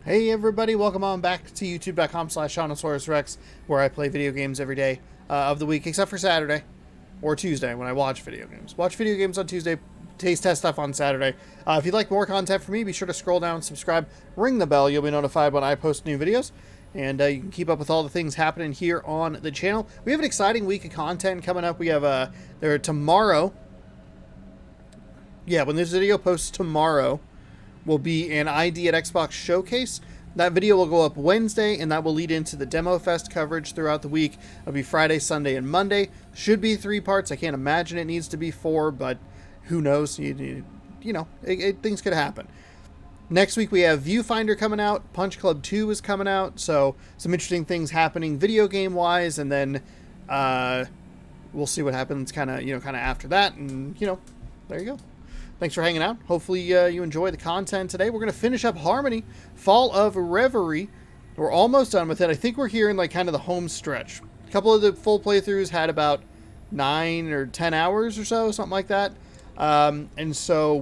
Hey everybody, welcome on back to youtube.com/SeanOsaurusRex, where I play video games every day of the week, except for Saturday or Tuesday when I watch video games. Watch video games on Tuesday, taste test stuff on Saturday. If you'd like more content from me, be sure to scroll down, subscribe, ring the bell. You'll be notified when I post new videos, and you can keep up with all the things happening here on the channel. We have an exciting week of content coming up. We have tomorrow. Yeah, when this video posts tomorrow, will be an ID at Xbox showcase. That video will go up Wednesday, and that will lead into the Demo Fest coverage throughout the week. It'll be Friday, Sunday, and Monday. Should be 3 parts. I can't imagine it needs to be 4, but who knows? You know, things could happen. Next week we have Viewfinder coming out. Punch Club 2 is coming out, so some interesting things happening video game wise, and then we'll see what happens kind of after that, and there you go. Thanks for hanging out. Hopefully you enjoy the content today. We're going to finish up Harmony, Fall of Reverie. We're almost done with it. I think we're here in like kind of the home stretch. A couple of the full playthroughs had about 9 or 10 hours or so, something like that. And so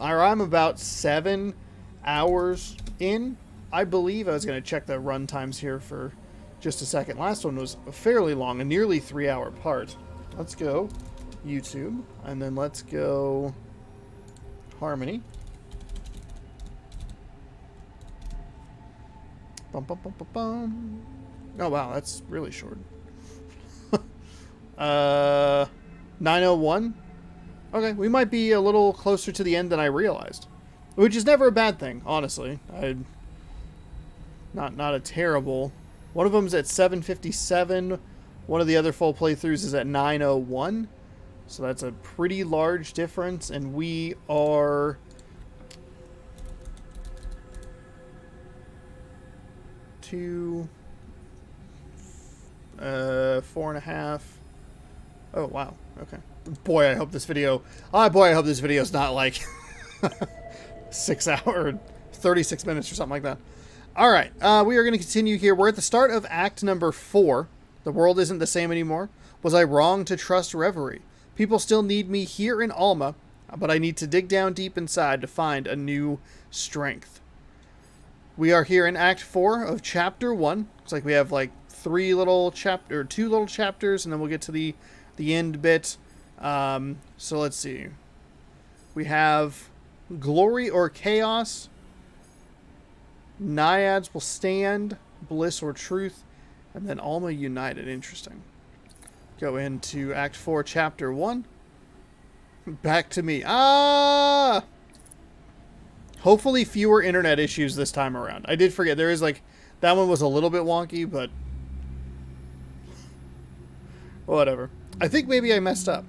I'm about 7 hours in, I believe. I was going to check the run times here for just a second. Last one was fairly long, a nearly 3-hour part. Let's go YouTube, and then let's go Harmony. Bum, bum, bum, bum, bum. Oh wow, that's really short. 9:01. Okay, we might be a little closer to the end than I realized, which is never a bad thing, honestly. Not a terrible. One of them's at 7:57. One of the other full playthroughs is at 9:01. So that's a pretty large difference, and we are 4.5. Oh wow, okay. Boy, I hope this video. I hope this video is not like 6 hour, 36 minutes or something like that. All right, we are going to continue here. We're at the start of Act number 4. The world isn't the same anymore. Was I wrong to trust Reverie? People still need me here in Alma, but I need to dig down deep inside to find a new strength. We are here in Act 4 of Chapter 1. Looks like we have like 2 little chapters, and then we'll get to the end bit. So let's see. We have Glory or Chaos. Naiads will stand. Bliss or Truth. And then Alma United. Interesting. Go into Act 4, Chapter 1. Back to me. Hopefully fewer internet issues this time around. I did forget. There is like... That one was a little bit wonky, but... Whatever. I think maybe I messed up.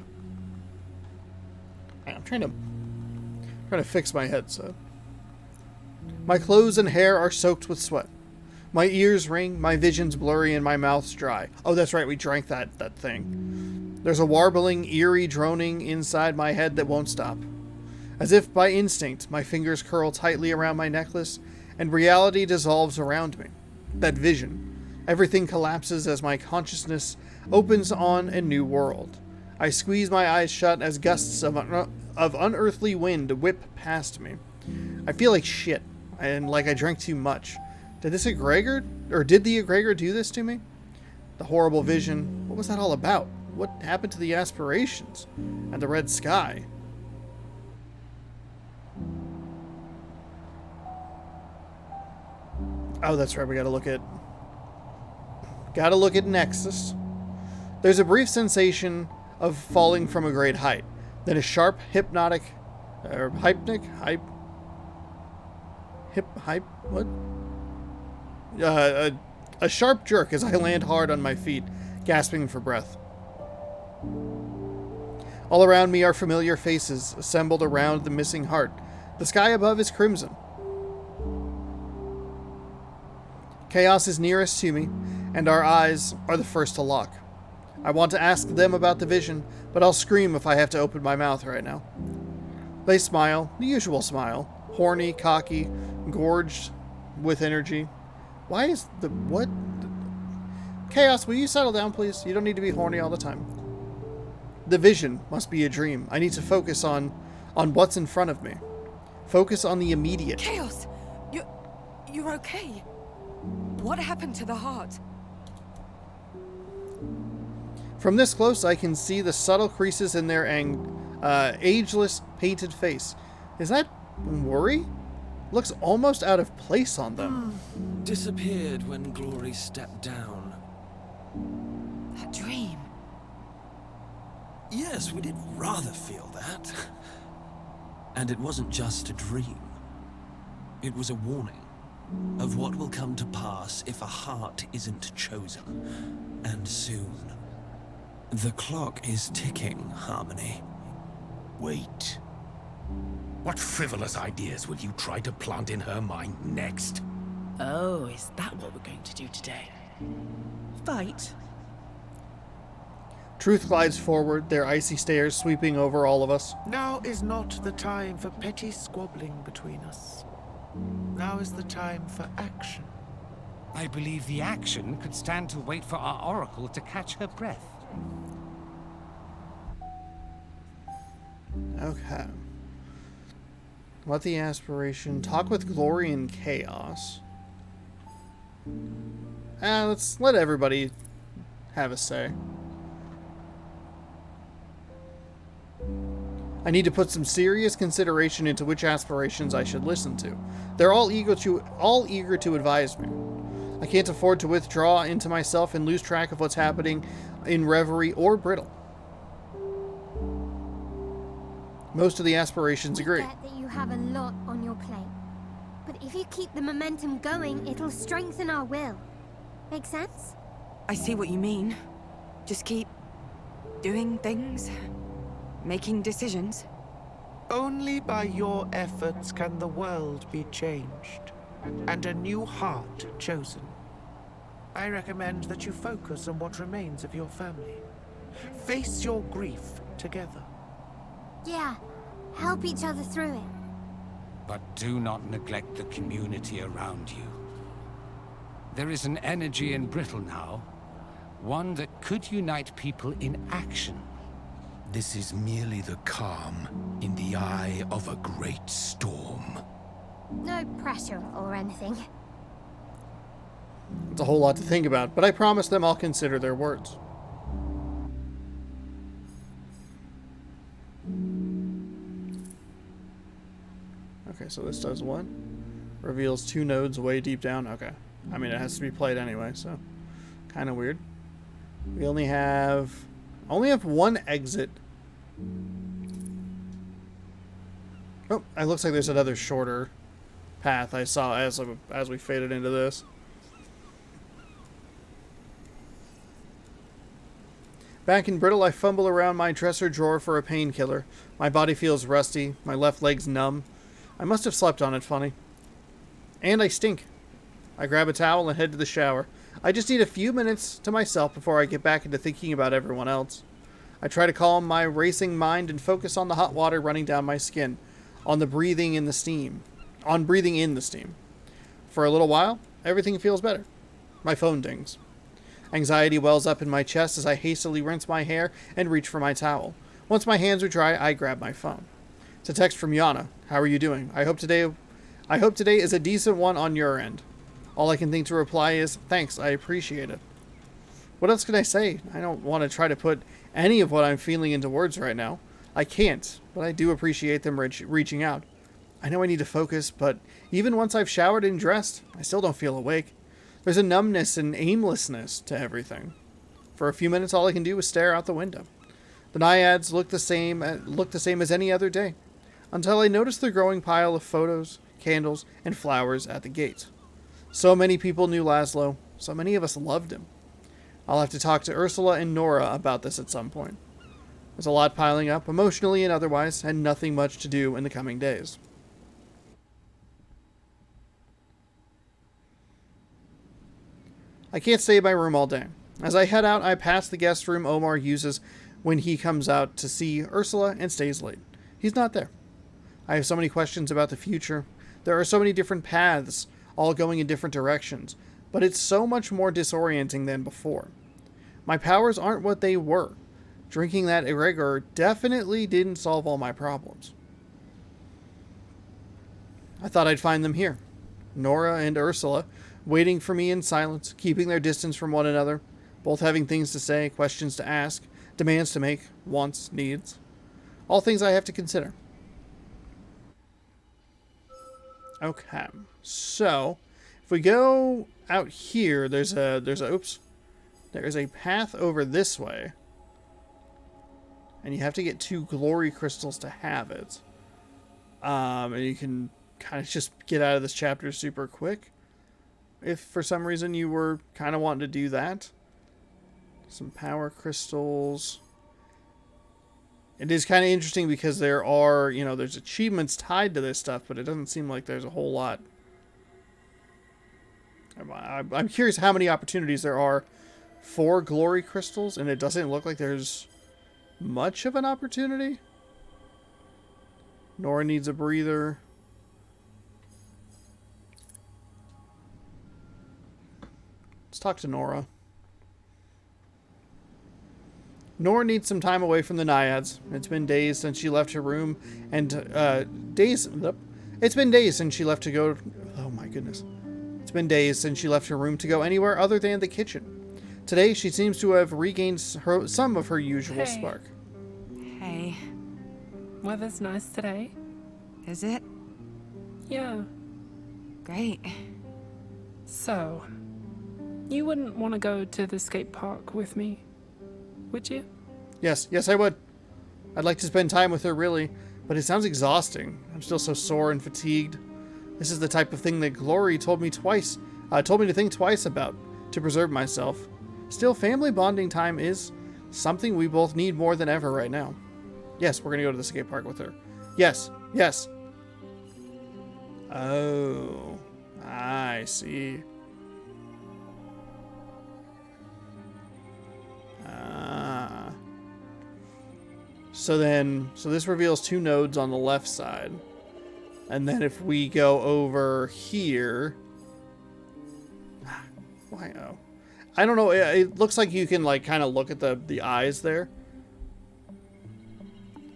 I'm trying to fix my headset. My clothes and hair are soaked with sweat. My ears ring, my vision's blurry, and my mouth's dry. Oh, that's right, we drank that thing. There's a warbling, eerie droning inside my head that won't stop. As if by instinct, my fingers curl tightly around my necklace, and reality dissolves around me. That vision. Everything collapses as my consciousness opens on a new world. I squeeze my eyes shut as gusts of unearthly wind whip past me. I feel like shit, and like I drank too much. Did the egregor do this to me? The horrible vision, what was that all about? What happened to the aspirations? And the red sky? Oh, that's right, we gotta look at Nexus. There's a brief sensation of falling from a great height. Then a sharp, a sharp jerk as I land hard on my feet, gasping for breath. All around me are familiar faces, assembled around the missing heart. The sky above is crimson. Chaos is nearest to me, and our eyes are the first to lock. I want to ask them about the vision, but I'll scream if I have to open my mouth right now. They smile, the usual smile, horny, cocky, gorged with energy. Why is what? Chaos, will you settle down, please? You don't need to be horny all the time. The vision must be a dream. I need to focus on what's in front of me. Focus on the immediate. Chaos! You're okay? What happened to the heart? From this close, I can see the subtle creases in their ageless, painted face. Is that worry? Looks almost out of place on them. Disappeared when Glory stepped down. That dream. Yes, we did rather feel that. And it wasn't just a dream. It was a warning of what will come to pass if a heart isn't chosen. And soon. The clock is ticking, Harmony. Wait. What frivolous ideas will you try to plant in her mind next? Oh, is that what we're going to do today? Fight? Truth glides forward, their icy stares sweeping over all of us. Now is not the time for petty squabbling between us. Now is the time for action. I believe the action could stand to wait for our oracle to catch her breath. Okay. Let the aspiration talk with glory and chaos. Let's let everybody have a say. I need to put some serious consideration into which aspirations I should listen to. They're all eager to advise me. I can't afford to withdraw into myself and lose track of what's happening in Reverie or Brittle. Most of the aspirations agree. I get that you have a lot on your plate. But if you keep the momentum going, it'll strengthen our will. Make sense? I see what you mean. Just keep doing things, making decisions. Only by your efforts can the world be changed, and a new heart chosen. I recommend that you focus on what remains of your family. Face your grief together. Yeah, help each other through it. But do not neglect the community around you. There is an energy in Brittle now, one that could unite people in action. This is merely the calm in the eye of a great storm. No pressure or anything. It's a whole lot to think about, but I promise them I'll consider their words. Okay, so this does what? Reveals 2 nodes way deep down. Okay. I mean, it has to be played anyway, so kind of weird. We only have 1 exit. Oh, it looks like there's another shorter path I saw as we faded into this. Back in Brittle, I fumble around my dresser drawer for a painkiller. My body feels rusty, my left leg's numb. I must have slept on it funny. And I stink. I grab a towel and head to the shower. I just need a few minutes to myself before I get back into thinking about everyone else. I try to calm my racing mind and focus on the hot water running down my skin, on breathing in the steam. For a little while, everything feels better. My phone dings. Anxiety wells up in my chest as I hastily rinse my hair and reach for my towel. Once my hands are dry, I grab my phone. It's a text from Yana. How are you doing? I hope today is a decent one on your end. All I can think to reply is, thanks, I appreciate it. What else can I say? I don't want to try to put any of what I'm feeling into words right now. I can't, but I do appreciate them reaching out. I know I need to focus, but even once I've showered and dressed, I still don't feel awake. There's a numbness and aimlessness to everything. For a few minutes, all I can do is stare out the window. The naiads look the same as any other day, until I notice the growing pile of photos, candles, and flowers at the gate. So many people knew Laszlo. So many of us loved him. I'll have to talk to Ursula and Nora about this at some point. There's a lot piling up, emotionally and otherwise, and nothing much to do in the coming days. I can't stay in my room all day. As I head out, I pass the guest room Omar uses when he comes out to see Ursula and stays late. He's not there. I have so many questions about the future. There are so many different paths, all going in different directions, but it's so much more disorienting than before. My powers aren't what they were. Drinking that egregor definitely didn't solve all my problems. I thought I'd find them here. Nora and Ursula, waiting for me in silence, keeping their distance from one another, both having things to say, questions to ask, demands to make, wants, needs. All things I have to consider. Okay, so if we go out here, there's a path over this way, and you have to get 2 glory crystals to have it. And you can kind of just get out of this chapter super quick if for some reason you were kind of wanting to do that. Some power crystals. It is kind of interesting because there are, there's achievements tied to this stuff, but it doesn't seem like there's a whole lot. I'm curious how many opportunities there are for glory crystals, and it doesn't look like there's much of an opportunity. Nora needs a breather. Let's talk to Nora. Nora needs some time away from the Naiads. It's been days since she left her room, and It's been days since she left to go. Oh my goodness! It's been days since she left her room to go anywhere other than the kitchen. Today, she seems to have regained some of her usual spark. Hey. Weather's nice today. Is it? Yeah. Great. So, you wouldn't want to go to the skate park with me, would you? Yes, I would. I'd like to spend time with her, really, but it sounds exhausting. I'm still so sore and fatigued. This is the type of thing that Glory told me to think twice about, to preserve myself. Still, family bonding time is something we both need more than ever right now. Yes, we're going to go to the skate park with her. Yes. Oh, I see. So this reveals 2 nodes on the left side. And then if we go over here... Why, oh. I don't know, it looks like you can, like, kind of look at the eyes there.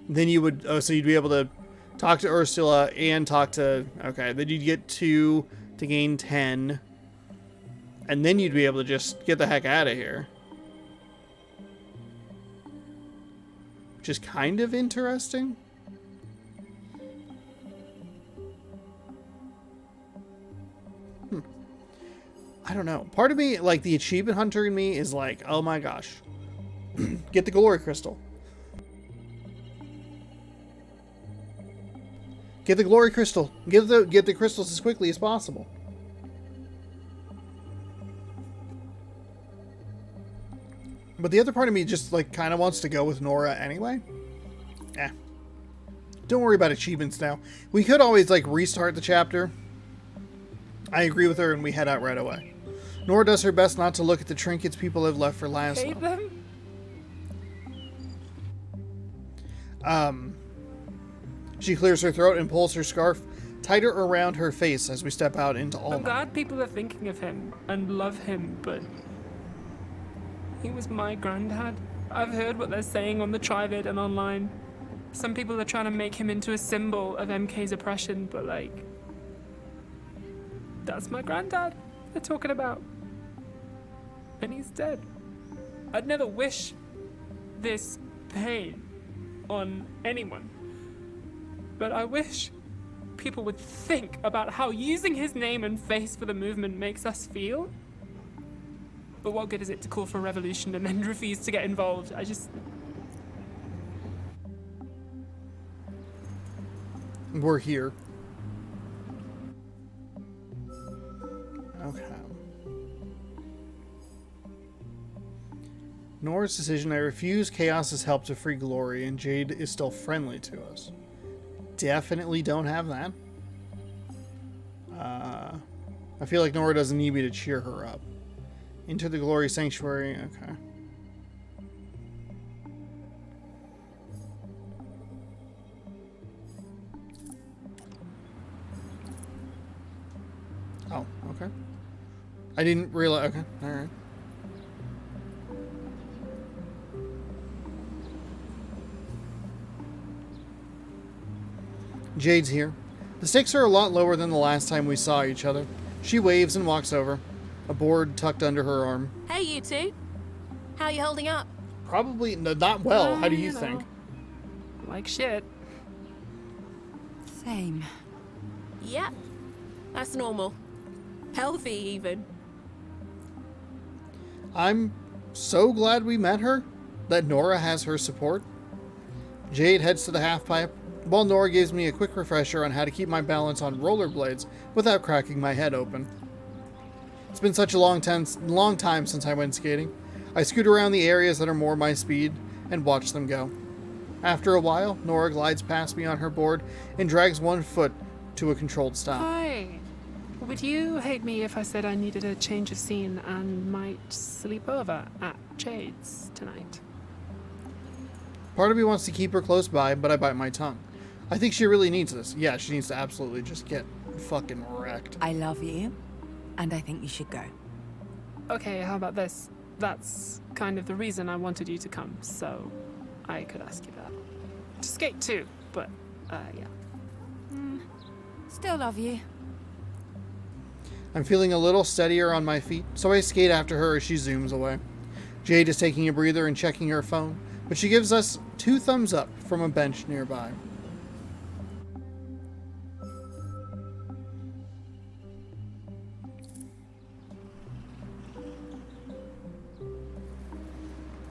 Then you would, so you'd be able to talk to Ursula and talk to, okay, then you'd get 2 to gain 10. And then you'd be able to just get the heck out of here. Which is kind of interesting. I don't know. Part of me, like, the achievement hunter in me is like, oh my gosh. Get the glory crystal. Get the glory crystal. Get the crystals as quickly as possible. But the other part of me just, like, kind of wants to go with Nora anyway. Don't worry about achievements now. We could always, like, restart the chapter. I agree with her, and we head out right away. Nora does her best not to look at the trinkets people have left for Laszlo. Hate them? She clears her throat and pulls her scarf tighter around her face as we step out into all. I'm glad people are thinking of him and love him, but he was my granddad. I've heard what they're saying on the Trivid and online. Some people are trying to make him into a symbol of MK's oppression, but, like, that's my granddad they're talking about. And he's dead. I'd never wish this pain on anyone. But I wish people would think about how using his name and face for the movement makes us feel. But what good is it to call for revolution and then refuse to get involved? We're here. Okay. Nora's decision, I refuse Chaos's help to free Glory, and Jade is still friendly to us. Definitely don't have that. I feel like Nora doesn't need me to cheer her up. Into the Glory Sanctuary, okay. Oh, okay. I didn't realize, okay, alright. Jade's here. The stakes are a lot lower than the last time we saw each other. She waves and walks over, a board tucked under her arm. Hey, you two. How you holding up? Probably not well. How do you think? Like shit. Same. Yeah, that's normal. Healthy, even. I'm so glad we met her, that Nora has her support. Jade heads to the half pipe, while Nora gives me a quick refresher on how to keep my balance on rollerblades without cracking my head open. It's been such a long time since I went skating. I scoot around the areas that are more my speed and watch them go. After a while, Nora glides past me on her board and drags one foot to a controlled stop. Hi. Would you hate me if I said I needed a change of scene and might sleep over at Jade's tonight? Part of me wants to keep her close by, but I bite my tongue. I think she really needs this. Yeah, she needs to absolutely just get fucking wrecked. I love you, and I think you should go. Okay, how about this? That's kind of the reason I wanted you to come, so I could ask you that. To skate too, but, yeah. Still love you. I'm feeling a little steadier on my feet, so I skate after her as she zooms away. Jade is taking a breather and checking her phone, but she gives us 2 thumbs up from a bench nearby.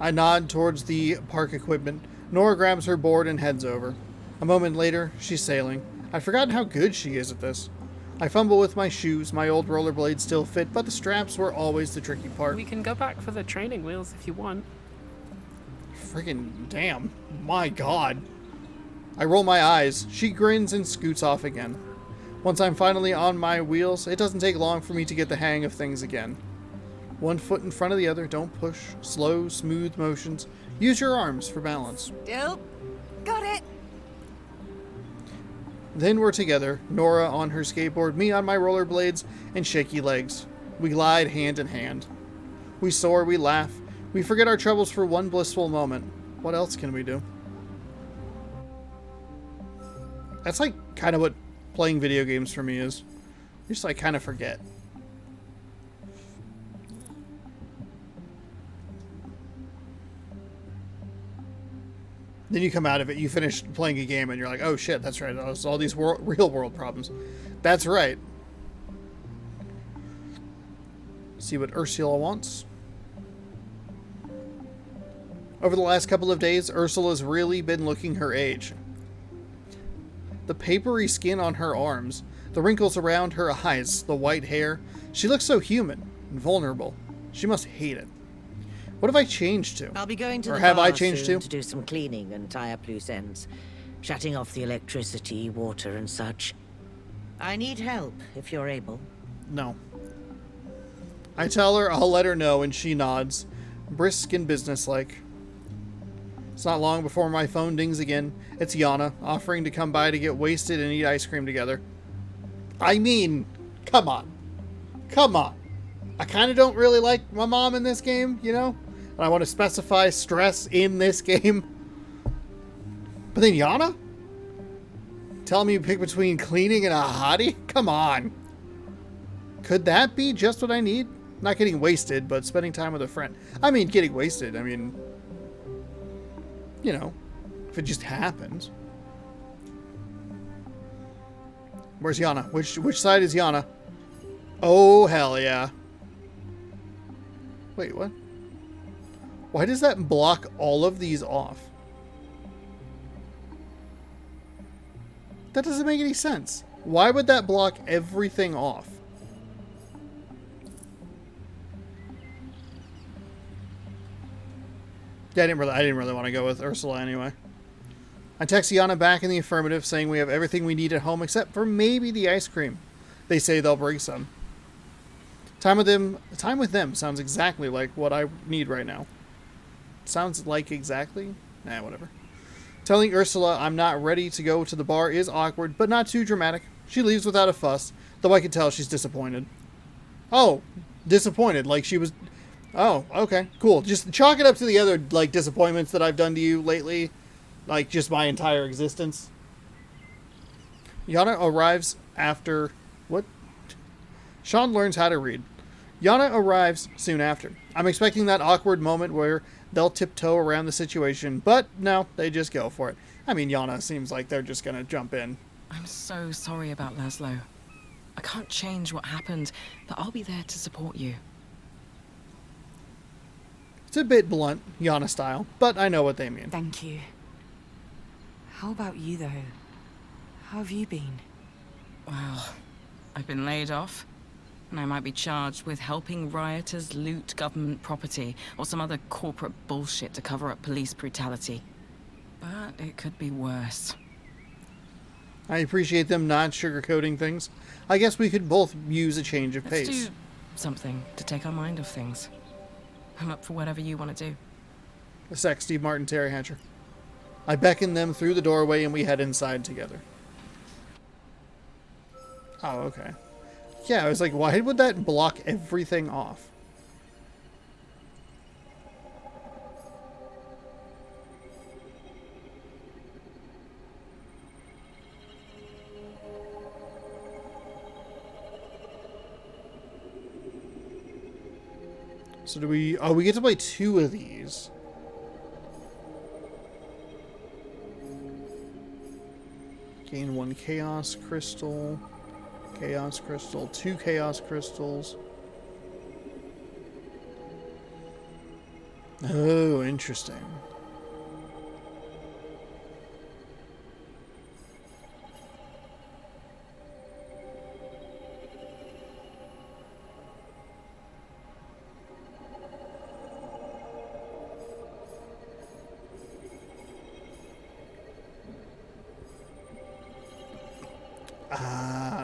I nod towards the park equipment. Nora grabs her board and heads over. A moment later, she's sailing. I'd forgotten how good she is at this. I fumble with my shoes. My old rollerblades still fit, but the straps were always the tricky part. We can go back for the training wheels if you want. Friggin' damn. My god. I roll my eyes. She grins and scoots off again. Once I'm finally on my wheels, it doesn't take long for me to get the hang of things again. One foot in front of the other. Don't push. Slow, smooth motions. Use your arms for balance. Still got it. Then we're together, Nora on her skateboard, me on my rollerblades, and shaky legs. We glide hand in hand. We soar, we laugh. We forget our troubles for one blissful moment. What else can we do? That's like kind of what playing video games for me is. You just like kind of forget. Then you come out of it, you finish playing a game, and you're like, oh shit, that's right. There's all these real world problems. That's right. See what Ursula wants. Over the last couple of days, Ursula's really been looking her age. The papery skin on her arms, the wrinkles around her eyes, the white hair. She looks so human and vulnerable. She must hate it. What have I changed to? I'll be going to or the have bar I changed soon to do some cleaning and tie up loose ends, shutting off the electricity, water, and such. I need help if you're able. No. I tell her I'll let her know, and she nods, brisk and businesslike. It's not long before my phone dings again. It's Yana, offering to come by to get wasted and eat ice cream together. I mean, come on. Come on. I kind of don't really like my mom in this game, you know? And I want to specify stress in this game. But then Yana? Telling me to pick between cleaning and a hottie? Come on. Could that be just what I need? Not getting wasted, but spending time with a friend. I mean, getting wasted. I mean, you know, if it just happens. Where's Yana? Which side is Yana? Oh, hell yeah. Wait, what? Why does that block all of these off? That doesn't make any sense. Why would that block everything off? Yeah, I didn't really want to go with Ursula anyway. I text Yana back in the affirmative, saying we have everything we need at home except for maybe the ice cream. They say they'll bring some. Time with them sounds exactly like what I need right now. Sounds like exactly? Nah, whatever. Telling Ursula I'm not ready to go to the bar is awkward, but not too dramatic. She leaves without a fuss, though I can tell she's disappointed. Oh, disappointed, like she was... Oh, okay, cool. Just chalk it up to the other, like, disappointments that I've done to you lately. Like, just my entire existence. Yana arrives after... What? Sean learns how to read. Yana arrives soon after. I'm expecting that awkward moment where they'll tiptoe around the situation, but no, they just go for it. I mean, Yana seems like they're just gonna jump in. I'm so sorry about Laszlo. I can't change what happened, but I'll be there to support you. It's a bit blunt, Yana style, but I know what they mean. Thank you. How about you, though? How have you been? Well, I've been laid off, and I might be charged with helping rioters loot government property or some other corporate bullshit to cover up police brutality. But it could be worse. I appreciate them not sugarcoating things. I guess we could both use a change of pace. Let's do something to take our mind off things. I'm up for whatever you want to do. A sec, Steve Martin, Terry Hatcher. I beckon them through the doorway and we head inside together. Oh, okay. Yeah, I was like, why would that block everything off? So do we... Oh, we get to play 2 of these. Gain 1 Chaos Crystal. Chaos Crystal. 2 Chaos Crystals. Oh, interesting.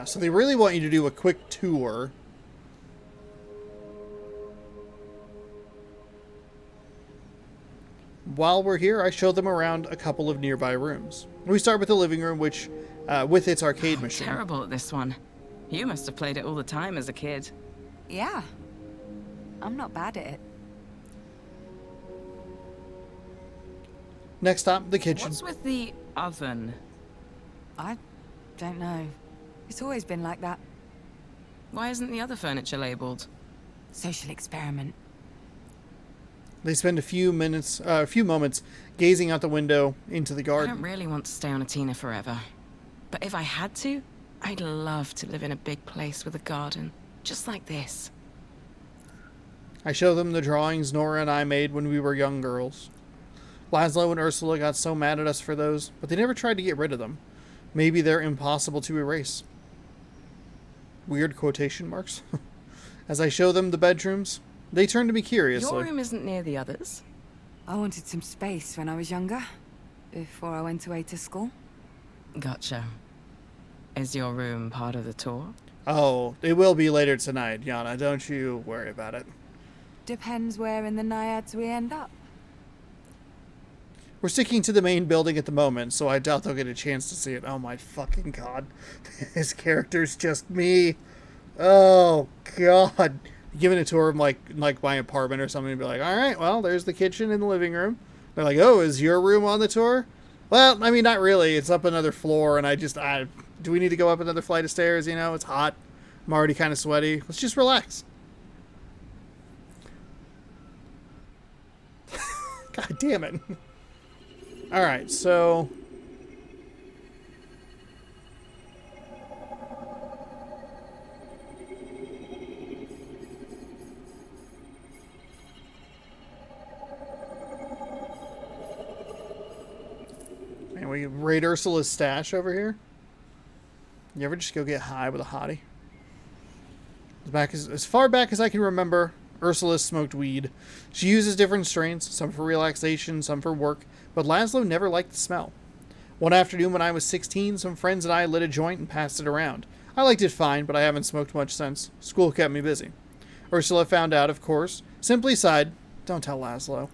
So they really want you to do a quick tour. While we're here, I show them around a couple of nearby rooms. We start with the living room, which, with its arcade machine. Terrible at this one. You must have played it all the time as a kid. Yeah. I'm not bad at it. Next up, the kitchen. What's with the oven? I don't know. It's always been like that. Why isn't the other furniture labeled? Social experiment. They spend a few moments gazing out the window into the I garden. don't really want to stay on Atina forever. But if I had to, I'd love to live in a big place with a garden. Just like this. I show them the drawings Nora and I made when we were young girls. Laszlo and Ursula got so mad at us for those, but they never tried to get rid of them. Maybe they're impossible to erase. Weird quotation marks. As I show them the bedrooms, they turn to me curiously. Your room isn't near the others? I wanted some space when I was younger, before I went away to school. Gotcha. Is your room part of the tour? Oh, it will be later tonight, Yana. Don't you worry about it. Depends where in the Naiads we end up. We're sticking to the main building at the moment, so I doubt they'll get a chance to see it. Oh my fucking god. His character's just me. Oh god. Giving a tour of like my apartment or something and be like, alright, well, there's the kitchen and the living room. They're like, oh, is your room on the tour? Well, I mean, not really. It's up another floor, and do we need to go up another flight of stairs? You know, it's hot. I'm already kind of sweaty. Let's just relax. God damn it. Alright, so... Man, we raid Ursula's stash over here. You ever just go get high with a hottie? As far back as I can remember, Ursula smoked weed. She uses different strains, some for relaxation, some for work, but Laszlo never liked the smell. One afternoon when I was 16, some friends and I lit a joint and passed it around. I liked it fine, but I haven't smoked much since. School kept me busy. Ursula found out, of course, simply sighed, "Don't tell Laszlo."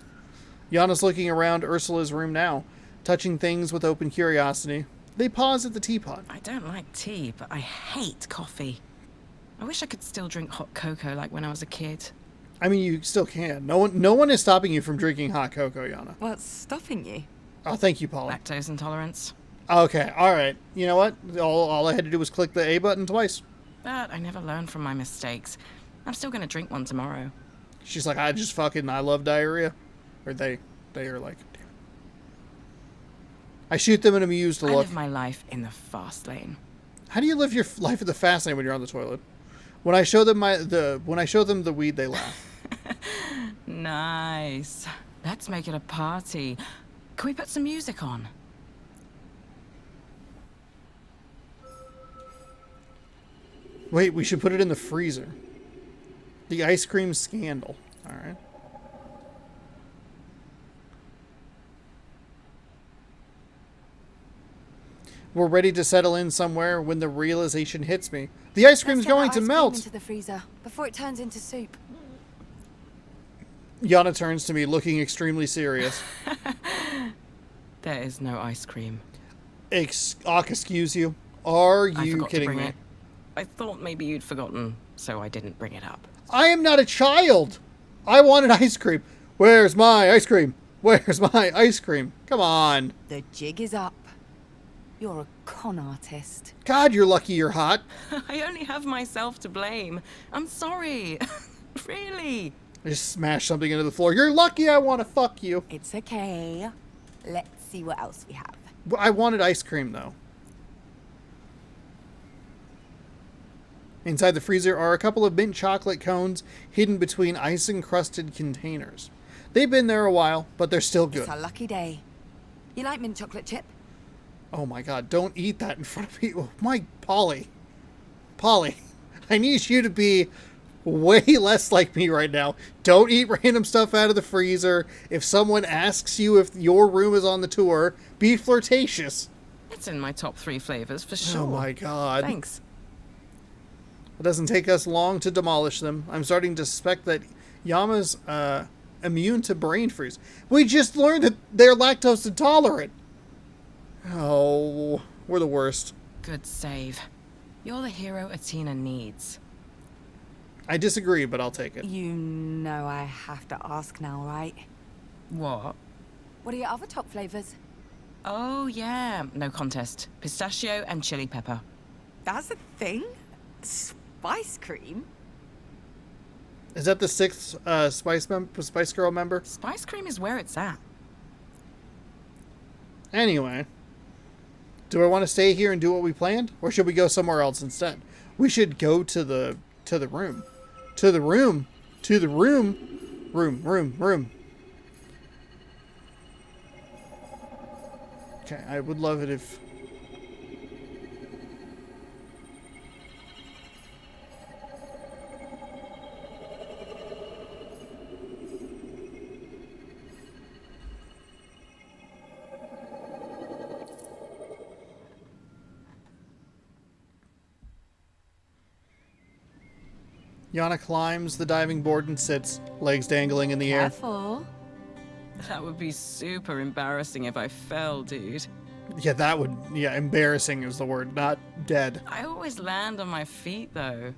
Yana's looking around Ursula's room now, touching things with open curiosity. They pause at the teapot. I don't like tea, but I hate coffee. I wish I could still drink hot cocoa like when I was a kid. I mean, you still can. No one is stopping you from drinking hot cocoa, Yana. What's stopping you? Oh, thank you, Paula. Lactose intolerance. Okay, alright. You know what? All I had to do was click the A button twice. But I never learn from my mistakes. I'm still gonna drink one tomorrow. She's like, I love diarrhea. Or they are like, damn it. I shoot them and amused to I look. live my life in the fast lane. How do you live your life in the fast lane when you're on the toilet? When I show them the weed, they laugh. Nice. Let's make it a party. Can we put some music on? Wait, we should put it in the freezer. The ice cream scandal. Alright. We're ready to settle in somewhere when the realization hits me. The ice cream's going to melt! Into the freezer before it turns into soup. Yana turns to me, looking extremely serious. There is no ice cream. Excuse you? Are you kidding me? It. I thought maybe you'd forgotten, so I didn't bring it up. I am not a child! I wanted ice cream. Where's my ice cream? Where's my ice cream? Come on. The jig is up. You're a con artist. God, you're lucky you're hot. I only have myself to blame. I'm sorry. Really. I just smashed something into the floor. You're lucky I want to fuck you. It's okay. Let's see what else we have. I wanted ice cream, though. Inside the freezer are a couple of mint chocolate cones hidden between ice-encrusted containers. They've been there a while, but they're still good. It's a lucky day. You like mint chocolate chip? Oh my god, don't eat that in front of me. Oh, Polly, I need you to be way less like me right now. Don't eat random stuff out of the freezer. If someone asks you if your room is on the tour, be flirtatious. It's in my top 3 flavors for sure. Oh my god. Thanks. It doesn't take us long to demolish them. I'm starting to suspect that Yama's immune to brain freeze. We just learned that they're lactose intolerant. Oh, we're the worst. Good save. You're the hero Athena needs. I disagree, but I'll take it. You know I have to ask now, right? What? What are your other top flavors? Oh, yeah. No contest. Pistachio and chili pepper. That's a thing? Spice cream? Is that the 6th Spice Girl member? Spice cream is where it's at. Anyway. Do I want to stay here and do what we planned? Or should we go somewhere else instead? We should go to the room. To the room. To the room. Room. Okay, I would love it if... Yana climbs the diving board and sits, legs dangling in the air. Careful. That would be super embarrassing if I fell, dude. Yeah, embarrassing is the word, not dead. I always land on my feet, though.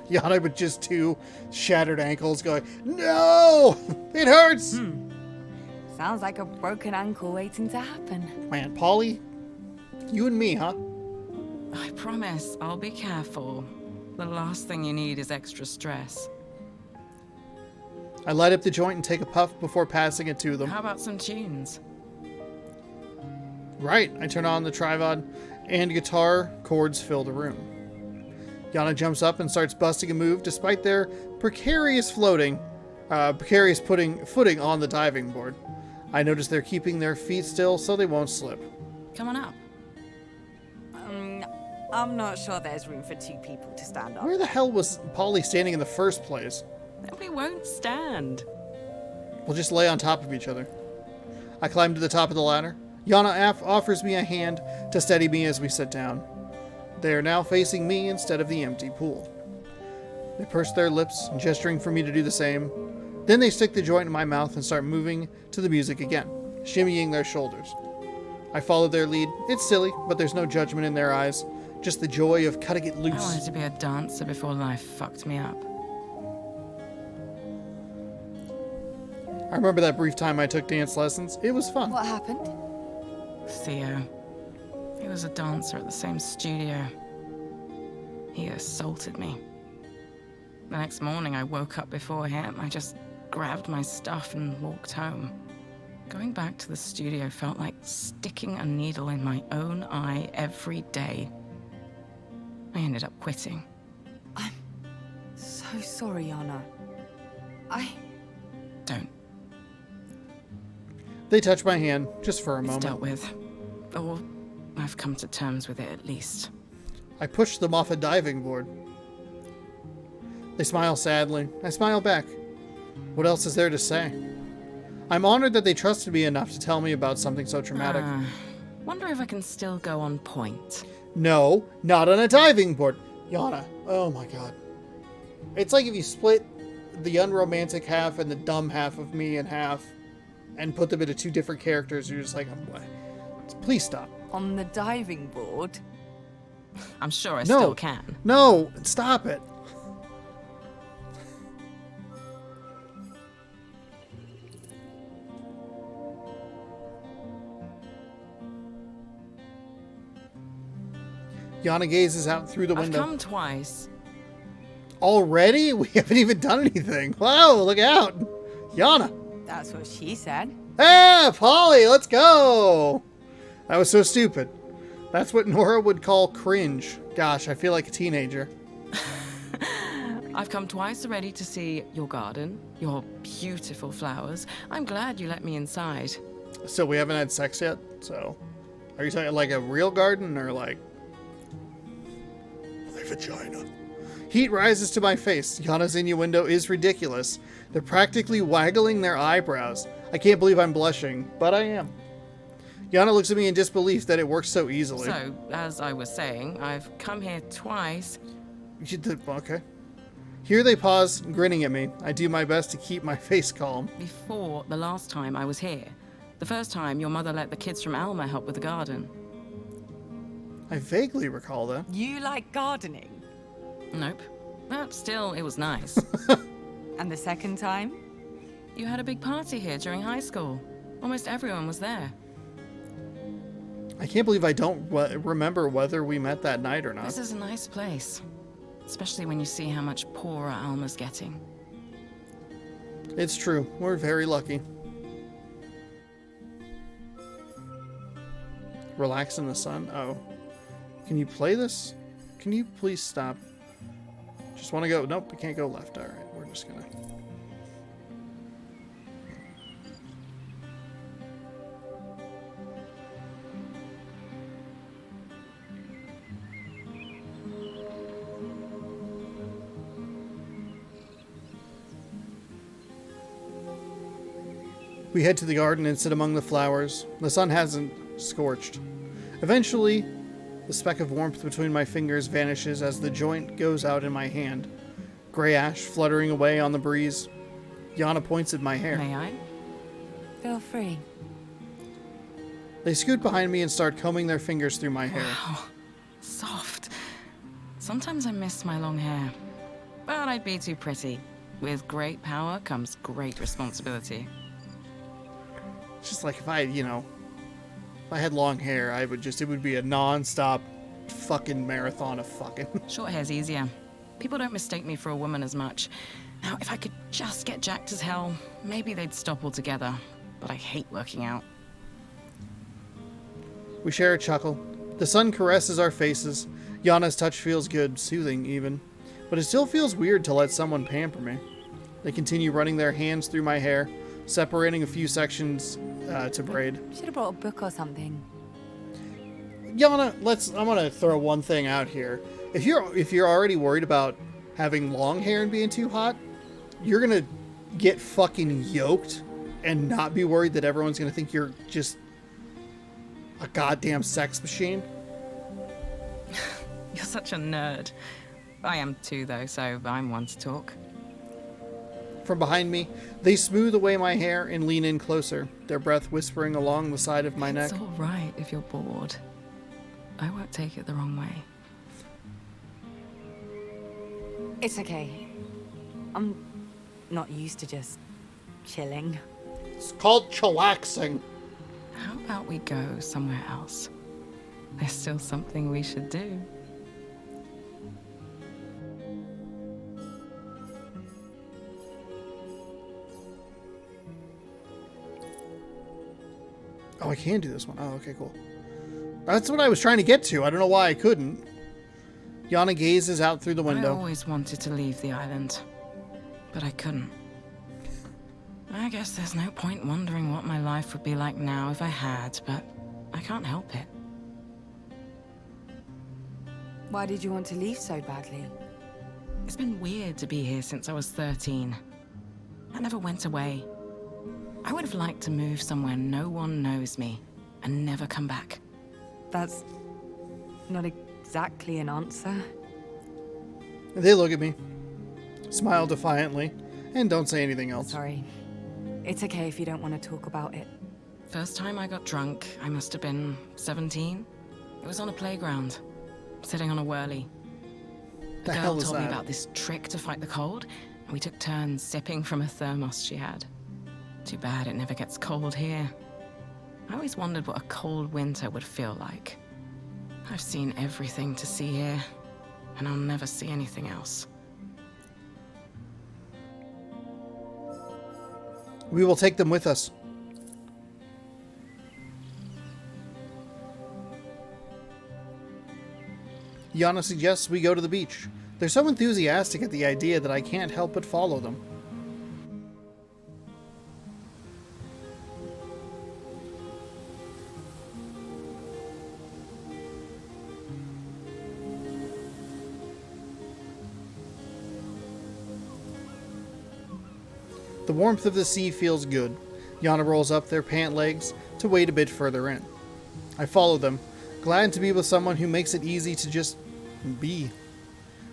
Yana with just 2 shattered ankles going, no! It hurts! Sounds like a broken ankle waiting to happen. Man, Polly, you and me, huh? I promise, I'll be careful. The last thing you need is extra stress. I light up the joint and take a puff before passing it to them. How about some tunes? Right, I turn on the tripod and guitar chords fill the room. Yana jumps up and starts busting a move despite their precarious footing on the diving board. I notice they're keeping their feet still so they won't slip. Come on up. I'm not sure there's room for 2 people to stand up. Where the hell was Polly standing in the first place? Then we won't stand. We'll just lay on top of each other. I climb to the top of the ladder. Yana offers me a hand to steady me as we sit down. They are now facing me instead of the empty pool. They purse their lips, gesturing for me to do the same. Then they stick the joint in my mouth and start moving to the music again, shimmying their shoulders. I follow their lead. It's silly, but there's no judgment in their eyes. Just the joy of cutting it loose. I wanted to be a dancer before life fucked me up. I remember that brief time I took dance lessons. It was fun. What happened? Theo. He was a dancer at the same studio. He assaulted me. The next morning, I woke up before him. I just grabbed my stuff and walked home. Going back to the studio felt like sticking a needle in my own eye every day. I ended up quitting. I'm so sorry, Yana. Don't. They touch my hand, just for a It's moment. dealt with. Or I've come to terms with it at least. I push them off a diving board. They smile sadly. I smile back. What else is there to say? I'm honored that they trusted me enough to tell me about something so traumatic. Wonder if I can still go on point. No, not on a diving board. Yana, oh my god. It's like if you split the unromantic half and the dumb half of me in half and put them into two different characters. You're just like, please stop. On the diving board? I'm sure I still can. No, stop it. Yana gazes out through the window. I've come twice. Already? We haven't even done anything. Wow, look out. Yana. That's what she said. Ah, Polly, let's go. That was so stupid. That's what Nora would call cringe. Gosh, I feel like a teenager. I've come twice already to see your garden, your beautiful flowers. I'm glad you let me inside. So we haven't had sex yet? So, are you talking like a real garden or like my vagina? Heat rises to my face. Yana's innuendo is ridiculous. They're practically waggling their eyebrows. I can't believe I'm blushing, but I am. Yana looks at me in disbelief that it works so easily. So, as I was saying, I've come here twice. Okay. Here they pause, grinning at me. I do my best to keep my face calm. Before the last time I was here. The first time your mother let the kids from Alma help with the garden. I vaguely recall that. You like gardening? Nope. But still, it was nice. And the second time? You had a big party here during high school. Almost everyone was there. I can't believe I don't remember whether we met that night or not. This is a nice place. Especially when you see how much poorer Alma's getting. It's true. We're very lucky. Relax in the sun? Oh. Can you play this? Can you please stop? Just want to go. Nope, we can't go left. All right, we're just gonna. We head to the garden and sit among the flowers. The sun hasn't scorched. Eventually, the speck of warmth between my fingers vanishes as the joint goes out in my hand. Gray ash fluttering away on the breeze. Yana points at my hair. May I? Feel free. They scoot behind me and start combing their fingers through my hair. Wow. Soft. Sometimes I miss my long hair. But I'd be too pretty. With great power comes great responsibility. It's just like if I had long hair, it would be a non-stop fucking marathon of fucking. Short hair's easier. People don't mistake me for a woman as much. Now, if I could just get jacked as hell, maybe they'd stop altogether. But I hate working out. We share a chuckle. The sun caresses our faces. Yana's touch feels good, soothing even. But it still feels weird to let someone pamper me. They continue running their hands through my hair, separating a few sections to braid. Should have brought a book or something. Yana, I'm gonna throw one thing out here. If you're already worried about having long hair and being too hot, you're gonna get fucking yoked and not be worried that everyone's gonna think you're just a goddamn sex machine. You're such a nerd. I am too, though, so I'm one to talk. From behind me, they smooth away my hair and lean in closer, their breath whispering along the side of my neck. It's all right if you're bored. I won't take it the wrong way. It's okay. I'm not used to just chilling. It's called chillaxing. How about we go somewhere else? There's still something we should do. Oh, I can do this one. Oh, okay, cool. That's what I was trying to get to. I don't know why I couldn't. Yana gazes out through the window. I always wanted to leave the island, but I couldn't. I guess there's no point wondering what my life would be like now if I had, but I can't help it. Why did you want to leave so badly? It's been weird to be here since I was 13. I never went away. I would have liked to move somewhere no one knows me and never come back. That's not exactly an answer. They look at me, smile defiantly, and don't say anything else. Sorry. It's okay if you don't want to talk about it. First time I got drunk, I must have been 17. It was on a playground, sitting on a whirly. The A hell girl is told me that? about this trick to fight the cold, and we took turns sipping from a thermos she had. Too bad it never gets cold here. I always wondered what a cold winter would feel like. I've seen everything to see here, and I'll never see anything else. We will take them with us. Yana suggests we go to the beach. They're so enthusiastic at the idea that I can't help but follow them. The warmth of the sea feels good. Yana rolls up their pant legs to wade a bit further in. I follow them, glad to be with someone who makes it easy to just be.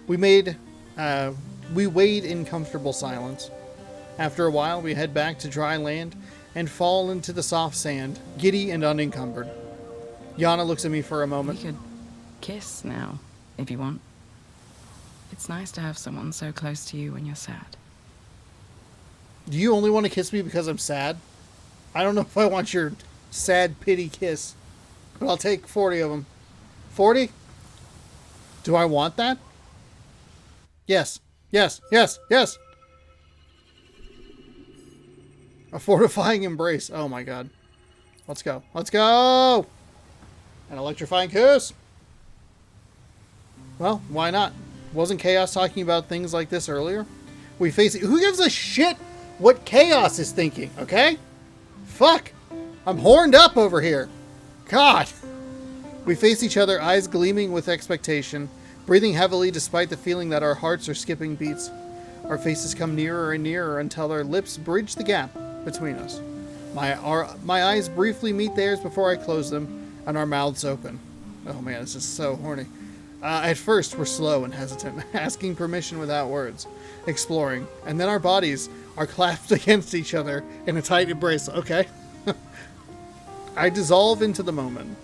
We wade in comfortable silence. After a while, we head back to dry land and fall into the soft sand, giddy and unencumbered. Yana looks at me for a moment. We could kiss now, if you want. It's nice to have someone so close to you when you're sad. Do you only want to kiss me because I'm sad? I don't know if I want your sad pity kiss, but I'll take 40 of them. 40? Do I want that? Yes. Yes. Yes. Yes. A fortifying embrace. Oh my god. Let's go. Let's go! An electrifying kiss. Well, why not? Wasn't Chaos talking about things like this earlier? We face it. Who gives a shit what Chaos is thinking, okay? Fuck. I'm horned up over here. God. We face each other, eyes gleaming with expectation, breathing heavily despite the feeling that our hearts are skipping beats. Our faces come nearer and nearer until our lips bridge the gap between us. My eyes briefly meet theirs before I close them, and our mouths open. Oh man, this is so horny. At first, we're slow and hesitant, asking permission without words, exploring, and then our bodies are clasped against each other in a tight embrace. Okay. I dissolve into the moment.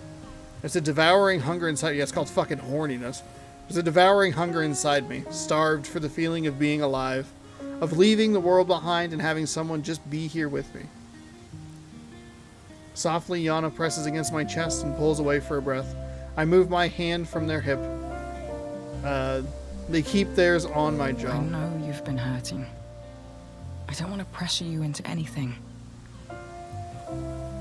There's a devouring hunger inside. Yeah, it's called fucking horniness. There's a devouring hunger inside me, starved for the feeling of being alive, of leaving the world behind and having someone just be here with me. Softly, Yana presses against my chest and pulls away for a breath. I move my hand from their hip. They keep theirs on my jaw. I know you've been hurting. I don't want to pressure you into anything.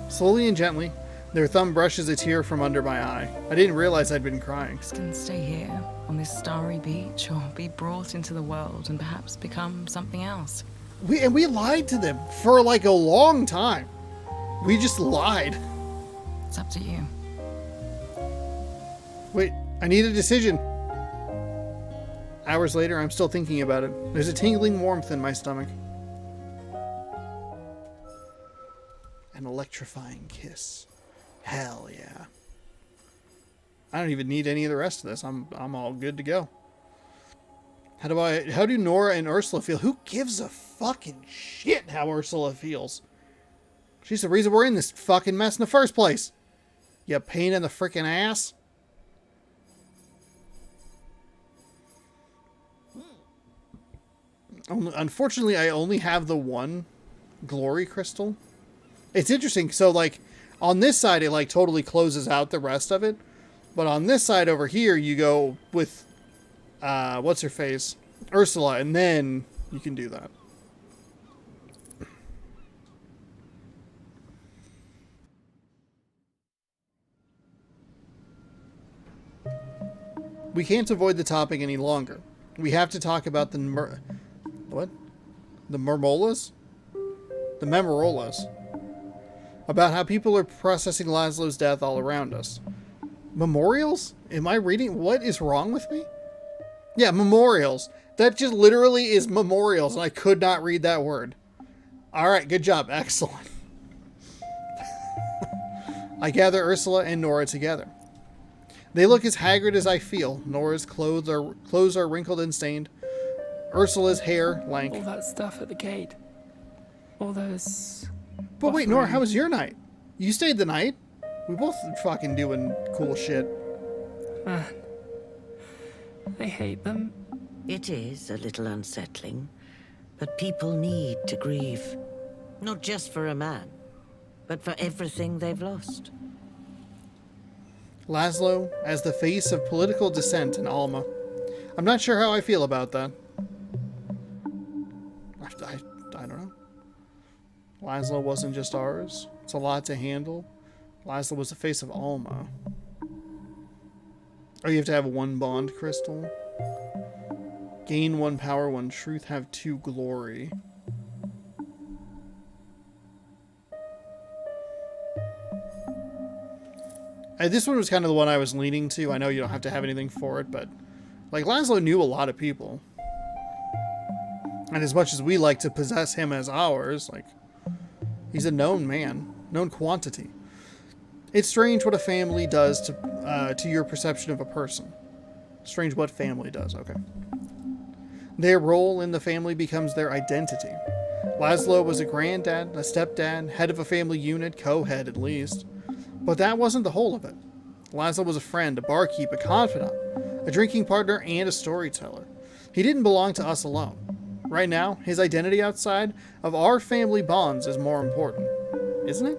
Slowly and gently, their thumb brushes a tear from under my eye. I didn't realize I'd been crying. Just can stay here on this starry beach or be brought into the world and perhaps become something else. We lied to them for like a long time. We just lied. It's up to you. Wait, I need a decision. Hours later, I'm still thinking about it. There's a tingling warmth in my stomach. An electrifying kiss. Hell yeah. I don't even need any of the rest of this. I'm all good to go. How do Nora and Ursula feel? Who gives a fucking shit how Ursula feels? She's the reason we're in this fucking mess in the first place. You pain in the freaking ass. Unfortunately, I only have the one glory crystal. It's interesting. So, like, On this side, it like totally closes out the rest of it. But on this side over here, you go with, what's her face? Ursula, and then you can do that. We can't avoid the topic any longer. We have to talk about the what? The Mermolas? The Memorolas. About how people are processing Laszlo's death all around us. Memorials? Am I reading? What is wrong with me? Yeah, memorials. That just literally is memorials, and I could not read that word. Alright, good job. Excellent. I gather Ursula and Nora together. They look as haggard as I feel. Nora's clothes are wrinkled and stained. Ursula's hair lank. All that stuff at the gate. All those... But wait, Nora, how was your night? You stayed the night? We both fucking doing cool shit. Man, I hate them. It is a little unsettling, but people need to grieve. Not just for a man, but for everything they've lost. Laszlo as the face of political dissent in Alma. I'm not sure how I feel about that. I don't know. Laszlo wasn't just ours. It's a lot to handle. Laszlo was the face of Alma. Oh, you have to have one bond crystal. Gain 1 power, 1 truth, have 2 glory. This one was kind of the one I was leaning to. I know you don't have to have anything for it, but like Laszlo knew a lot of people. And as much as we like to possess him as ours, like he's a known man, known quantity. It's strange what a family does to your perception of a person. Strange what family does, okay. Their role in the family becomes their identity. Laszlo was a granddad, a stepdad, head of a family unit, co-head at least. But that wasn't the whole of it. Laszlo was a friend, a barkeep, a confidant, a drinking partner, and a storyteller. He didn't belong to us alone. Right now, his identity outside of our family bonds is more important. Isn't it?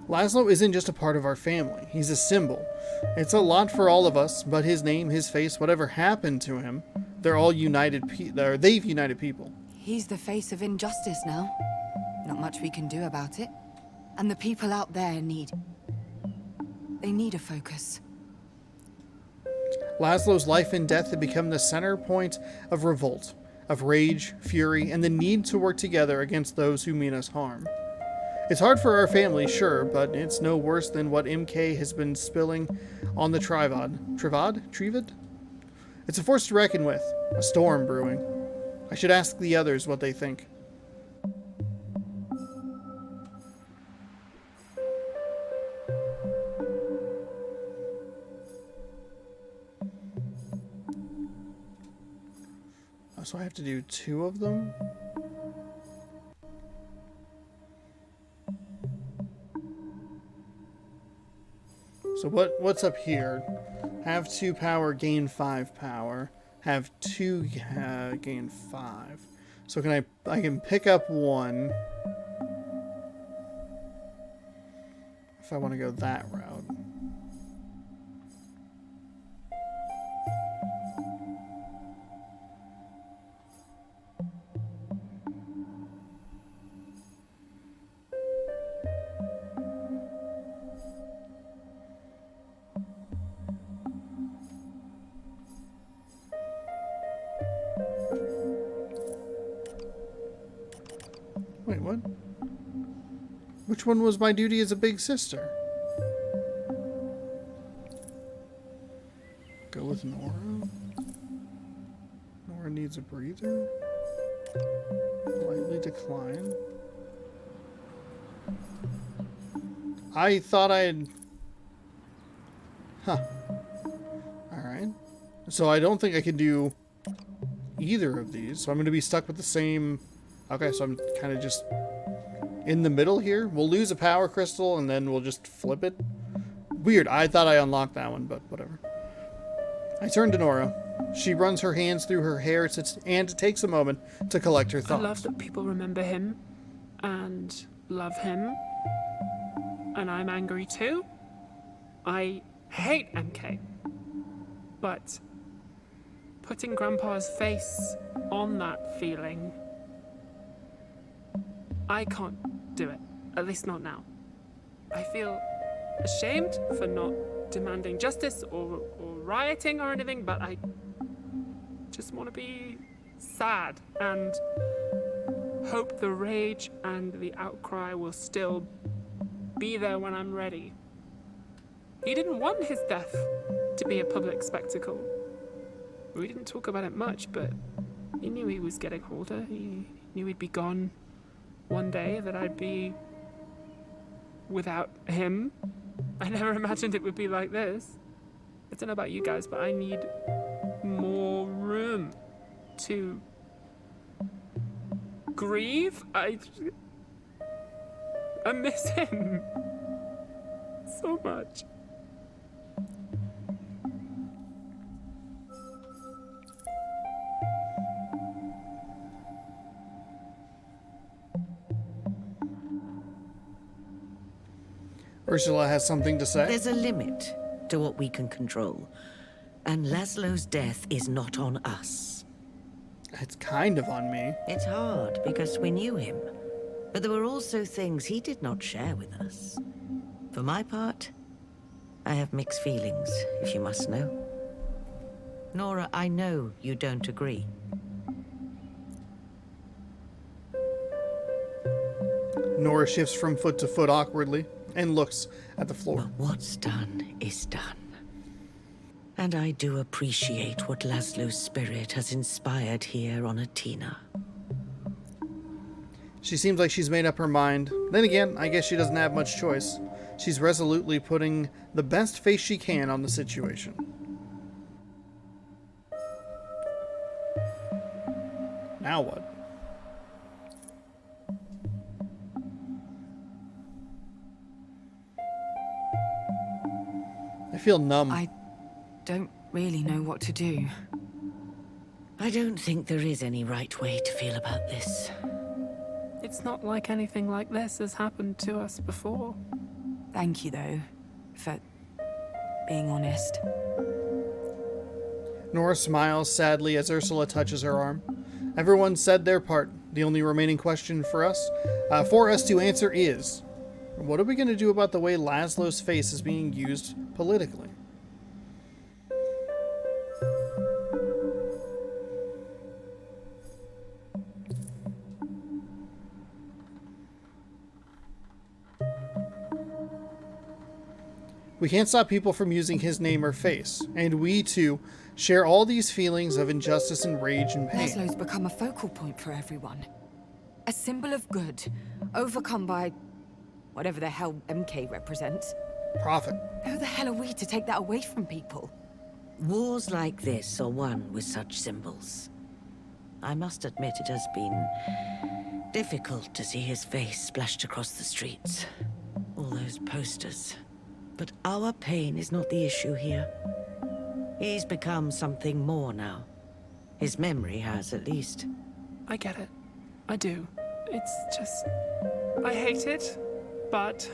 Laszlo isn't just a part of our family. He's a symbol. It's a lot for all of us, but his name, his face, whatever happened to him, they're all united they've united people. He's the face of injustice now. Not much we can do about it. And the people out there need a focus. Laszlo's life and death had become the center point of revolt, of rage, fury, and the need to work together against those who mean us harm. It's hard for our family, sure, but it's no worse than what MK has been spilling on the Trevad? It's a force to reckon with, a storm brewing. I should ask the others what they think. So I have to do 2 of them? So what's up here? Have 2 power, gain 5 power. Have 2 gain 5. So I can pick up 1 if I want to go that route. Wait, what? Which one was my duty as a big sister? Go with Nora? Nora needs a breather? Politely decline. I thought I had... Huh. Alright. So I don't think I can do either of these, so I'm going to be stuck with the same... Okay, so I'm kind of just in the middle here. We'll lose a power crystal, and then we'll just flip it. Weird. I thought I unlocked that one, but whatever. I turn to Nora. She runs her hands through her hair and takes a moment to collect her thoughts. I love that people remember him and love him. And I'm angry too. I hate MK. But putting Grandpa's face on that feeling, I can't do it. At least not now. I feel ashamed for not demanding justice or rioting or anything, but I just want to be sad and hope the rage and the outcry will still be there when I'm ready. He didn't want his death to be a public spectacle. We didn't talk about it much, but he knew he was getting older. He knew he'd be gone one day, that I'd be without him. I never imagined it would be like this. I don't know about you guys, but I need more room to grieve. I miss him so much. Ursula has something to say. There's a limit to what we can control, and Laszlo's death is not on us. It's kind of on me. It's hard because we knew him, but there were also things he did not share with us. For my part, I have mixed feelings, if you must know. Nora, I know you don't agree. Nora shifts from foot to foot awkwardly and looks at the floor. But what's done is done. And I do appreciate what Laszlo's spirit has inspired here on Atina. She seems like she's made up her mind. Then again, I guess she doesn't have much choice. She's resolutely putting the best face she can on the situation. Now what? I feel numb. I don't really know what to do. I don't think there is any right way to feel about this. It's not like anything like this has happened to us before. Thank you, though, for being honest. Nora smiles sadly as Ursula touches her arm. Everyone said their part. The only remaining question for us to answer is, what are we going to do about the way Laszlo's face is being used politically? We can't stop people from using his name or face, and we, too, share all these feelings of injustice and rage and pain. Laszlo's become a focal point for everyone. A symbol of good, overcome by whatever the hell MK represents. Profit. Who the hell are we to take that away from people? Wars like this are won with such symbols. I must admit it has been difficult to see his face splashed across the streets. All those posters. But our pain is not the issue here. He's become something more now. His memory has, at least. I get it. I do. It's just... I hate it, but...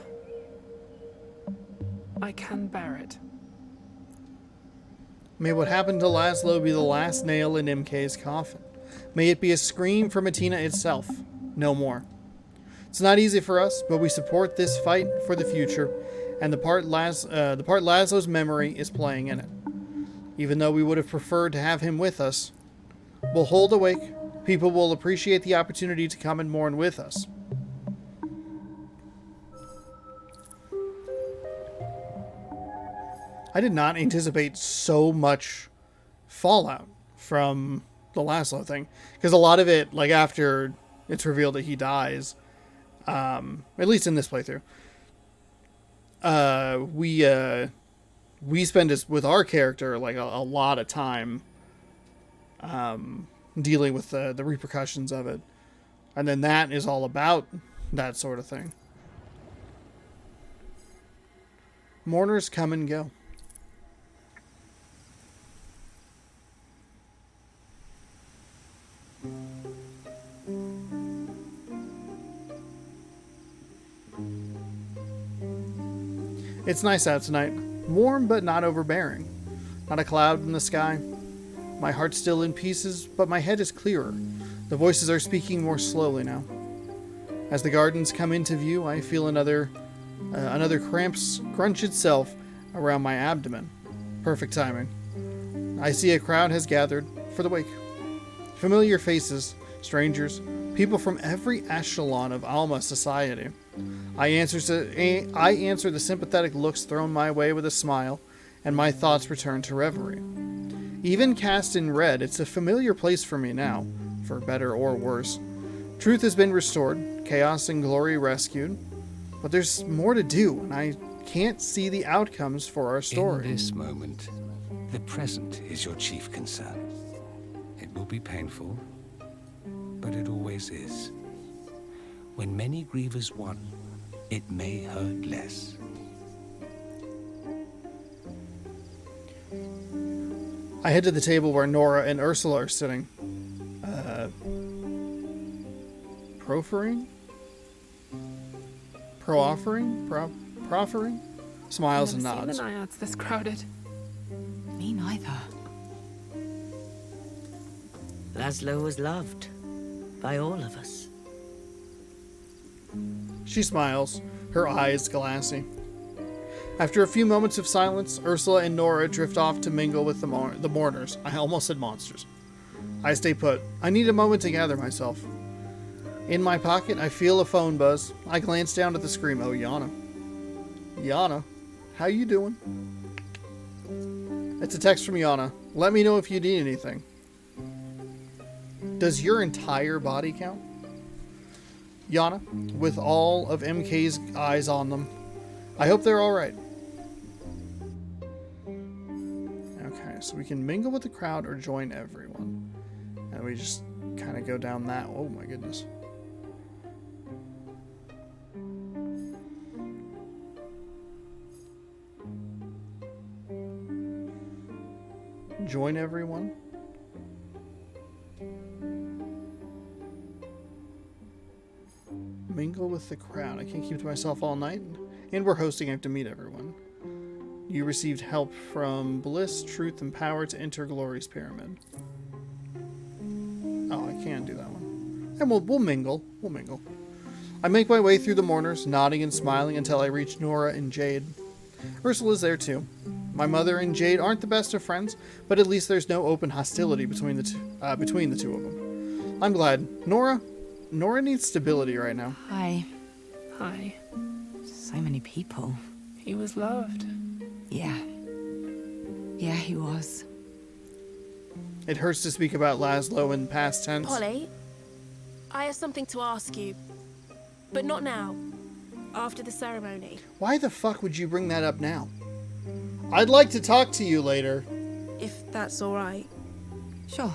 I can bear it. May what happened to Laszlo be the last nail in MK's coffin. May it be a scream from Atina itself. No more. It's not easy for us, but we support this fight for the future, and the part Laszlo's memory is playing in it. Even though we would have preferred to have him with us, we'll hold awake. People will appreciate the opportunity to come and mourn with us. I did not anticipate so much fallout from the Laszlo thing, because a lot of it, like after it's revealed that he dies, at least in this playthrough, we spend with our character like a lot of time dealing with the repercussions of it. And then that is all about that sort of thing. Mourners come and go. It's nice out tonight. Warm but not overbearing. Not a cloud in the sky. My heart's still in pieces, but my head is clearer. The voices are speaking more slowly now. As the gardens come into view, I feel another cramp scrunch itself around my abdomen. Perfect timing. I see a crowd has gathered for the wake. Familiar faces, strangers, people from every echelon of Alma society. I answer the sympathetic looks thrown my way with a smile, and my thoughts return to reverie. Even cast in red, it's a familiar place for me now, for better or worse. Truth has been restored, chaos and glory rescued, but there's more to do, and I can't see the outcomes for our story. In this moment, the present is your chief concern. It will be painful, but it always is. When many grieve as one, it may hurt less. I head to the table where Nora and Ursula are sitting. Proffering? Proffering? Smiles and nods. I've never seen the Naiads this crowded. Me neither. Laszlo was loved by all of us. She smiles, her eyes glassy. After a few moments of silence, Ursula and Nora drift off to mingle with the mourners. I almost said monsters. I stay put. I need a moment to gather myself. In my pocket, I feel a phone buzz. I glance down at the screen. Oh, Yana. Yana, how you doing? It's a text from Yana. Let me know if you need anything. Does your entire body count? Yana, with all of MK's eyes on them. I hope they're alright. Okay, so we can mingle with the crowd or join everyone. And we just kind of go down that. Oh my goodness. Join everyone. Mingle with the crowd. I can't keep to myself all night. And we're hosting. I have to meet everyone. You received help from Bliss, Truth, and Power to enter Glory's Pyramid. Oh, I can do that one. And we'll mingle. We'll mingle. I make my way through the mourners, nodding and smiling until I reach Nora and Jade. Ursula's there too. My mother and Jade aren't the best of friends, but at least there's no open hostility between the two of them. I'm glad. Nora needs stability right now. Hi. Hi. So many people. He was loved. Yeah. Yeah, he was. It hurts to speak about Laszlo in past tense. Polly, I have something to ask you. But not now. After the ceremony. Why the fuck would you bring that up now? I'd like to talk to you later. If that's alright. Sure.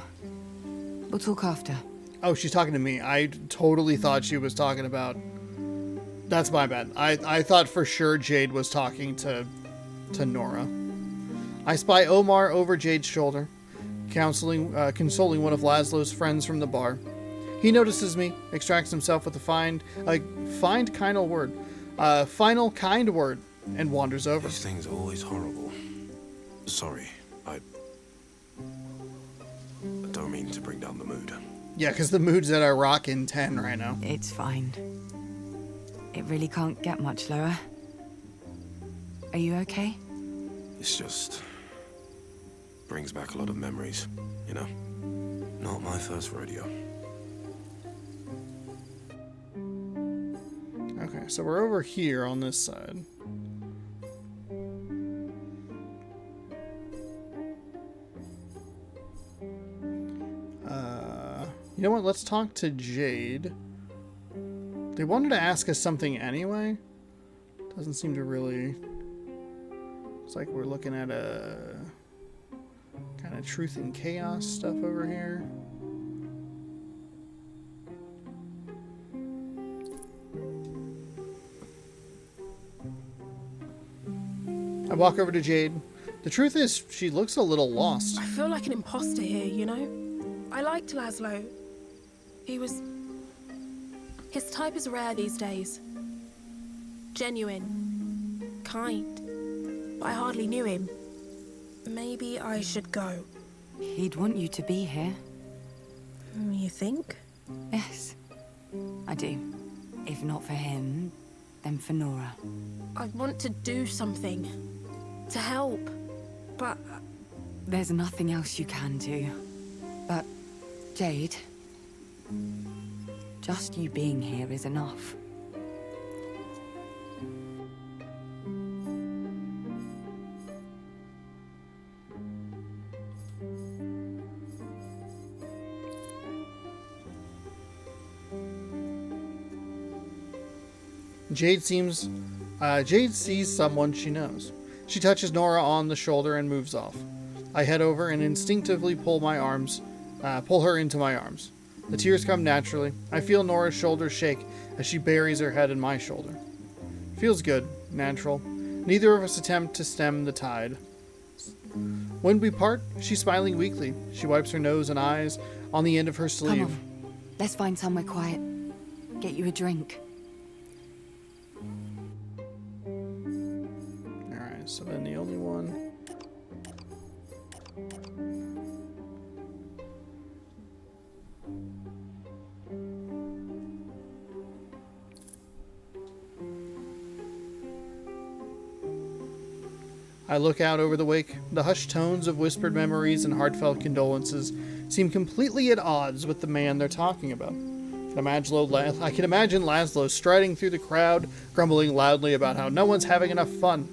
We'll talk after. Oh, she's talking to me. I totally thought she was talking about... That's my bad. I thought for sure Jade was talking to Nora. I spy Omar over Jade's shoulder, consoling one of Laszlo's friends from the bar. He notices me, extracts himself with a final kind word, and wanders over. These things are always horrible. Sorry, I don't mean to bring down the mood. Yeah, because the mood's at a rockin' 10 right now. It's fine. It really can't get much lower. Are you okay? It's just... brings back a lot of memories, you know? Not my first rodeo. Okay, so we're over here on this side. You know what? Let's talk to Jade. They wanted to ask us something anyway. Doesn't seem to really... It's like we're looking at a kind of truth and chaos stuff over here. I walk over to Jade. The truth is, she looks a little lost. I feel like an imposter here, you know? I liked Laszlo. His type is rare these days. Genuine. Kind. But I hardly knew him. Maybe I should go. He'd want you to be here. You think? Yes, I do. If not for him, then for Nora. I want to do something. To help. But... There's nothing else you can do. But, Jade... just you being here is enough. Jade sees someone she knows. She touches Nora on the shoulder and moves off. I head over and instinctively pull her into my arms. The tears come naturally. I feel Nora's shoulders shake as she buries her head in my shoulder. Feels good, natural. Neither of us attempt to stem the tide. When we part, she's smiling weakly. She wipes her nose and eyes on the end of her sleeve. Come on. Let's find somewhere quiet. Get you a drink. Alright, so then the only one... I look out over the wake. The hushed tones of whispered memories and heartfelt condolences seem completely at odds with the man they're talking about. I can imagine Laszlo striding through the crowd, grumbling loudly about how no one's having enough fun.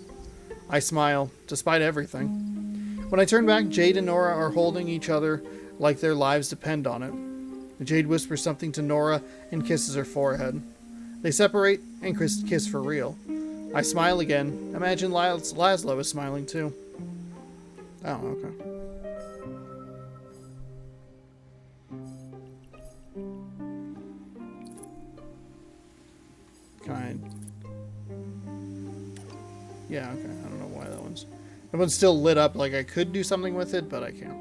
I smile, despite everything. When I turn back, Jade and Nora are holding each other like their lives depend on it. Jade whispers something to Nora and kisses her forehead. They separate and kiss for real. I smile again. Imagine Laszlo is smiling too. Oh, okay. Yeah, okay. I don't know why that one's still lit up like I could do something with it, but I can't.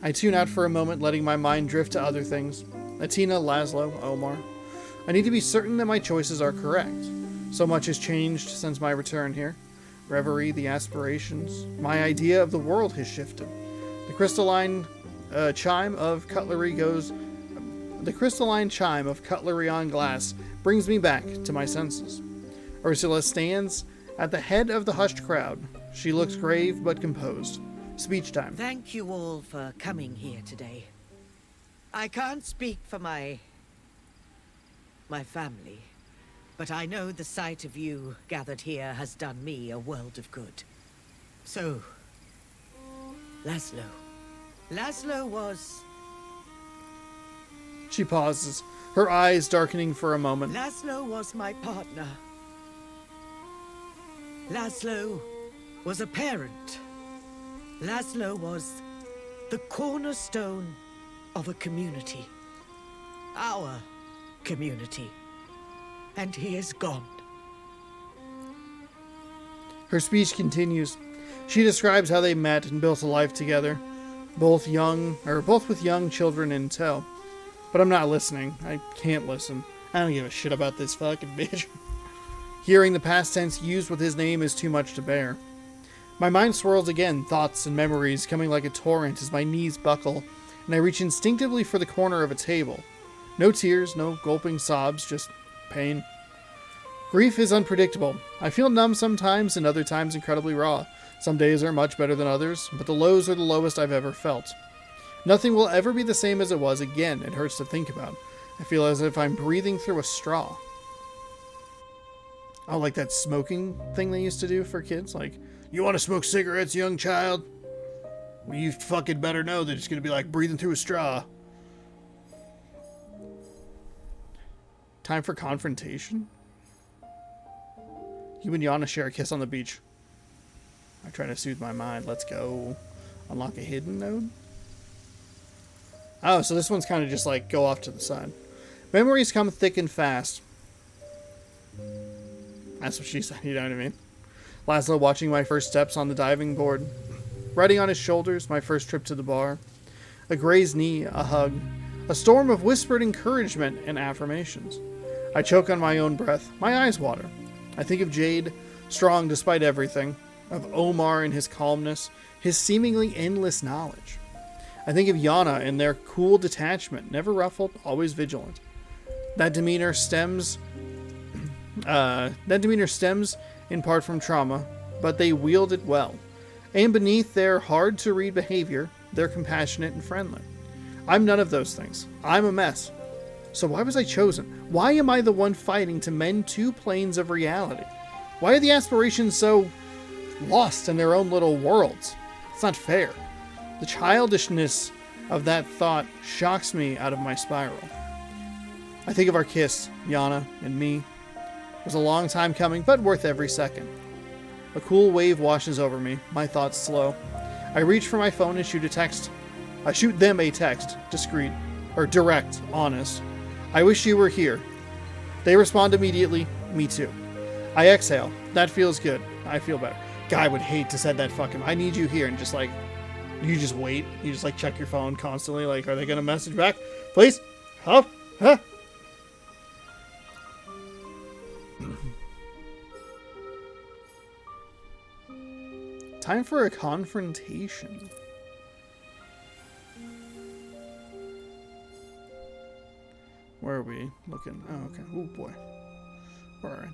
I tune out for a moment, letting my mind drift to other things. Atina, Laszlo, Omar. I need to be certain that my choices are correct. So much has changed since my return here. Reverie, the aspirations. My idea of the world has shifted. The crystalline chime of cutlery on glass brings me back to my senses. Ursula stands at the head of the hushed crowd. She looks grave but composed. Speech time. Thank you all for coming here today. I can't speak for my family, but I know the sight of you gathered here has done me a world of good. So, Laszlo. Laszlo was... She pauses, her eyes darkening for a moment. Laszlo was my partner. Laszlo was a parent. Laszlo was the cornerstone of a community. Our community. And he is gone. Her speech continues. She describes how they met and built a life together, both with young children in tow. But I'm not listening. I can't listen. I don't give a shit about this fucking bitch. Hearing the past tense used with his name is too much to bear. My mind swirls again, thoughts and memories coming like a torrent as my knees buckle, and I reach instinctively for the corner of a table. No tears, no gulping sobs, just pain. Grief is unpredictable. I feel numb sometimes and other times incredibly raw. Some days are much better than others, but the lows are the lowest I've ever felt. Nothing will ever be the same as it was again. It hurts to think about. I feel as if I'm breathing through a straw. Oh, like that smoking thing they used to do for kids? Like, you want to smoke cigarettes, young child? Well, you fucking better know that it's going to be like breathing through a straw. Time for confrontation? You and Yana share a kiss on the beach. I try to soothe my mind. Let's go. Unlock a hidden node? Oh, so this one's kind of just like go off to the side. Memories come thick and fast. That's what she said, you know what I mean? Laszlo watching my first steps on the diving board. Riding on his shoulders, my first trip to the bar. A grazed knee, a hug. A storm of whispered encouragement and affirmations. I choke on my own breath. My eyes water. I think of Jade, strong despite everything. Of Omar and his calmness, his seemingly endless knowledge. I think of Yana and their cool detachment, never ruffled, always vigilant. That demeanor stems in part from trauma, but they wield it well. And beneath their hard-to-read behavior, they're compassionate and friendly. I'm none of those things. I'm a mess. So why was I chosen? Why am I the one fighting to mend two planes of reality? Why are the aspirations so lost in their own little worlds? It's not fair. The childishness of that thought shocks me out of my spiral. I think of our kiss, Yana and me. It was a long time coming, but worth every second. A cool wave washes over me, my thoughts slow. I reach for my phone and shoot a text. I shoot them a text, discreet, or direct, honest. I wish you were here. They respond immediately, me too. I exhale. That feels good. I feel better. Guy would hate to send that fucking, I need you here, and just like, you just wait. You just like check your phone constantly, like, are they gonna message back? Please? Huh? Time for a confrontation. Where are we looking? Oh, okay. Oh, boy. All right.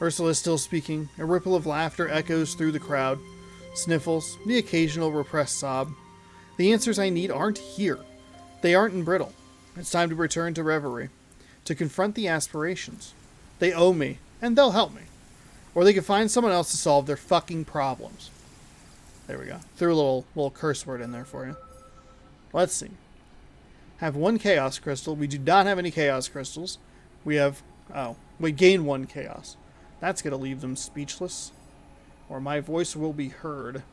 Ursula is still speaking. A ripple of laughter echoes through the crowd. Sniffles, the occasional repressed sob. The answers I need aren't here. They aren't in Brittle. It's time to return to Reverie. To confront the aspirations. They owe me, and they'll help me. Or they can find someone else to solve their fucking problems. There we go. Threw a little curse word in there for you. Let's see. Have one chaos crystal. We do not have any chaos crystals. We have... Oh. We gain one chaos. That's going to leave them speechless. Or my voice will be heard.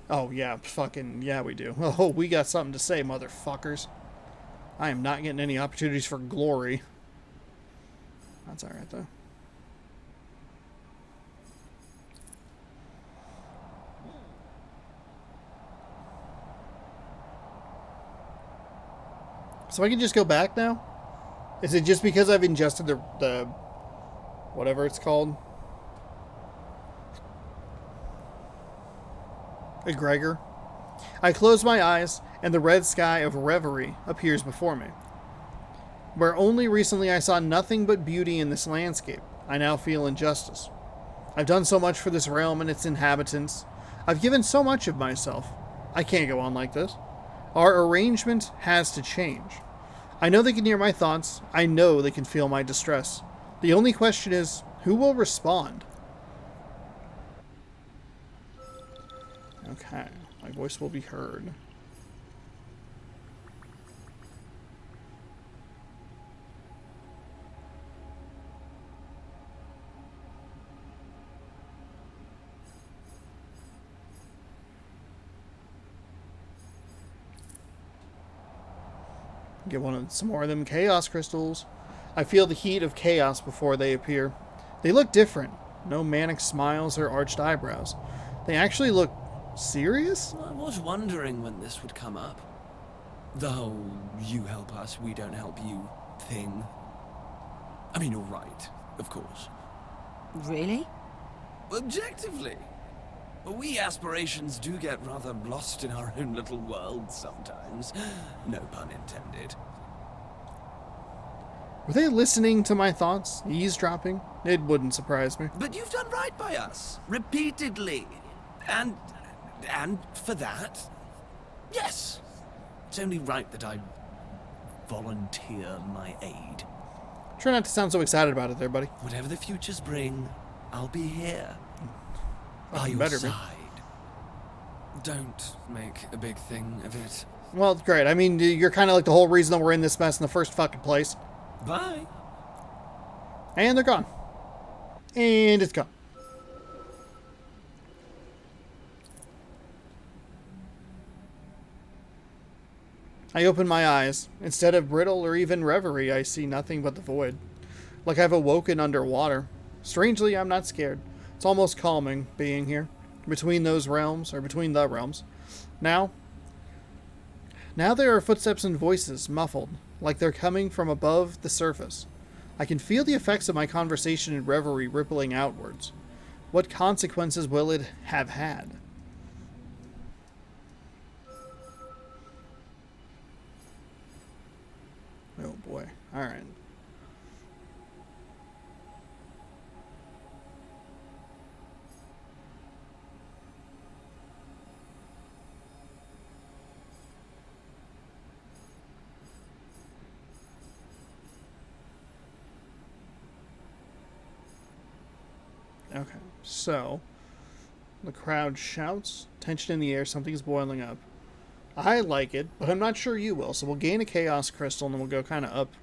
Oh, yeah. Fucking... Yeah, we do. Oh, we got something to say, motherfuckers. I am not getting any opportunities for glory. That's alright, though. So I can just go back now? Is it just because I've ingested the whatever it's called? Egregor? I close my eyes, and the red sky of Reverie appears before me. Where only recently I saw nothing but beauty in this landscape, I now feel injustice. I've done so much for this realm and its inhabitants. I've given so much of myself. I can't go on like this. Our arrangement has to change. I know they can hear my thoughts. I know they can feel my distress. The only question is, who will respond? Okay, my voice will be heard. Get some more of them chaos crystals. I feel the heat of chaos before they appear. They look different. No manic smiles or arched eyebrows. They actually look serious? I was wondering when this would come up. The whole you help us, we don't help you thing. I mean, you're right, of course. Really? Objectively. We aspirations do get rather lost in our own little world sometimes. No pun intended. Were they listening to my thoughts? Eavesdropping? It wouldn't surprise me. But you've done right by us. Repeatedly. And for that, yes. It's only right that I volunteer my aid. Try not to sound so excited about it there, buddy. Whatever the futures bring, I'll be here. By Fucking your better be. side. Don't make a big thing of it. Well, great. I mean, you're kind of like the whole reason that we're in this mess in the first fucking place. Bye. And they're gone. And it's gone. I open my eyes. Instead of Brittle or even Reverie, I see nothing but the void. like I've awoken underwater. Strangely, I'm not scared. It's almost calming being here, between those realms, or between the realms. Now there are footsteps and voices, muffled, like they're coming from above the surface. I can feel the effects of my conversation and reverie rippling outwards. What consequences will it have had? Oh boy. Alright. Okay, so the crowd shouts, tension in the air, something's boiling up. I like it, but I'm not sure you will, so we'll gain a chaos crystal and then we'll go kind of up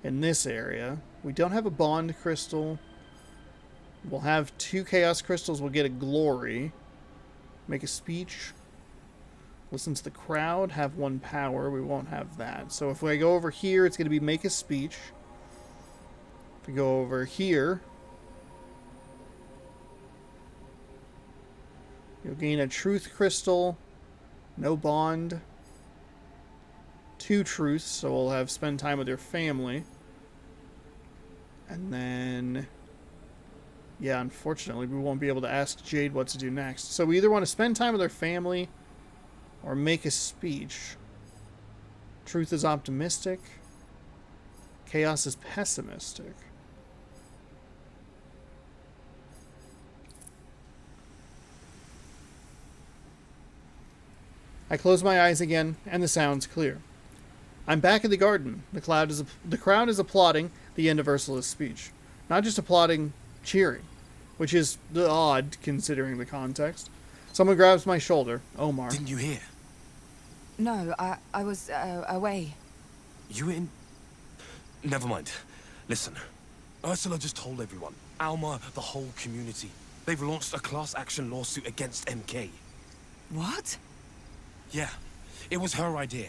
in this area. We don't have a bond crystal. We'll have 2 chaos crystals, we'll get a glory. Make a speech. Listen to the crowd, have 1 power, we won't have that. So if I go over here, it's going to be make a speech. If we go over here, you'll gain a truth crystal, no bond, 2 truths, so we'll have spend time with your family. And then, yeah, unfortunately, we won't be able to ask Jade what to do next. So we either want to spend time with our family or make a speech. Truth is optimistic. Chaos is pessimistic. I close my eyes again, and the sound's clear. I'm back in the garden. The crowd is applauding the end of Ursula's speech. Not just applauding, cheering, which is odd considering the context. Someone grabs my shoulder. Omar. Didn't you hear? No, I was away. You in? Never mind. Listen, Ursula just told everyone. Alma, the whole community. They've launched a class action lawsuit against MK. What? Yeah, it was her idea.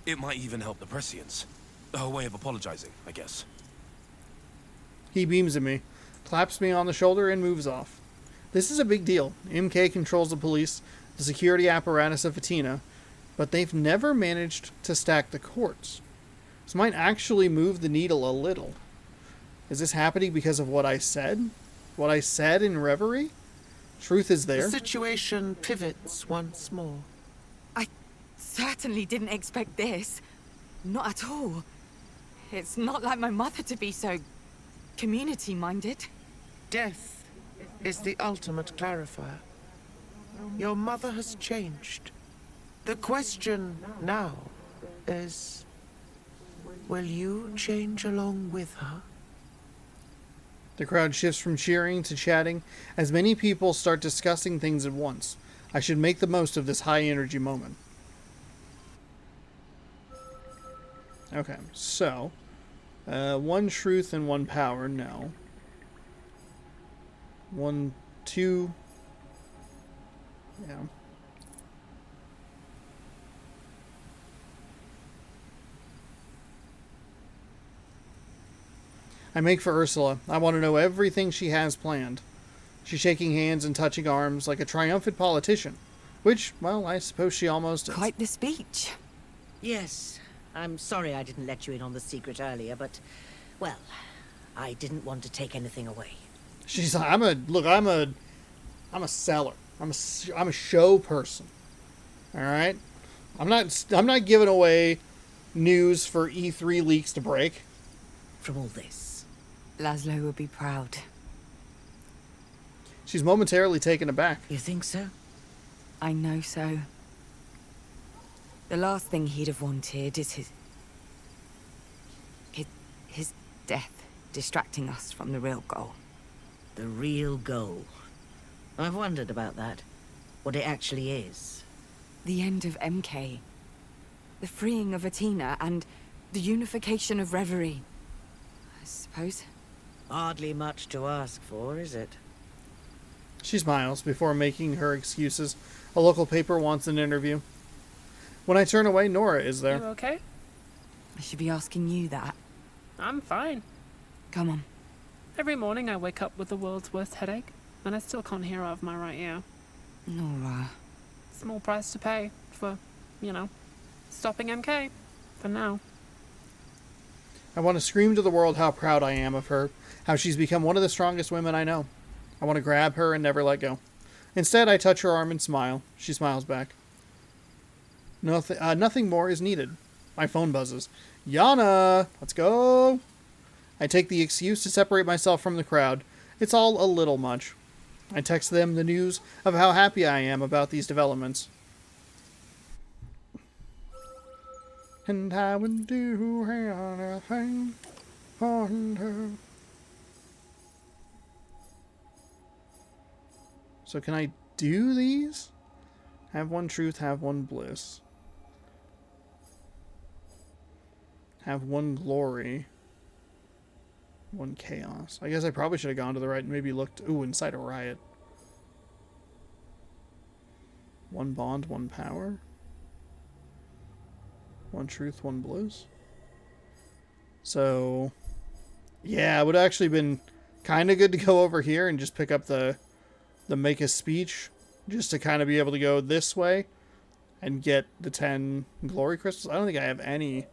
It might even help the Prescients. Her way of apologizing, I guess. He beams at me, claps me on the shoulder, and moves off. This is a big deal. MK controls the police, the security apparatus of Fatina, but they've never managed to stack the courts. This might actually move the needle a little. Is this happening because of what I said? What I said in Reverie? Truth is there. The situation pivots once more. Certainly didn't expect this. Not at all. It's not like my mother to be so community-minded. Death is the ultimate clarifier. Your mother has changed. The question now is, will you change along with her? The crowd shifts from cheering to chatting as many people start discussing things at once. I should make the most of this high-energy moment. Okay, so 1 truth and 1 power, no. 1, 2, yeah. I make for Ursula. I want to know everything she has planned. She's shaking hands and touching arms like a triumphant politician, which, well, I suppose she almost is. Quite the speech. Yes. I'm sorry I didn't let you in on the secret earlier, but, well, I didn't want to take anything away. She's like, I'm a seller. I'm a show person. All right? I'm not giving away news for E3 leaks to break. From all this, Laszlo would be proud. She's momentarily taken aback. You think so? I know so. The last thing he'd have wanted is his death, distracting us from the real goal. The real goal. I've wondered about that. What it actually is. The end of MK. The freeing of Athena and the unification of Reverie. I suppose. Hardly much to ask for, is it? She smiles before making her excuses. A local paper wants an interview. When I turn away, Nora is there. You okay? I should be asking you that. I'm fine. Come on. Every morning I wake up with the world's worst headache, and I still can't hear out of my right ear. Nora. Small price to pay for, stopping MK. For now. I want to scream to the world how proud I am of her, how she's become one of the strongest women I know. I want to grab her and never let go. Instead, I touch her arm and smile. She smiles back. Nothing more is needed. My phone buzzes. Yana! Let's go! I take the excuse to separate myself from the crowd. It's all a little much. I text them the news of how happy I am about these developments. And I would do anything for her. So can I do these? Have one truth, have one bliss. Have one glory. One chaos. I guess I probably should have gone to the right and maybe looked... Ooh, inside a riot. One bond, one power. One truth, one bliss. So... Yeah, it would have actually been kind of good to go over here and just pick up the make a speech. Just to kind of be able to go this way. And get the 10 glory crystals. I don't think I have any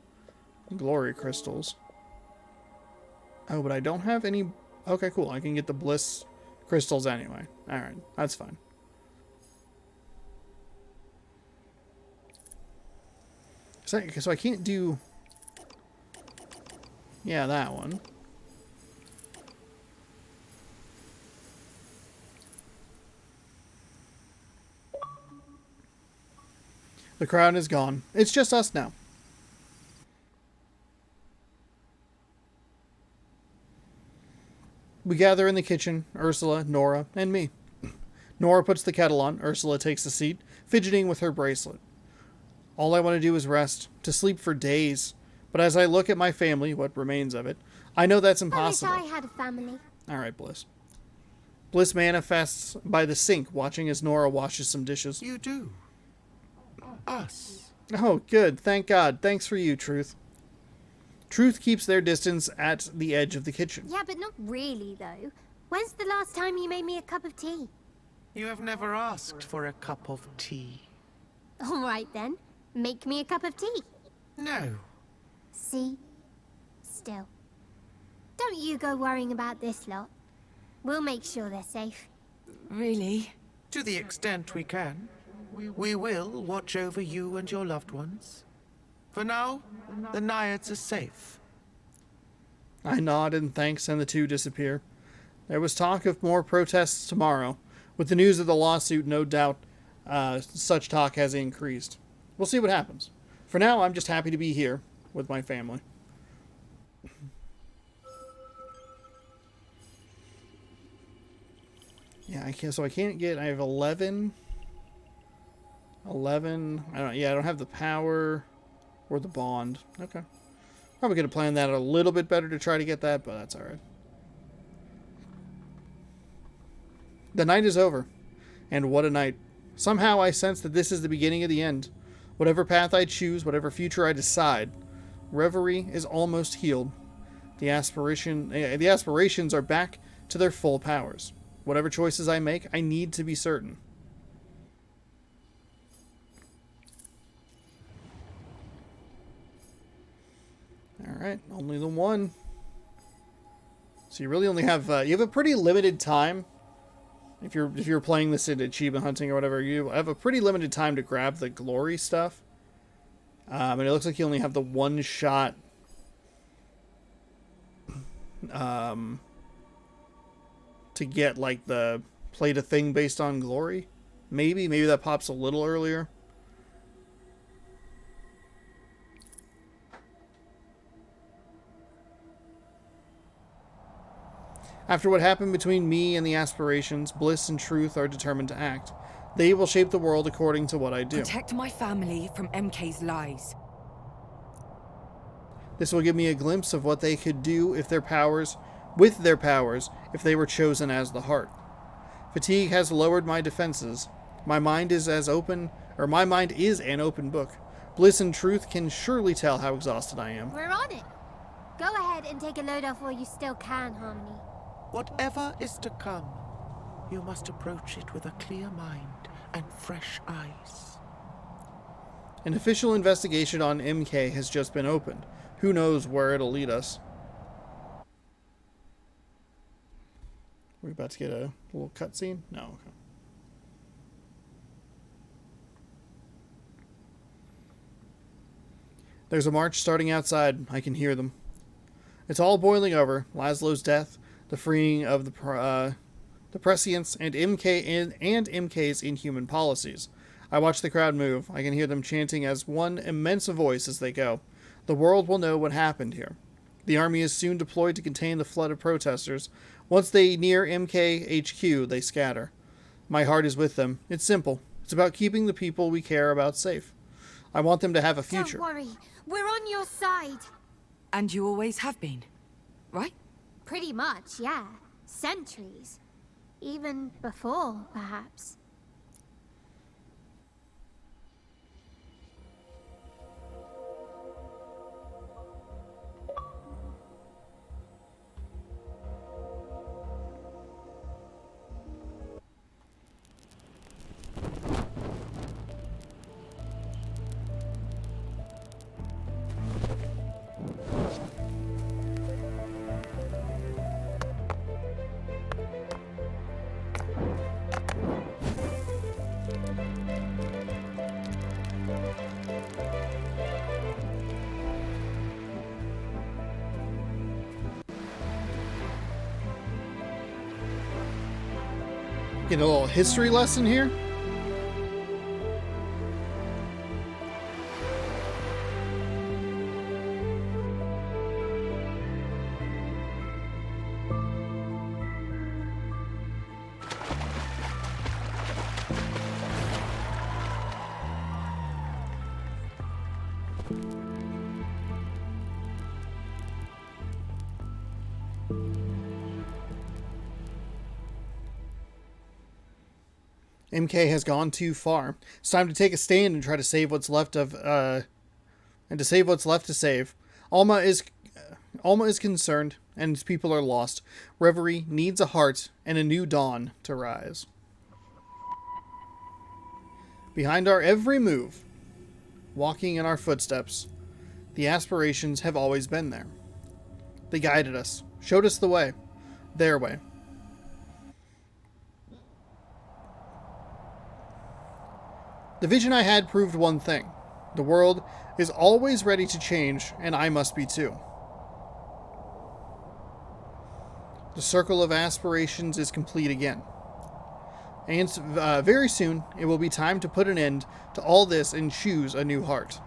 glory crystals. Oh, but I don't have any... Okay, cool. I can get the bliss crystals anyway. Alright, that's fine. So I can't do... Yeah, that one. The crowd is gone. It's just us now. We gather in the kitchen, Ursula, Nora, and me. Nora puts the kettle on. Ursula takes a seat, fidgeting with her bracelet. All I want to do is rest, to sleep for days. But as I look at my family, what remains of it, I know that's impossible. I wish I had a family. Alright, Bliss. Bliss manifests by the sink, watching as Nora washes some dishes. You do. Us. Oh, good. Thank God. Thanks for you, Truth. Truth keeps their distance at the edge of the kitchen. Yeah, but not really, though. When's the last time you made me a cup of tea? You have never asked for a cup of tea. All right, then. Make me a cup of tea. No. See? Still. Don't you go worrying about this lot. We'll make sure they're safe. Really? To the extent we can. We will watch over you and your loved ones. For now, the Naiads are safe. I nod in thanks and the two disappear. There was talk of more protests tomorrow. With the news of the lawsuit, no doubt such talk has increased. We'll see what happens. For now, I'm just happy to be here with my family. Yeah, I can't get... I have 11. 11. I don't have the power or the bond. Okay. Probably could have planned that a little bit better to try to get that, but that's alright. The night is over. And what a night. Somehow I sense that this is the beginning of the end. Whatever path I choose, whatever future I decide, Reverie is almost healed. The aspirations are back to their full powers. Whatever choices I make, I need to be certain. Alright, only the one. So you really only have, you have a pretty limited time. If you're playing this in achievement hunting or whatever, you have a pretty limited time to grab the glory stuff. And it looks like you only have the one shot to get like the plate a thing based on glory. Maybe that pops a little earlier. After what happened between me and the aspirations, Bliss and Truth are determined to act. They will shape the world according to what I do. Protect my family from MK's lies. This will give me a glimpse of what they could do if their powers, if they were chosen as the heart. Fatigue has lowered my defenses. My mind is an open book. Bliss and Truth can surely tell how exhausted I am. We're on it. Go ahead. ahead and take a load off while you still can, Harmony. Whatever is to come, you must approach it with a clear mind and fresh eyes. An official investigation on MK has just been opened. Who knows where it'll lead us? We're about to get a little cutscene? No, okay. There's a march starting outside. I can hear them. It's all boiling over. Laszlo's death, the freeing of the prescience, and MK's inhuman policies. I watch the crowd move. I can hear them chanting as one immense voice as they go. The world will know what happened here. The army is soon deployed to contain the flood of protesters. Once they near MK HQ, they scatter. My heart is with them. It's simple. It's about keeping the people we care about safe. I want them to have a future. Don't worry. We're on your side. And you always have been, right? Pretty much, yeah. Centuries. Even before, perhaps. Get a little history lesson here. MK has gone too far. It's time to take a stand and try to save what's left of, and to save what's left to save. Alma is concerned, and its people are lost. Reverie needs a heart and a new dawn to rise. Behind our every move, walking in our footsteps, the aspirations have always been there. They guided us, showed us the way, their way. The vision I had proved one thing. The world is always ready to change, and I must be too. The circle of aspirations is complete again. And very soon, it will be time to put an end to all this and choose a new heart.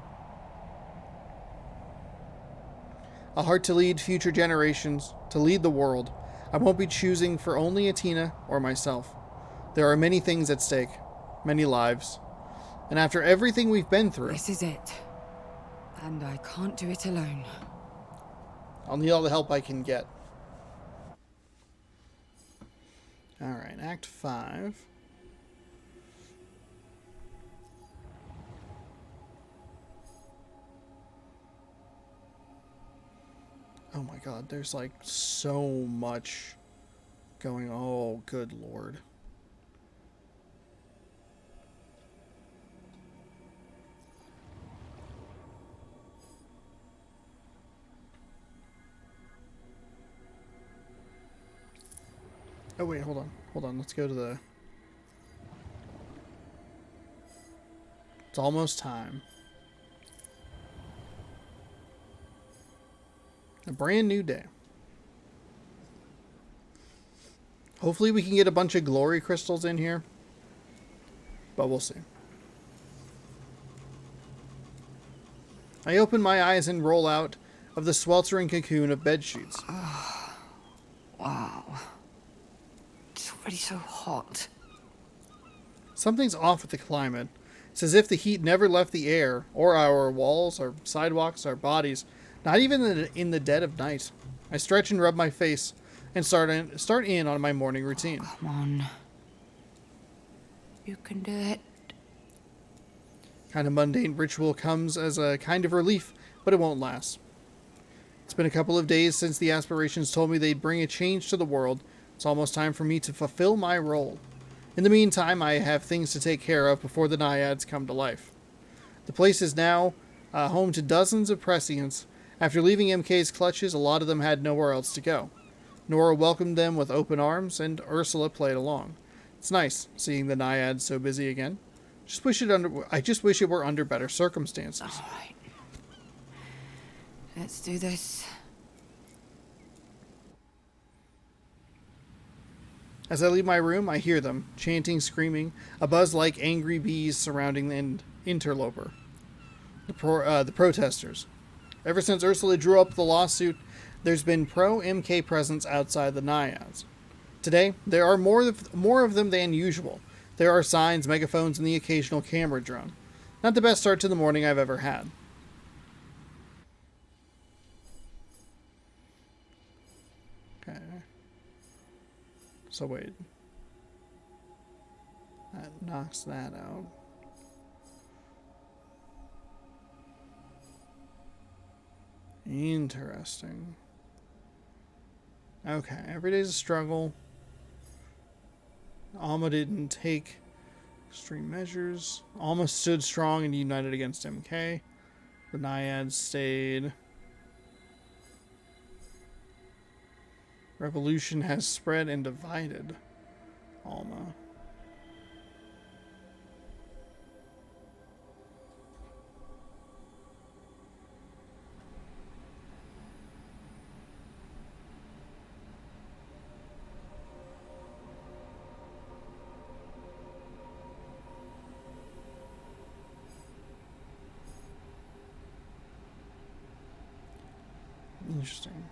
A heart to lead future generations, to lead the world. I won't be choosing for only Atina or myself. There are many things at stake, many lives. And after everything we've been through... This is it. And I can't do it alone. I'll need all the help I can get. Alright, Act 5. Oh my god, there's like so much going on. Oh, good lord. Oh wait, hold on. Hold on, let's go to the... It's almost time. A brand new day. Hopefully we can get a bunch of glory crystals in here. But we'll see. I open my eyes and roll out of the sweltering cocoon of bedsheets. Wow. It's already so hot. Something's off with the climate. It's as if the heat never left the air, or our walls, our sidewalks, our bodies, not even in the dead of night. I stretch and rub my face, and start in on my morning routine. Come on. You can do it. Kind of mundane ritual comes as a kind of relief, but it won't last. It's been a couple of days since the aspirations told me they'd bring a change to the world. It's almost time for me to fulfill my role. In the meantime, I have things to take care of before the naiads come to life. The place is now home to dozens of prescients. After leaving MK's clutches, a lot of them had nowhere else to go. Nora welcomed them with open arms, and Ursula played along. It's nice seeing the naiads so busy again. I just wish it were under better circumstances. All right. Let's do this. As I leave my room, I hear them, chanting, screaming, a buzz like angry bees surrounding the interloper. The protesters. Ever since Ursula drew up the lawsuit, there's been pro-MK presence outside the naiads. Today, there are more of them than usual. There are signs, megaphones, and the occasional camera drone. Not the best start to the morning I've ever had. Okay. So wait. That knocks that out. Interesting. Okay, every day's a struggle. Alma didn't take extreme measures. Alma stood strong and united against MK. The naiads stayed. Revolution has spread and divided Alma. Interesting.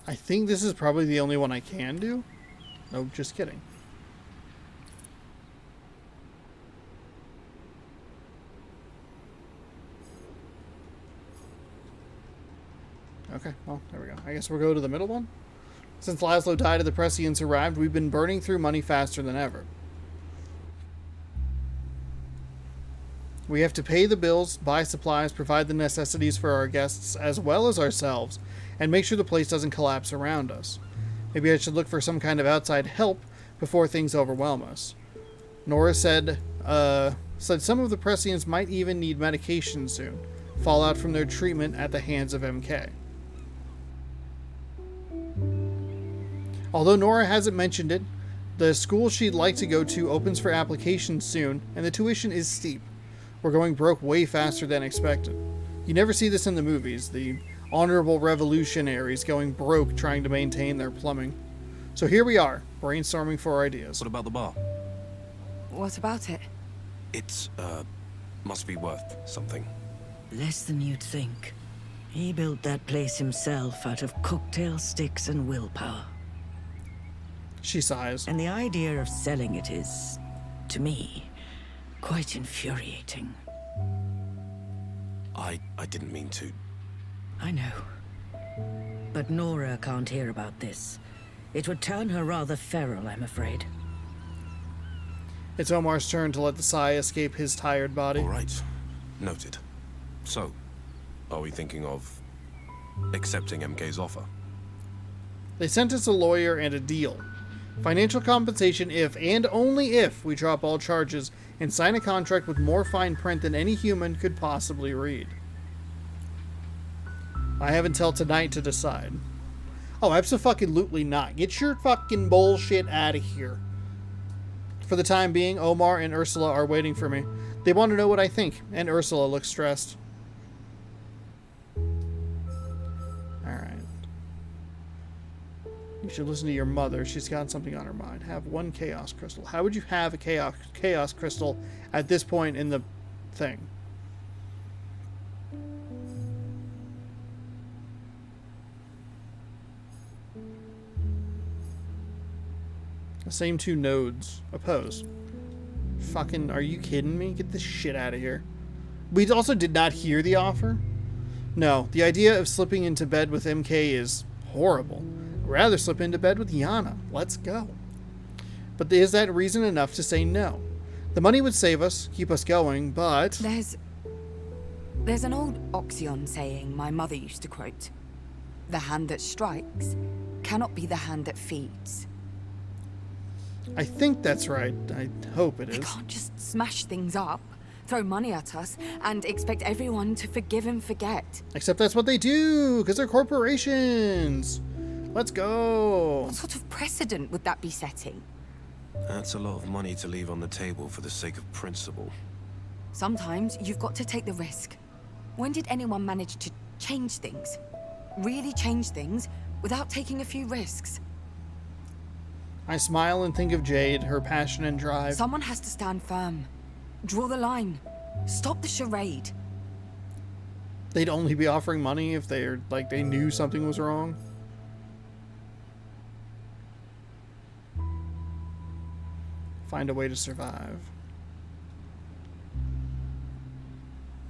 I think this is probably the only one I can do. No, just kidding. Okay, well, there we go. I guess we'll go to the middle one. Since Laszlo died and the prescients arrived, we've been burning through money faster than ever. We have to pay the bills, buy supplies, provide the necessities for our guests as well as ourselves, and make sure the place doesn't collapse around us. Maybe I should look for some kind of outside help before things overwhelm us. Nora said some of the prescients might even need medication soon, fallout from their treatment at the hands of MK. Although Nora hasn't mentioned it, the school she'd like to go to opens for applications soon, and the tuition is steep. We're going broke way faster than expected. You never see this in the movies, the honorable revolutionaries going broke trying to maintain their plumbing. So here we are, brainstorming for ideas. What about the bar? What about it? It's, must be worth something. Less than you'd think. He built that place himself out of cocktail sticks and willpower. She sighs. And the idea of selling it is, to me, quite infuriating. I didn't mean to. I know. But Nora can't hear about this. It would turn her rather feral, I'm afraid. It's Omar's turn to let the sigh escape his tired body. All right. Noted. So, are we thinking of accepting MK's offer? They sent us a lawyer and a deal. Financial compensation if, and only if, we drop all charges and sign a contract with more fine print than any human could possibly read. I have until tonight to decide. Oh, abso-fucking-lutely not. Get your fucking bullshit out of here. For the time being, Omar and Ursula are waiting for me. They want to know what I think, and Ursula looks stressed. Alright. You should listen to your mother. She's got something on her mind. Have one chaos crystal. How would you have a chaos crystal at this point in the thing? The same two nodes opposed. Fucking, are you kidding me? Get this shit out of here. We also did not hear the offer. No, the idea of slipping into bed with MK is horrible. I'd rather slip into bed with Yana. Let's go. But is that reason enough to say no? The money would save us, keep us going, but... There's an old Oxyon saying my mother used to quote. The hand that strikes cannot be the hand that feeds. I think that's right. I hope it is. They can't just smash things up, throw money at us, and expect everyone to forgive and forget. Except that's what they do, because they're corporations. Let's go. What sort of precedent would that be setting? That's a lot of money to leave on the table for the sake of principle. Sometimes you've got to take the risk. When did anyone manage to change things? Really change things without taking a few risks? I smile and think of Jade, her passion and drive. Someone has to stand firm. Draw the line. Stop the charade. They'd only be offering money if they knew something was wrong. Find a way to survive.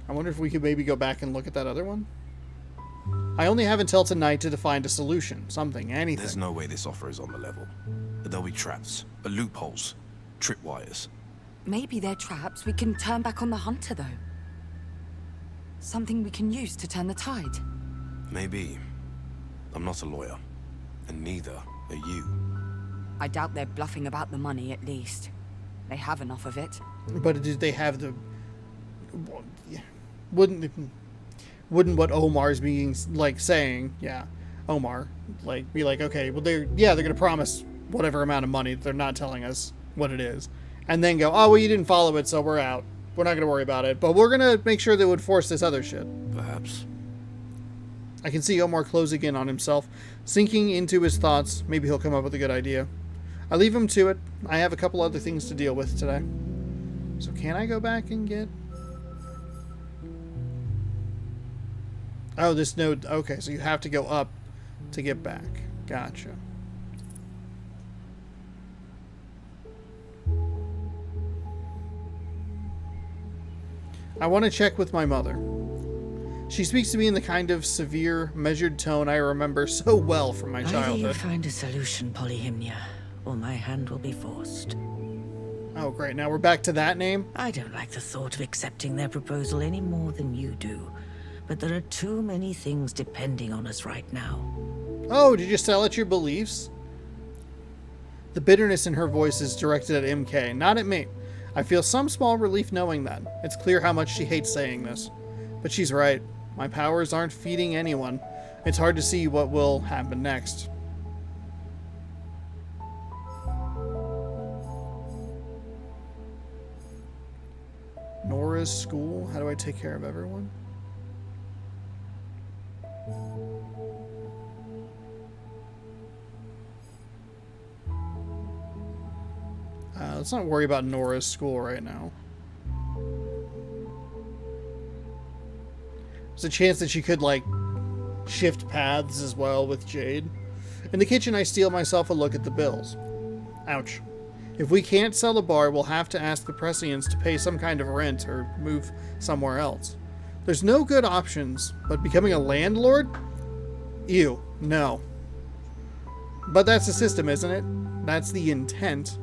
I wonder if we could maybe go back and look at that other one. I only have until tonight to find a solution. Something, anything. There's no way this offer is on the level. There'll be traps, loopholes, tripwires. Maybe they're traps we can turn back on the hunter, though. Something we can use to turn the tide. Maybe. I'm not a lawyer. And neither are you. I doubt they're bluffing about the money, at least. They have enough of it. But did they have the... Wouldn't what Omar's being, saying, yeah, Omar, be like, okay, well, they're going to promise whatever amount of money. They're not telling us what it is. And then go, oh, well, you didn't follow it, so we're out. We're not going to worry about it. But we're going to make sure they would force this other shit. Perhaps. I can see Omar closing in on himself, sinking into his thoughts. Maybe he'll come up with a good idea. I leave him to it. I have a couple other things to deal with today. So can I go back and get... Oh, this node... Okay, so you have to go up to get back. Gotcha. I want to check with my mother. She speaks to me in the kind of severe, measured tone I remember so well from my childhood. Either you find a solution, Polyhymnia, or my hand will be forced. Oh, great. Now we're back to that name? I don't like the thought of accepting their proposal any more than you do. But there are too many things depending on us right now. Oh, did you sell at your beliefs? The bitterness in her voice is directed at MK, not at me. I feel some small relief knowing that. It's clear how much she hates saying this. But she's right. My powers aren't feeding anyone. It's hard to see what will happen next. Nora's school? How do I take care of everyone? Let's not worry about Nora's school right now. There's a chance that she could, shift paths as well with Jade. In the kitchen, I steal myself a look at the bills. Ouch. If we can't sell the bar, we'll have to ask the Prescients to pay some kind of rent or move somewhere else. There's no good options, but becoming a landlord? Ew, no. But that's the system, isn't it? That's the intent.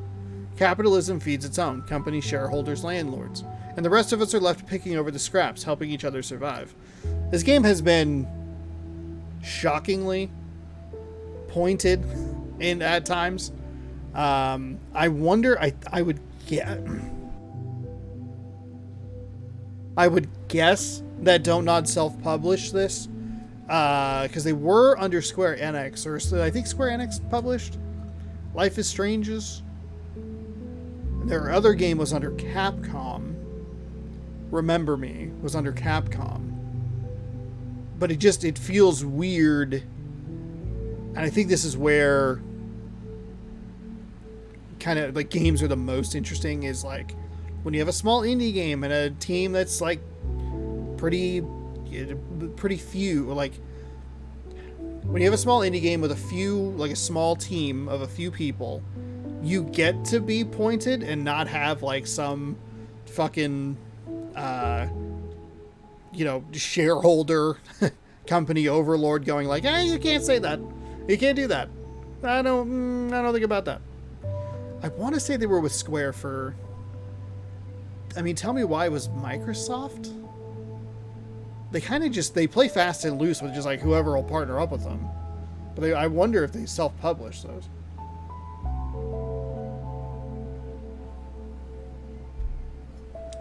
Capitalism feeds its own, company shareholders, landlords. And the rest of us are left picking over the scraps, helping each other survive. This game has been shockingly pointed at times. I wonder, I would guess that Don't Nod self-published this, because they were under Square Enix, or I think Square Enix published Life is Strange's. Their other game was under Capcom. Remember Me was under Capcom. But it feels weird. And I think this is where kind of games are the most interesting, is when you have a small indie game and a team that's pretty few, when you have a small indie game with a small team of a few people, you get to be pointed and not have some fucking shareholder company overlord going hey, you can't say that, you can't do that. I don't think about that. I want to say they were with Square for... I mean, tell me why it was Microsoft? They kind of just... They play fast and loose with just like whoever will partner up with them. But I wonder if they self-publish those.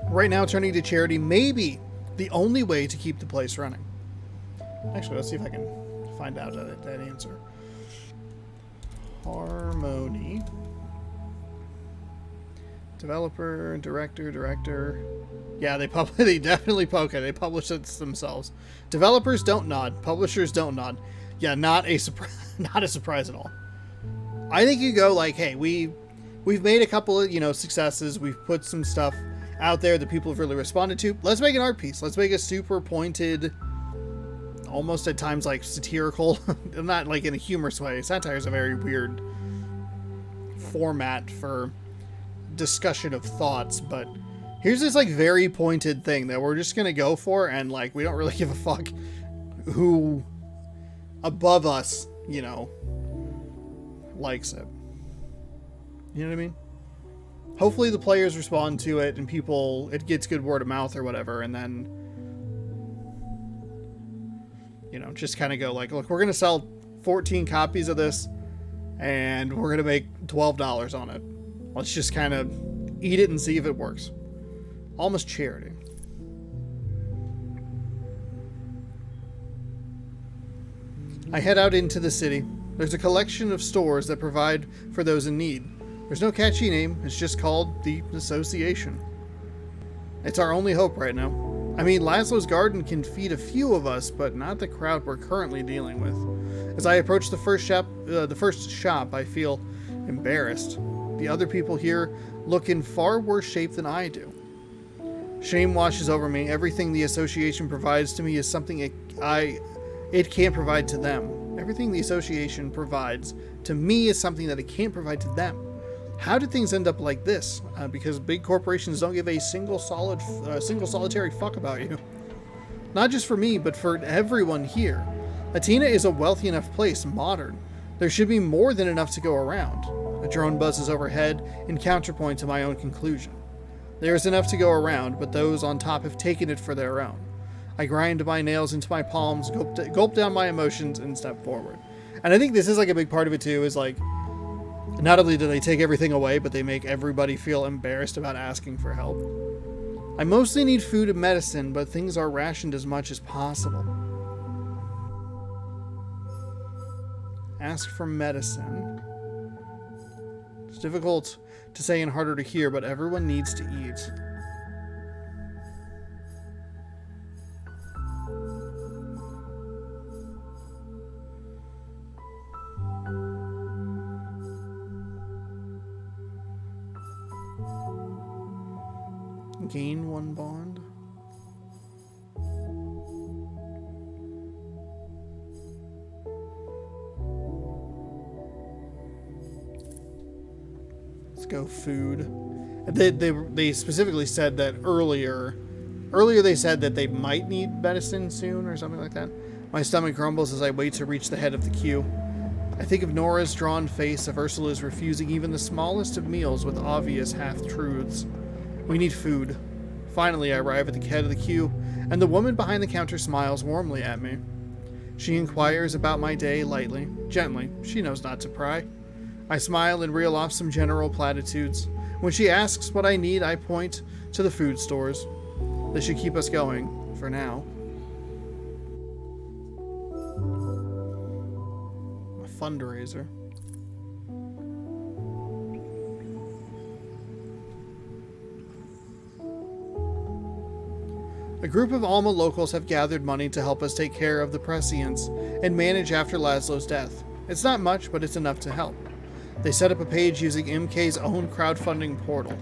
Right now, turning to charity may be the only way to keep the place running. Actually, let's see if I can find out that answer. Harmony. Developer, director. Yeah, they definitely they publish it themselves. Developers don't nod. Publishers don't nod. Yeah, not a surprise at all. I think you go like, hey, we've made a couple of successes. We've put some stuff out there that people have really responded to. Let's make an art piece. Let's make a super pointed, almost at times like satirical, not like in a humorous way. Satire is a very weird format for discussion of thoughts, but here's this like very pointed thing that we're just gonna go for, and like we don't really give a fuck who above us, likes it. You know what I mean? Hopefully the players respond to it and it gets good word of mouth or whatever, and then just kind of go like, look, we're gonna sell 14 copies of this and we're gonna make $12 on it. Let's just kind of eat it and see if it works. Almost charity. I head out into the city. There's a collection of stores that provide for those in need. There's no catchy name, it's just called the Association. It's our only hope right now. I mean, Laszlo's Garden can feed a few of us, but not the crowd we're currently dealing with. As I approach the first shop, I feel embarrassed. The other people here look in far worse shape than I do. Shame washes over me. Everything the Association provides to me is something it can't provide to them. Everything the Association provides to me is something that it can't provide to them. How did things end up like this? Because big corporations don't give a single solitary fuck about you. Not just for me, but for everyone here. Atina is a wealthy enough place, modern. There should be more than enough to go around. A drone buzzes overhead in counterpoint to my own conclusion. There is enough to go around, but those on top have taken it for their own. I grind my nails into my palms, gulp down my emotions, and step forward. And I think this is like a big part of it too, is like, not only do they take everything away, but they make everybody feel embarrassed about asking for help. I mostly need food and medicine, but things are rationed as much as possible. Ask for medicine. It's difficult to say and harder to hear, but everyone needs to eat. Gain 1 bond. Let's go food. They specifically said that earlier they said that they might need medicine soon or something like that. My stomach grumbles as I wait to reach the head of the queue. I think of Nora's drawn face, of Ursula's refusing even the smallest of meals with obvious half-truths. We need food. Finally, I arrive at the head of the queue, and the woman behind the counter smiles warmly at me. She inquires about my day lightly, gently. She knows not to pry. I smile and reel off some general platitudes. When she asks what I need, I point to the food stores. They should keep us going, for now. A fundraiser. A group of Alma locals have gathered money to help us take care of the prescience and manage after Laszlo's death. It's not much, but it's enough to help. They set up a page using MK's own crowdfunding portal.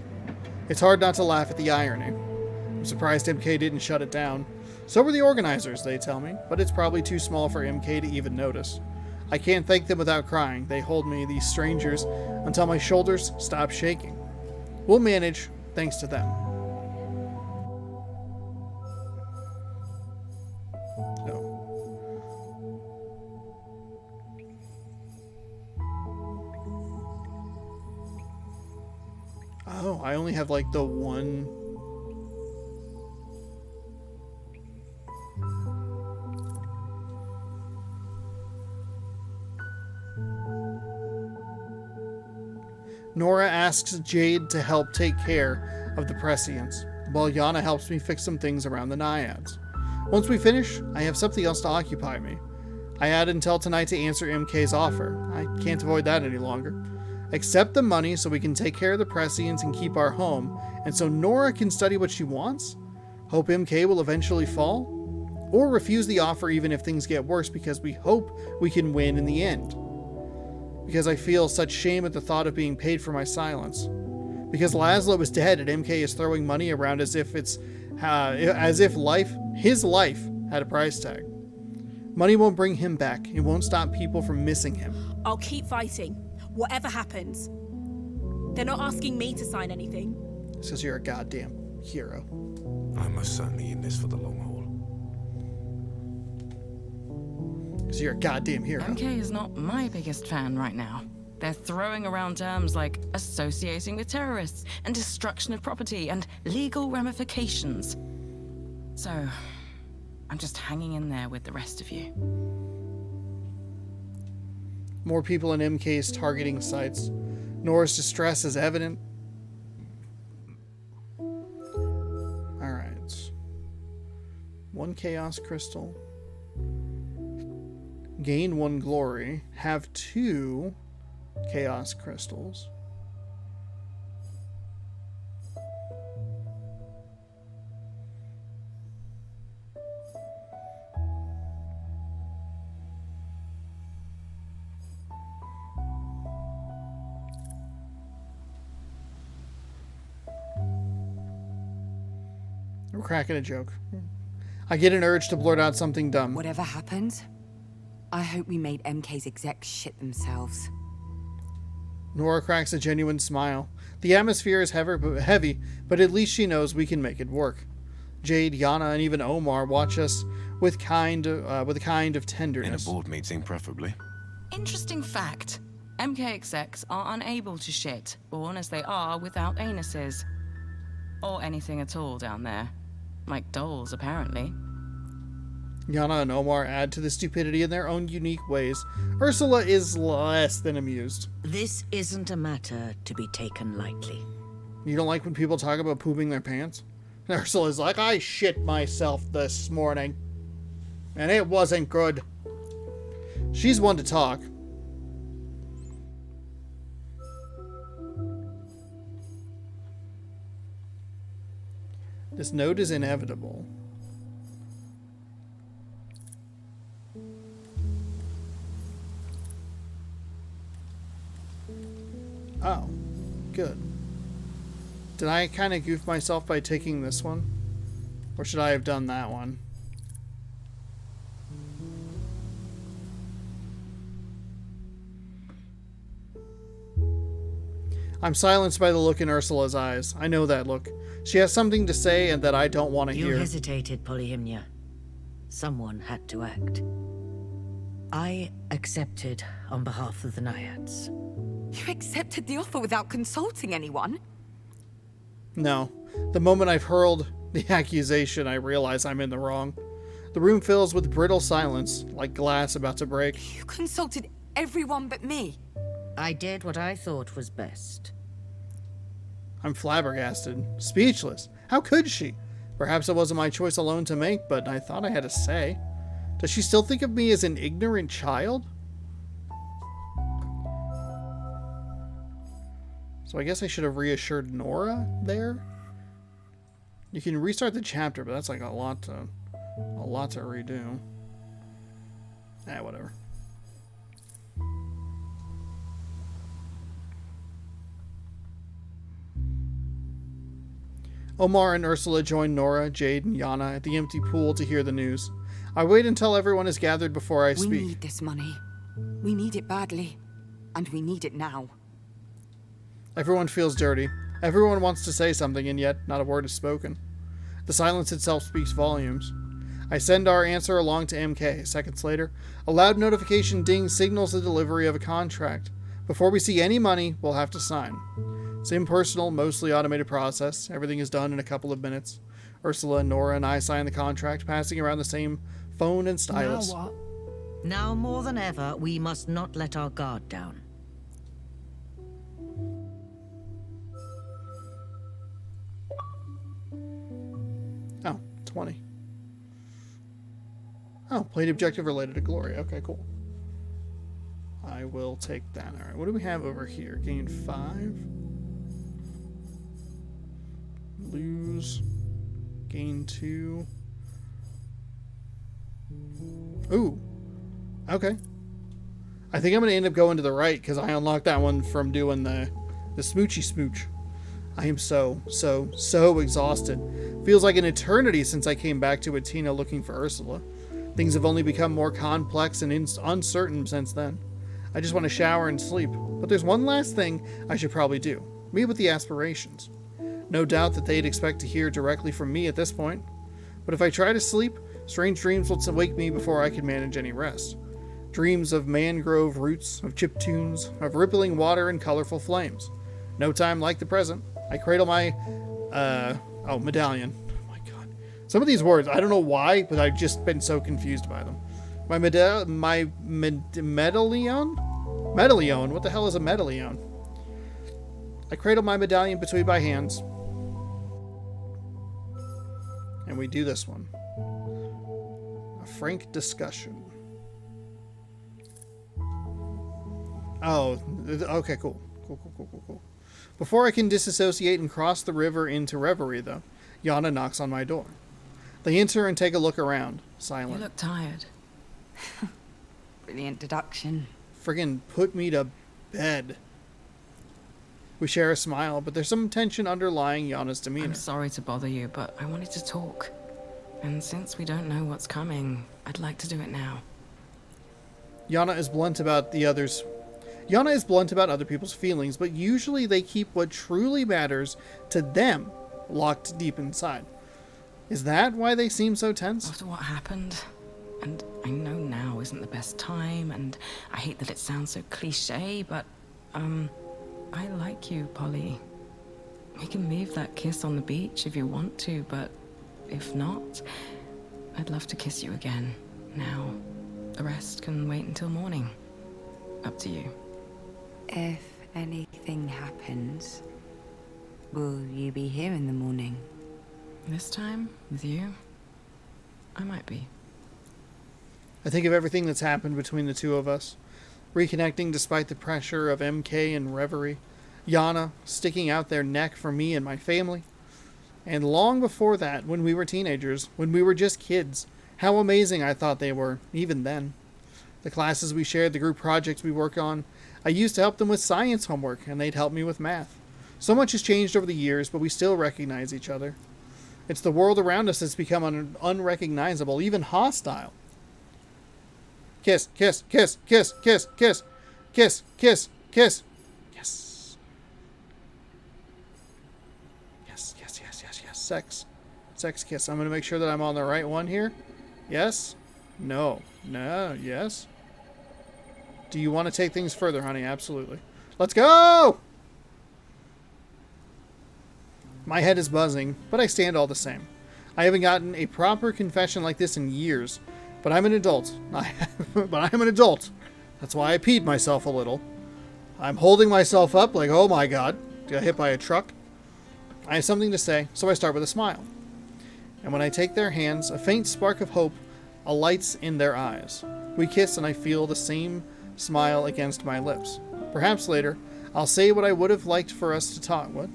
It's hard not to laugh at the irony. I'm surprised MK didn't shut it down. So were the organizers, they tell me, but it's probably too small for MK to even notice. I can't thank them without crying. They hold me, these strangers, until my shoulders stop shaking. We'll manage, thanks to them. only have like the one. Nora asks Jade to help take care of the Prescients, while Yana helps me fix some things around the Naiads. Once we finish, I have something else to occupy me. I had until tonight to answer MK's offer. I can't avoid that any longer. Accept the money so we can take care of the Prescients and keep our home, and so Nora can study what she wants? Hope MK will eventually fall? Or refuse the offer even if things get worse because we hope we can win in the end? Because I feel such shame at the thought of being paid for my silence. Because Laszlo is dead and MK is throwing money around as if his life had a price tag. Money won't bring him back. It won't stop people from missing him. I'll keep fighting, whatever happens. They're not asking me to sign anything. It's because you're a goddamn hero. I'm most certainly in this for the long haul. Because you're a goddamn hero. MK is not my biggest fan right now. They're throwing around terms like associating with terrorists and destruction of property and legal ramifications. So, I'm just hanging in there with the rest of you. More people in MK's targeting sites. Nora's distress is evident. Alright. 1 chaos crystal. Gain 1 glory. Have 2 chaos crystals. We're cracking a joke. I get an urge to blurt out something dumb. Whatever happens, I hope we made MK's execs shit themselves. Nora cracks a genuine smile. The atmosphere is heavy, but at least she knows we can make it work. Jade, Yana, and even Omar watch us with a kind of tenderness. In a board meeting, preferably. Interesting fact. MK execs are unable to shit, born as they are without anuses. Or anything at all down there. Like dolls, apparently. Yana and Omar add to the stupidity in their own unique ways. Ursula is less than amused. This isn't a matter to be taken lightly. You don't like when people talk about pooping their pants? And Ursula's like, I shit myself this morning. And it wasn't good. She's one to talk. This note is inevitable. Oh, good. Did I kind of goof myself by taking this one? Or should I have done that one? I'm silenced by the look in Ursula's eyes. I know that look. She has something to say and that I don't want to hear. You hesitated, Polyhymnia. Someone had to act. I accepted on behalf of the Naiads. You accepted the offer without consulting anyone? No. The moment I've hurled the accusation, I realize I'm in the wrong. The room fills with brittle silence, like glass about to break. You consulted everyone but me. I did what I thought was best. I'm flabbergasted, speechless. How could she? Perhaps it wasn't my choice alone to make, but I thought I had a say. Does she still think of me as an ignorant child? So I guess I should have reassured Nora there. You can restart the chapter, but that's like a lot to redo. Whatever. Omar and Ursula join Nora, Jade, and Yana at the empty pool to hear the news. I wait until everyone is gathered before I speak. We need this money. We need it badly. And we need it now. Everyone feels dirty. Everyone wants to say something, and yet not a word is spoken. The silence itself speaks volumes. I send our answer along to MK. Seconds later, a loud notification ding signals the delivery of a contract. Before we see any money, we'll have to sign. It's impersonal, mostly automated process. Everything is done in a couple of minutes. Ursula, Nora, and I sign the contract, passing around the same phone and stylus. Now what? Now more than ever, we must not let our guard down. Oh, 20. Oh, plate objective related to glory. Okay, cool. I will take that. Alright, what do we have over here? Gain 5. Lose. Gain 2. Ooh. Okay. I think I'm going to end up going to the right because I unlocked that one from doing the smoochy smooch. I am so exhausted. Feels like an eternity since I came back to Atina looking for Ursula. Things have only become more complex and uncertain since then. I just want to shower and sleep. But there's one last thing I should probably do. Meet with the aspirations. No doubt that they'd expect to hear directly from me at this point. But if I try to sleep, strange dreams will wake me before I can manage any rest. Dreams of mangrove roots, of chiptunes, of rippling water and colorful flames. No time like the present. I cradle my, medallion. Oh my god. Some of these words, I don't know why, but I've just been so confused by them. My medallion? Medallion? What the hell is a medallion? I cradle my medallion between my hands. And we do this one. A frank discussion. Oh, okay, cool. Cool. Before I can disassociate and cross the river into reverie, though, Yana knocks on my door. They enter and take a look around, silent. You look tired. Brilliant deduction. Friggin' put me to bed. We share a smile, but there's some tension underlying Yana's demeanor. I'm sorry to bother you, but I wanted to talk. And since we don't know what's coming, I'd like to do it now. Yana is blunt about other people's feelings, but usually they keep what truly matters to them locked deep inside. Is that why they seem so tense? After what happened, and I know now isn't the best time, and I hate that it sounds so cliche, but, I like you, Polly. We can leave that kiss on the beach if you want to, but if not, I'd love to kiss you again, now. The rest can wait until morning. Up to you. If anything happens, will you be here in the morning? This time, with you, I might be. I think of everything that's happened between the two of us. Reconnecting despite the pressure of MK and Reverie. Yana sticking out their neck for me and my family. And long before that, when we were teenagers, when we were just kids, how amazing I thought they were, even then. The classes we shared, the group projects we work on. I used to help them with science homework, and they'd help me with math. So much has changed over the years, but we still recognize each other. It's the world around us that's become unrecognizable, even hostile. Kiss, kiss, kiss, kiss, kiss, kiss, kiss, kiss, kiss. Yes. Yes, yes, yes, yes, yes. Sex. Sex kiss. I'm going to make sure that I'm on the right one here. Yes. No. No. Yes. Do you want to take things further, honey? Absolutely. Let's go! My head is buzzing, but I stand all the same. I haven't gotten a proper confession like this in years, but I'm an adult. But I'm an adult. That's why I peed myself a little. I'm holding myself up like, oh my god, got hit by a truck. I have something to say, so I start with a smile. And when I take their hands, a faint spark of hope alights in their eyes. We kiss and I feel the same smile against my lips. Perhaps later, I'll say what I would have liked for us to talk. What?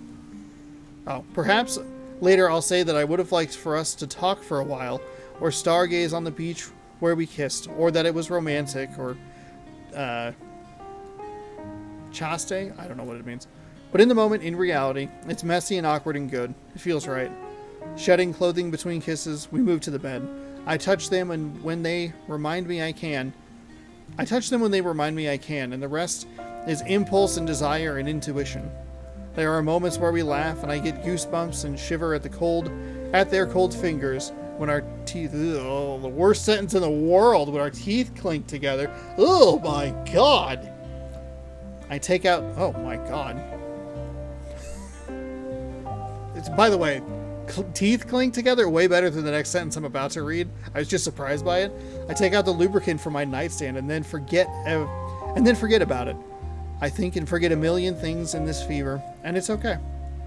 Oh, perhaps later I'll say that I would have liked for us to talk for a while, or stargaze on the beach where we kissed, or that it was romantic, or, chaste? I don't know what it means. But in the moment, in reality, it's messy and awkward and good. It feels right. Shedding clothing between kisses, we move to the bed. I touch them, and when they remind me I can, and the rest is impulse and desire and intuition. There are moments where we laugh, and I get goosebumps and shiver at their cold fingers when our teeth, the worst sentence in the world, when our teeth clink together. Oh my god! I take out, oh my god. By the way, teeth clink together way better than the next sentence I'm about to read. I was just surprised by it. I take out the lubricant from my nightstand and then forget about it. I think and forget a million things in this fever, and it's okay.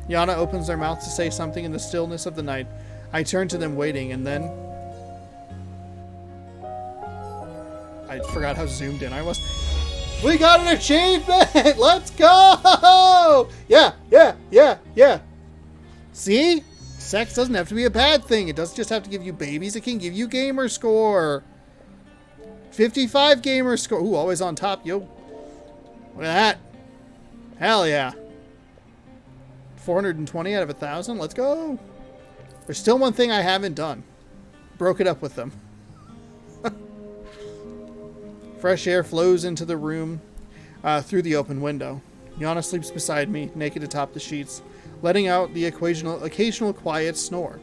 Yana opens their mouth to say something in the stillness of the night. I turn to them waiting, and then... I forgot how zoomed in I was. We got an achievement! Let's go! Yeah. See? Sex doesn't have to be a bad thing. It doesn't just have to give you babies. It can give you gamer score. 55 gamer score. Ooh, always on top, yo. Look at that. Hell yeah. 420 out of 1,000. Let's go. There's still one thing I haven't done. Broke it up with them. Fresh air flows into the room through the open window. Yana sleeps beside me, naked atop the sheets, letting out the occasional quiet snore.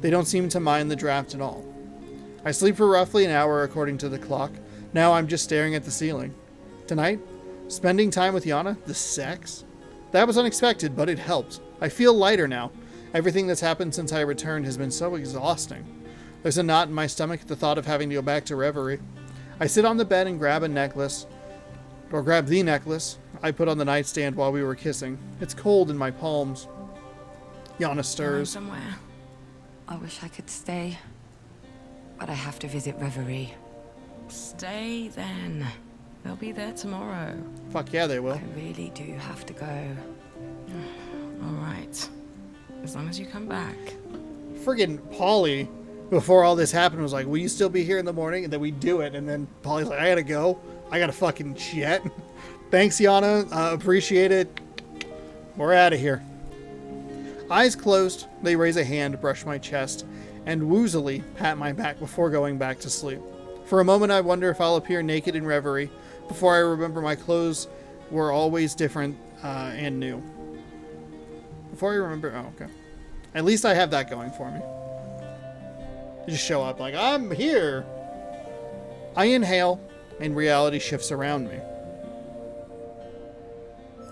They don't seem to mind the draft at all. I sleep for roughly an hour according to the clock. Now I'm just staring at the ceiling. Tonight, spending time with Yana, the sex? That was unexpected, but it helped. I feel lighter now. Everything that's happened since I returned has been so exhausting. There's a knot in my stomach at the thought of having to go back to Reverie. I sit on the bed and grab the necklace I put on the nightstand while we were kissing. It's cold in my palms. Yana stirs. Somewhere. I wish I could stay, but I have to visit Reverie. Stay then. They'll be there tomorrow. Fuck yeah, they will. I really do have to go. All right. As long as you come back. Friggin' Polly, before all this happened, was like, will you still be here in the morning? And then we do it. And then Polly's like, I gotta go. I gotta fucking jet. Thanks, Yana. Appreciate it. We're out of here. Eyes closed, they raise a hand, brush my chest, and woozily pat my back before going back to sleep. For a moment, I wonder if I'll appear naked in Reverie before I remember my clothes were always different and new. Before I remember... Oh, okay. At least I have that going for me. I just show up like, I'm here. I inhale, and reality shifts around me.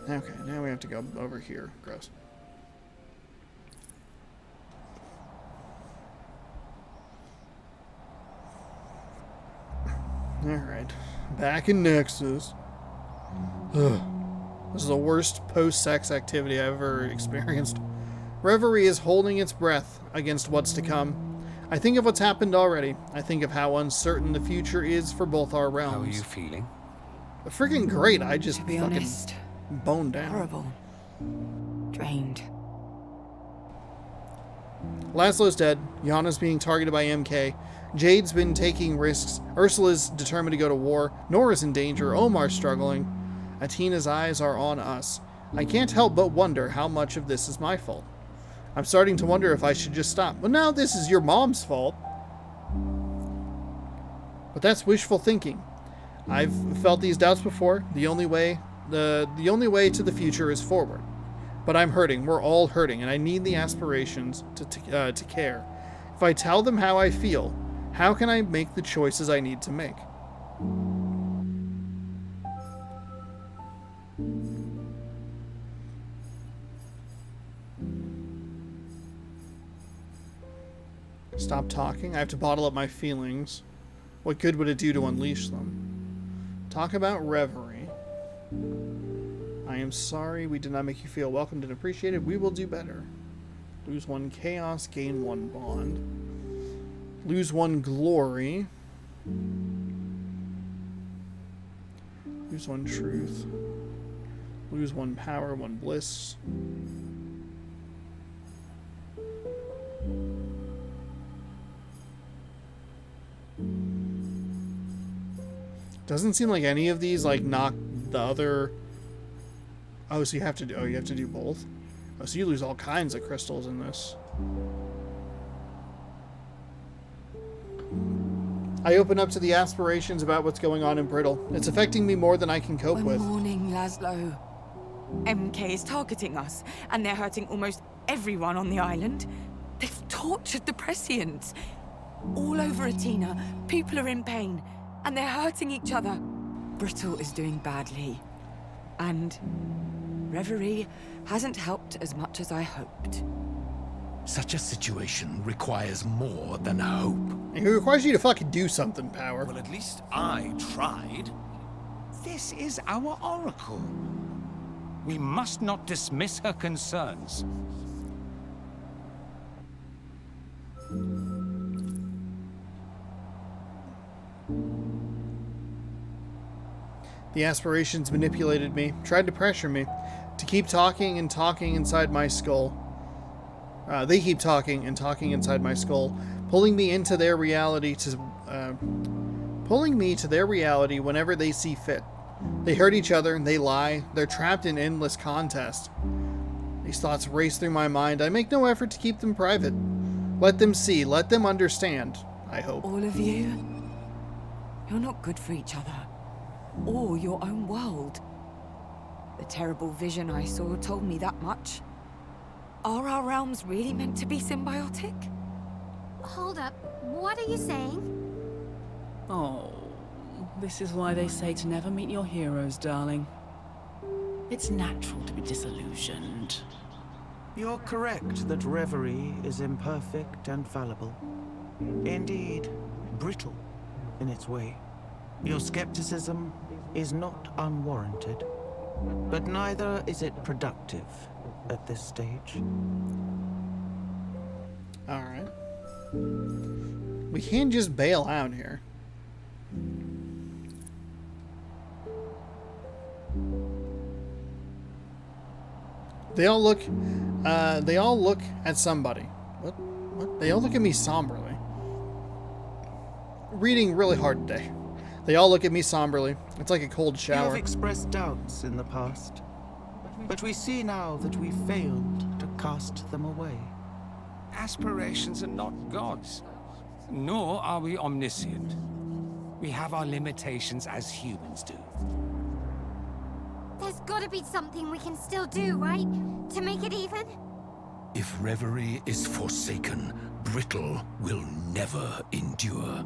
Okay, now we have to go over here. Gross. Alright. Back in Nexus. Ugh. This is the worst post-sex activity I've ever experienced. Reverie is holding its breath against what's to come. I think of what's happened already. I think of how uncertain the future is for both our realms. How are you feeling? Freaking great. I just To be fucking honest, boned down. horrible. Drained. Laszlo's dead. Yana's being targeted by MK. Jade's been taking risks. Ursula's determined to go to war. Nora's in danger. Omar's struggling. Atina's eyes are on us. I can't help but wonder how much of this is my fault. I'm starting to wonder if I should just stop. Well, now this is your mom's fault. But that's wishful thinking. I've felt these doubts before. The only way to the future is forward. But I'm hurting. We're all hurting, and I need the aspirations to care. If I tell them how I feel, how can I make the choices I need to make? Stop talking. I have to bottle up my feelings. What good would it do to unleash them? Talk about Reverie. I am sorry we did not make you feel welcomed and appreciated. We will do better. Lose 1 chaos, gain 1 bond. Lose 1 glory. Lose 1 truth. Lose 1 power, 1 bliss. Doesn't seem like any of these like knock the other. Oh, so you have to do. Oh, you have to do both. Oh, so you lose all kinds of crystals in this. I open up to the aspirations about what's going on in Brittle. It's affecting me more than I can cope with. Good morning, Laszlo. MK is targeting us, and they're hurting almost everyone on the island. They've tortured the Prescients. All over Atina, people are in pain, and they're hurting each other. Brittle is doing badly, and Reverie hasn't helped as much as I hoped. Such a situation requires more than hope. It requires you to fucking do something, Power. Well, at least I tried. This is our oracle. We must not dismiss her concerns. The aspirations manipulated me, tried to pressure me, to keep talking and talking inside my skull. They keep talking and talking inside my skull, pulling me to their reality whenever they see fit. They hurt each other, they lie, they're trapped in endless contest. These thoughts race through my mind. I make no effort to keep them private. Let them see, let them understand, I hope. All of you, you're not good for each other, or your own world. The terrible vision I saw told me that much. Are our realms really meant to be symbiotic? Hold up. What are you saying? Oh, this is why they say to never meet your heroes, darling. It's natural to be disillusioned. You're correct that Reverie is imperfect and fallible. Indeed, brittle in its way. Your skepticism is not unwarranted, but neither is it productive at this stage. Alright. We can't just bail out here. They all look at somebody. What? They all look at me somberly. Reading really hard today. They all look at me somberly. It's like a cold shower. You have expressed doubts in the past, but we see now that we failed to cast them away. Aspirations are not gods, nor are we omniscient. We have our limitations as humans do. There's gotta be something we can still do, right? To make it even? If Reverie is forsaken, Brittle will never endure.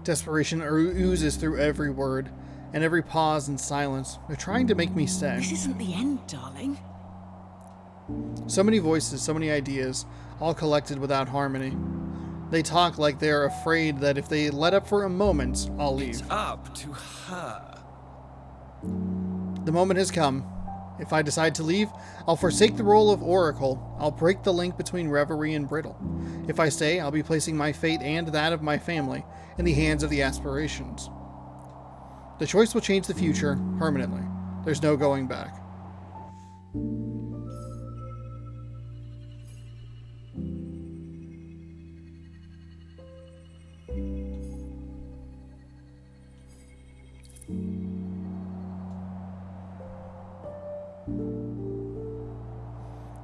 Desperation oozes through every word, and every pause and silence. They're trying to make me stay. This isn't the end, darling. So many voices, so many ideas, all collected without harmony. They talk like they're afraid that if they let up for a moment, I'll leave. It's up to her. The moment has come. If I decide to leave, I'll forsake the role of Oracle. I'll break the link between Reverie and Brittle. If I stay, I'll be placing my fate and that of my family in the hands of the aspirations. The choice will change the future permanently. There's no going back.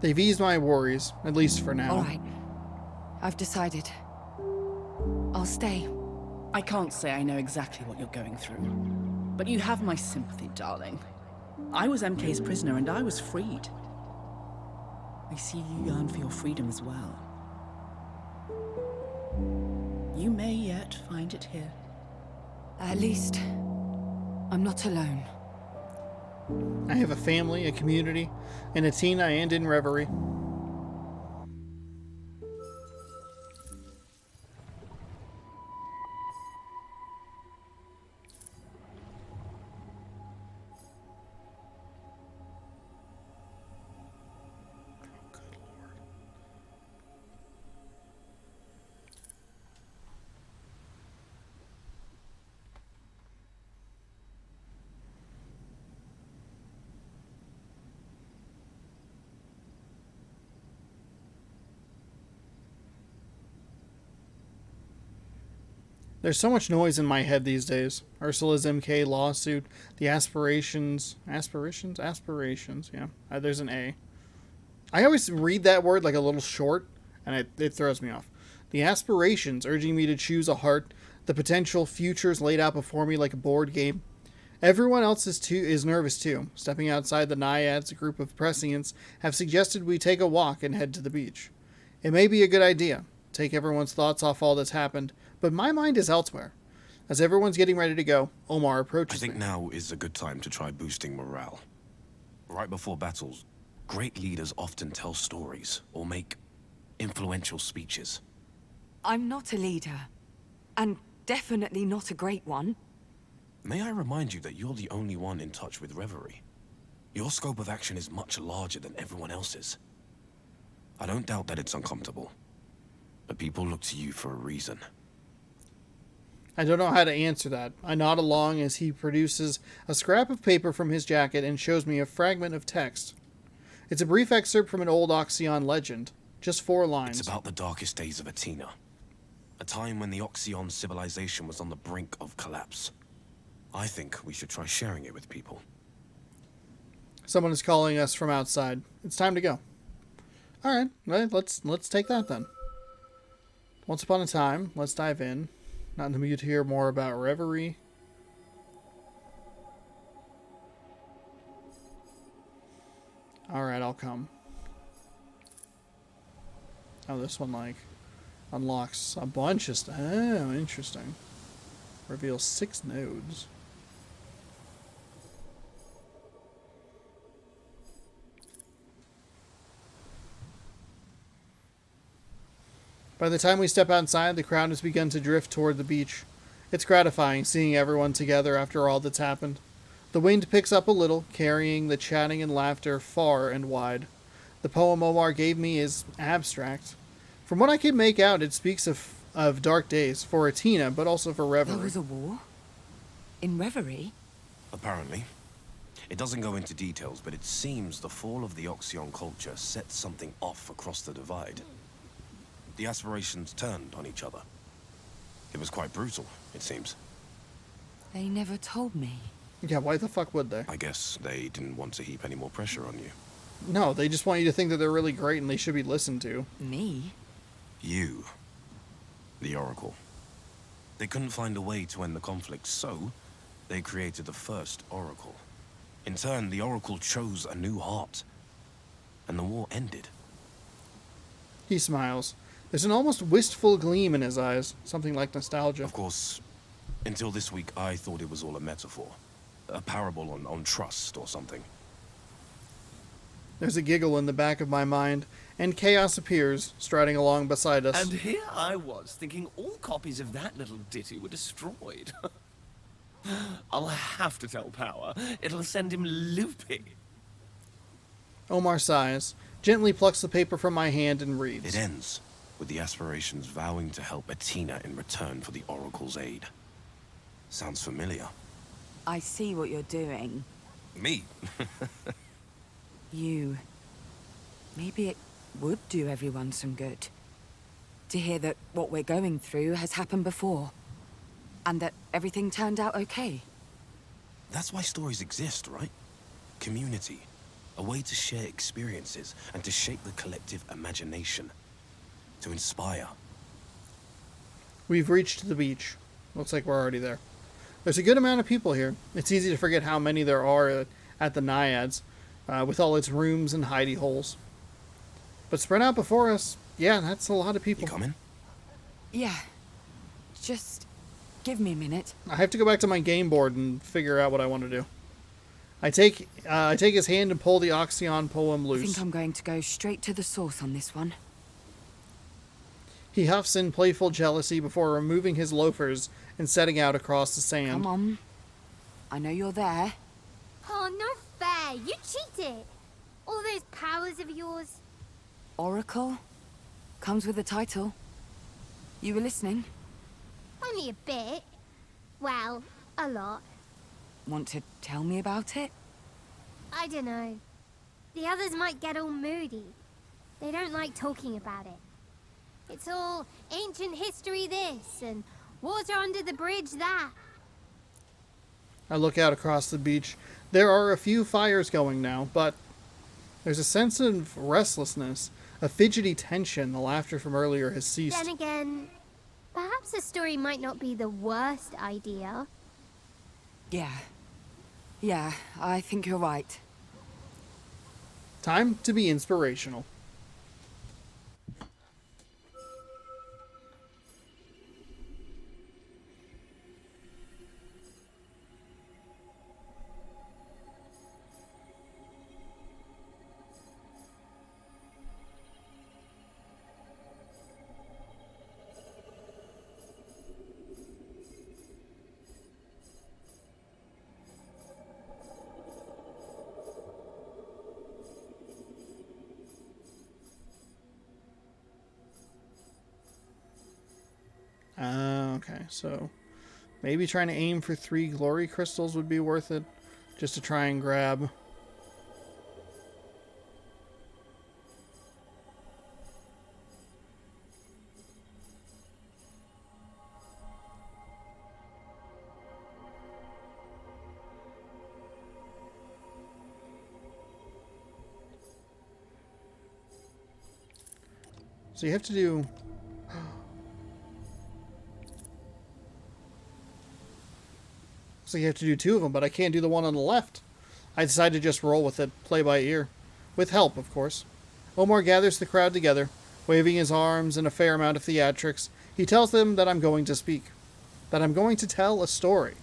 They've eased my worries, at least for now. All right. I've decided. I'll stay. I can't say I know exactly what you're going through, but you have my sympathy, darling. I was MK's prisoner and I was freed. I see you yearn for your freedom as well. You may yet find it here. At least, I'm not alone. I have a family, a community, in Atina and in Reverie. There's so much noise in my head these days. Ursula's MK lawsuit, the aspirations, yeah. There's an A. I always read that word like a little short, and it throws me off. The aspirations urging me to choose a heart, the potential futures laid out before me like a board game. Everyone else is nervous too. Stepping outside the Naiads, a group of prescients have suggested we take a walk and head to the beach. It may be a good idea. Take everyone's thoughts off all that's happened, but my mind is elsewhere. As everyone's getting ready to go, Omar approaches me. I think now is a good time to try boosting morale. Right before battles, Great leaders often tell stories or make influential speeches. I'm not a leader. And definitely not a great one. May I remind you that you're the only one in touch with Reverie? Your scope of action is much larger than everyone else's. I don't doubt that it's uncomfortable, but people look to you for a reason. I don't know how to answer that. I nod along as he produces a scrap of paper from his jacket and shows me a fragment of text. It's a brief excerpt from an old Oxyon legend. Just 4 lines. It's about the darkest days of Athena. A time when the Oxyon civilization was on the brink of collapse. I think we should try sharing it with people. Someone is calling us from outside. It's time to go. Alright, well, let's take that then. Once upon a time, let's dive in. Not in the mood to hear more about Reverie. Alright, I'll come. Oh, this one, like, unlocks a bunch of stuff. Oh, interesting. Reveals 6 nodes. By the time we step outside, the crowd has begun to drift toward the beach. It's gratifying seeing everyone together after all that's happened. The wind picks up a little, carrying the chatting and laughter far and wide. The poem Omar gave me is abstract. From what I can make out, it speaks of dark days for Athena, but also for Reverie. There was a war? In Reverie? Apparently. It doesn't go into details, but it seems the fall of the Oxyon culture set something off across the divide. The aspirations turned on each other. It was quite brutal, it seems. They never told me. Yeah, why the fuck would they? I guess they didn't want to heap any more pressure on you. No, they just want you to think that they're really great and they should be listened to. Me? You. The Oracle. They couldn't find a way to end the conflict, so they created the first Oracle. In turn, the Oracle chose a new heart, and the war ended. He smiles. There's an almost wistful gleam in his eyes, something like nostalgia. Of course, until this week, I thought it was all a metaphor. A parable on trust or something. There's a giggle in the back of my mind, and Chaos appears, striding along beside us. And here I was, thinking all copies of that little ditty were destroyed. I'll have to tell Power. It'll send him loopy. Omar sighs, gently plucks the paper from my hand and reads. It ends with the aspirations vowing to help Athena in return for the Oracle's aid. Sounds familiar. I see what you're doing. Me? You. Maybe it would do everyone some good. To hear that what we're going through has happened before. And that everything turned out okay. That's why stories exist, right? Community. A way to share experiences and to shape the collective imagination. To inspire. We've reached the beach. Looks like we're already there. There's a good amount of people here. It's easy to forget how many there are at the Naiads, with all its rooms and hidey holes. But spread out before us, yeah, that's a lot of people. You coming? Yeah. Just give me a minute. I have to go back to my game board and figure out what I want to do. I take his hand and pull the Oxyon poem loose. I think I'm going to go straight to the source on this one. He huffs in playful jealousy before removing his loafers and setting out across the sand. Come on. I know you're there. Oh, no fair. You cheated. All those powers of yours. Oracle? Comes with a title. You were listening? Only a bit. Well, a lot. Want to tell me about it? I don't know. The others might get all moody. They don't like talking about it. It's all ancient history this, and water under the bridge that. I look out across the beach. There are a few fires going now, but there's a sense of restlessness, a fidgety tension. The laughter from earlier has ceased. Then again, perhaps a story might not be the worst idea. Yeah, I think you're right. Time to be inspirational. Okay, so maybe trying to aim for 3 glory crystals would be worth it, just to try and grab. So you have to do... So you have to do 2 of them, but I can't do the one on the left. I decided to just roll with it, play by ear. With help, of course. Omar gathers the crowd together, waving his arms and a fair amount of theatrics. He tells them that I'm going to speak. That I'm going to tell a story.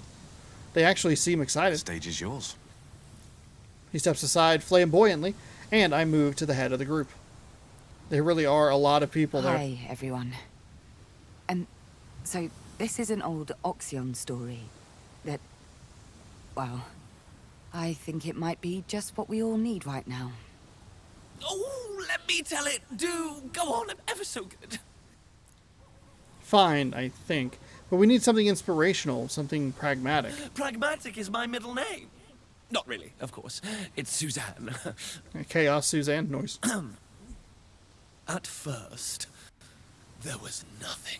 They actually seem excited. The stage is yours. He steps aside flamboyantly, and I move to the head of the group. There really are a lot of people there. Hi, everyone. And so, this is an old Oxion story that, well, I think it might be just what we all need right now. Oh, let me tell it. Do go on, ever so good. Fine, I think. But we need something inspirational, something pragmatic. Pragmatic is my middle name. Not really, of course. It's Suzanne. Chaos Suzanne noise. At first, there was nothing.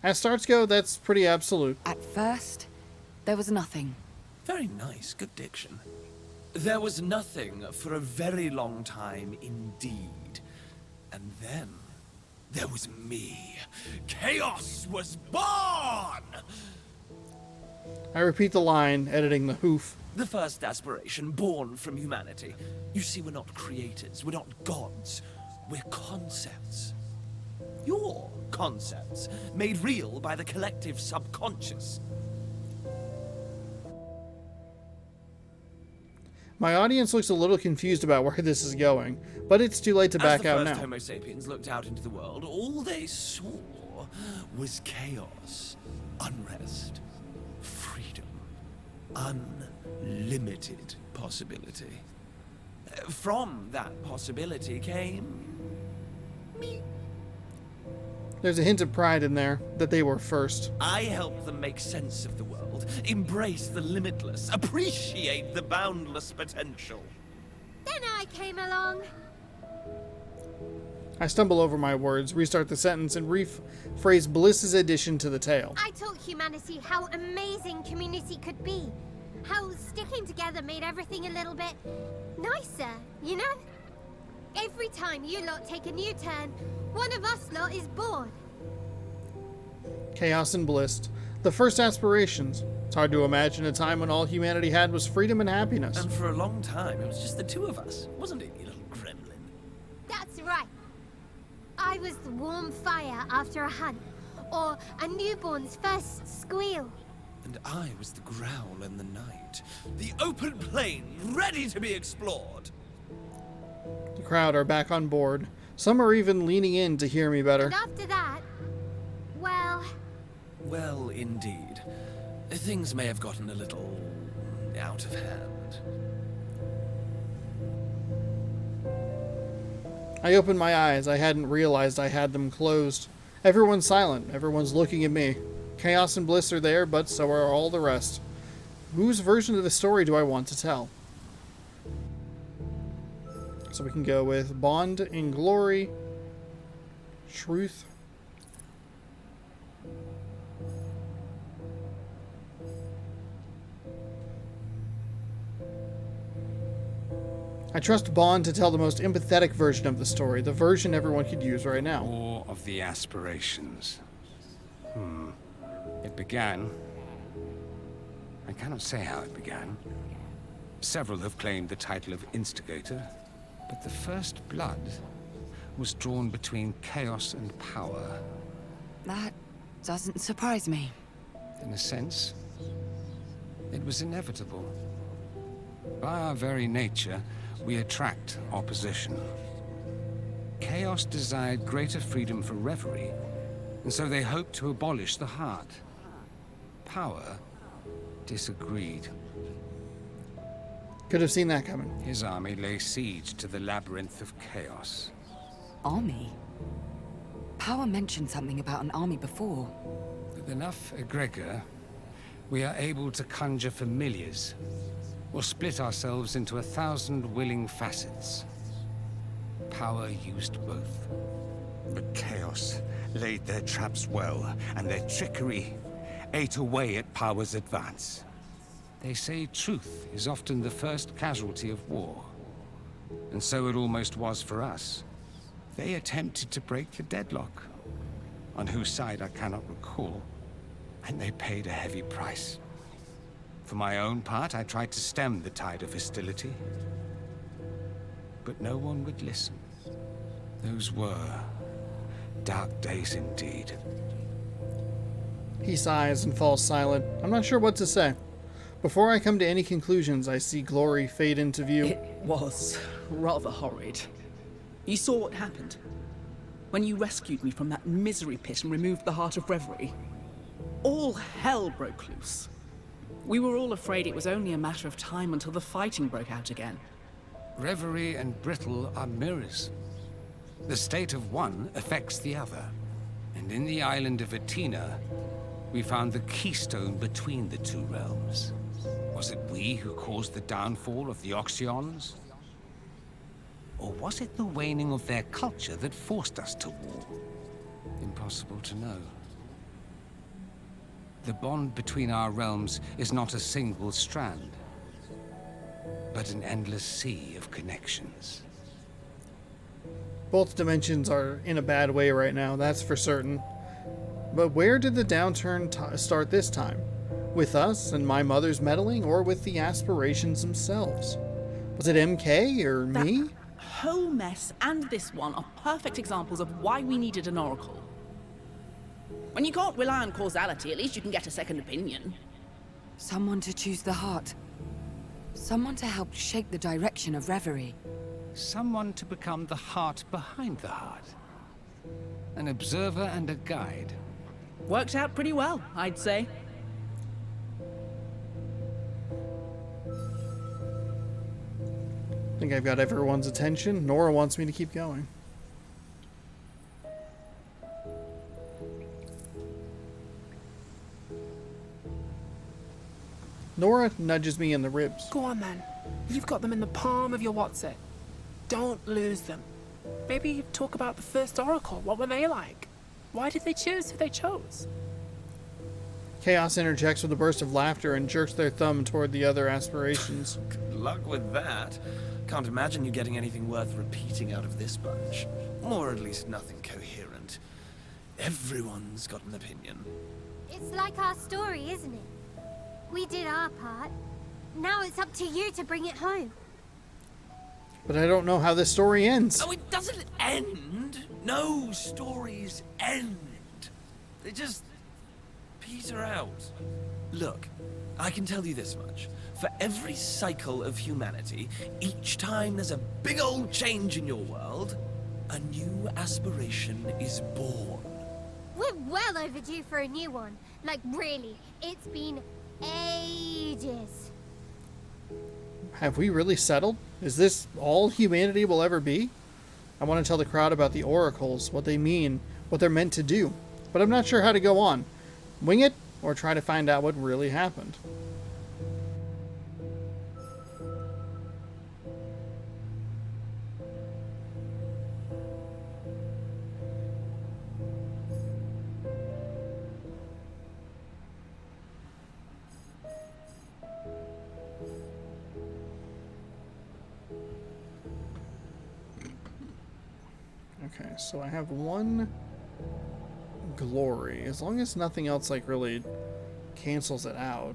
As starts go, that's pretty absolute. At first, there was nothing. Very nice, good diction. There was nothing for a very long time indeed. And then, there was me. Chaos was born! I repeat the line, editing the hoof. The first aspiration born from humanity. You see, we're not creators, we're not gods. We're concepts. Your concepts, made real by the collective subconscious. My audience looks a little confused about where this is going, but it's too late to back out As the now. first Homo sapiens looked out into the world, all they saw was chaos, unrest, freedom, unlimited possibility. From that possibility came me. There's a hint of pride in there, that they were first. I helped them make sense of the world, embrace the limitless, appreciate the boundless potential. Then I came along. I stumble over my words, restart the sentence, and rephrase Bliss's addition to the tale. I taught humanity how amazing community could be. How sticking together made everything a little bit nicer, you know? Every time you lot take a new turn, one of us lot is born. Chaos and bliss. The first aspirations. It's hard to imagine a time when all humanity had was freedom and happiness. And for a long time, it was just the two of us, wasn't it, you little gremlin? That's right. I was the warm fire after a hunt, or a newborn's first squeal. And I was the growl in the night, the open plain ready to be explored. The crowd are back on board. Some are even leaning in to hear me better. And after that, well... Well, indeed. Things may have gotten a little out of hand. I opened my eyes. I hadn't realized I had them closed. Everyone's silent. Everyone's looking at me. Chaos and bliss are there, but so are all the rest. Whose version of the story do I want to tell? So we can go with Bond in Glory, Truth. I trust Bond to tell the most empathetic version of the story, the version everyone could use right now. War of the Aspirations. It began... I cannot say how it began. Several have claimed the title of instigator, but the first blood was drawn between chaos and power. That doesn't surprise me. In a sense, it was inevitable. By our very nature, we attract opposition. Chaos desired greater freedom for reverie, and so they hoped to abolish the heart. Power disagreed. Could have seen that coming. His army lay siege to the labyrinth of chaos. Army? Power mentioned something about an army before. With enough egregor, we are able to conjure familiars, or split ourselves into 1,000 willing facets. Power used both. But Chaos laid their traps well, and their trickery ate away at Power's advance. They say truth is often the first casualty of war. And so it almost was for us. They attempted to break the deadlock, on whose side I cannot recall, and they paid a heavy price. For my own part, I tried to stem the tide of hostility, but no one would listen. Those were dark days indeed. He sighs and falls silent. I'm not sure what to say. Before I come to any conclusions, I see Glory fade into view. It was rather horrid. You saw what happened. When you rescued me from that misery pit and removed the Heart of Reverie, all hell broke loose. We were all afraid it was only a matter of time until the fighting broke out again. Reverie and Brittle are mirrors. The state of one affects the other. And in the island of Atina, we found the keystone between the two realms. Was it we who caused the downfall of the Oxions? Or was it the waning of their culture that forced us to war? Impossible to know. The bond between our realms is not a single strand, but an endless sea of connections. Both dimensions are in a bad way right now, that's for certain. But where did the downturn start this time? With us and my mother's meddling, or with the aspirations themselves? Was it MK or me? That whole mess and this one are perfect examples of why we needed an oracle. When you can't rely on causality, at least you can get a second opinion. Someone to choose the heart. Someone to help shape the direction of Reverie. Someone to become the heart behind the heart. An observer and a guide. Worked out pretty well, I'd say. I think I've got everyone's attention. Nora wants me to keep going. Nora nudges me in the ribs. Go on then. You've got them in the palm of your what's-it. Don't lose them. Maybe talk about the first Oracle. What were they like? Why did they choose who they chose? Chaos interjects with a burst of laughter and jerks their thumb toward the other aspirations. Good luck with that. Can't imagine you getting anything worth repeating out of this bunch. Or at least nothing coherent. Everyone's got an opinion. It's like our story, isn't it? We did our part. Now it's up to you to bring it home. But I don't know how this story ends. Oh, it doesn't end. No stories end. They just peter out. Look, I can tell you this much. For every cycle of humanity, each time there's a big old change in your world, a new aspiration is born. We're well overdue for a new one. Like, really, it's been ages. Have we really settled? Is this all humanity will ever be? I want to tell the crowd about the oracles, what they mean, what they're meant to do, but I'm not sure how to go on. Wing it, or try to find out what really happened. Okay, so I have one glory. As long as nothing else like really cancels it out.